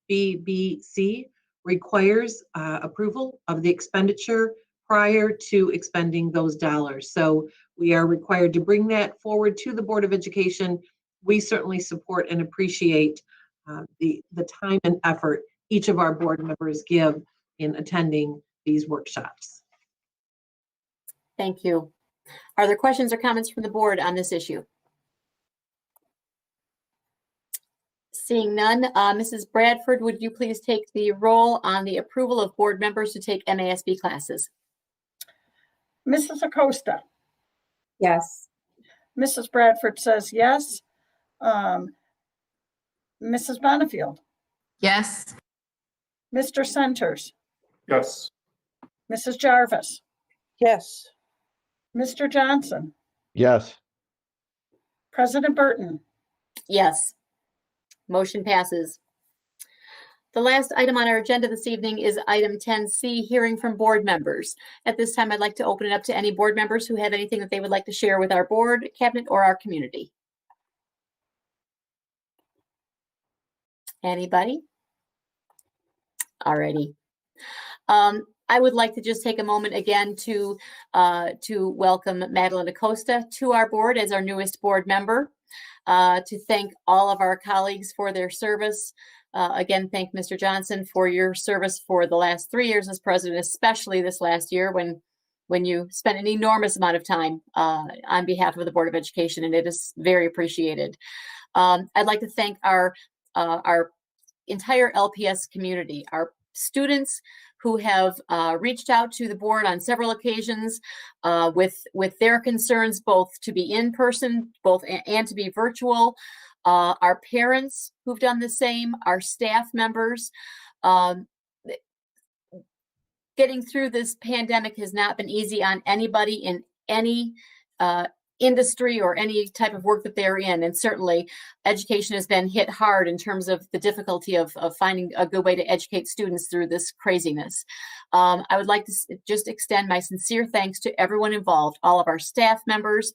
BBBC requires approval of the expenditure prior to expending those dollars. So we are required to bring that forward to the Board of Education. We certainly support and appreciate the time and effort each of our board members give in attending these workshops. Thank you. Are there questions or comments from the board on this issue? Seeing none, Mrs. Bradford, would you please take the roll on the approval of board members to take MASB classes? Mrs. Acosta. Yes. Mrs. Bradford says yes. Mrs. Bonifield. Yes. Mr. Centers. Yes. Mrs. Jarvis. Yes. Mr. Johnson. Yes. President Burton. Yes. Motion passes. The last item on our agenda this evening is item 10C, hearing from board members. At this time, I'd like to open it up to any board members who have anything that they would like to share with our board, cabinet, or our community. Anybody? Alrighty. I would like to just take a moment again to welcome Madeline Acosta to our board as our newest board member, to thank all of our colleagues for their service. Again, thank Mr. Johnson for your service for the last 3 years as president, especially this last year when you spent an enormous amount of time on behalf of the Board of Education, and it is very appreciated. I'd like to thank our entire LPS community, our students who have reached out to the board on several occasions with their concerns, both to be in person, and to be virtual. Our parents who've done the same, our staff members. Getting through this pandemic has not been easy on anybody in any industry or any type of work that they're in. And certainly education has been hit hard in terms of the difficulty of finding a good way to educate students through this craziness. I would like to just extend my sincere thanks to everyone involved, all of our staff members,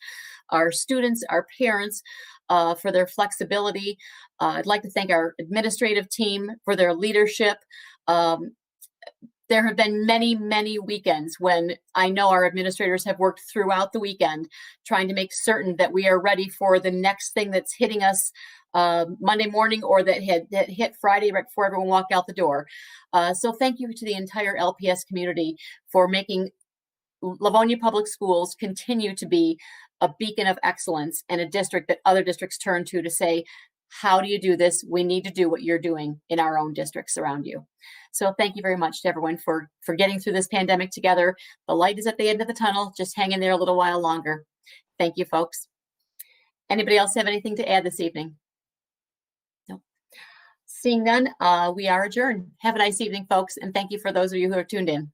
our students, our parents, for their flexibility. I'd like to thank our administrative team for their leadership. There have been many, many weekends when I know our administrators have worked throughout the weekend trying to make certain that we are ready for the next thing that's hitting us Monday morning, or that hit Friday right before everyone walked out the door. So thank you to the entire LPS community for making Livonia Public Schools continue to be a beacon of excellence and a district that other districts turn to say, how do you do this? We need to do what you're doing in our own districts around you. So thank you very much to everyone for getting through this pandemic together. The light is at the end of the tunnel. Just hang in there a little while longer. Thank you, folks. Anybody else have anything to add this evening? No. Seeing none, we are adjourned. Have a nice evening, folks, and thank you for those of you who are tuned in.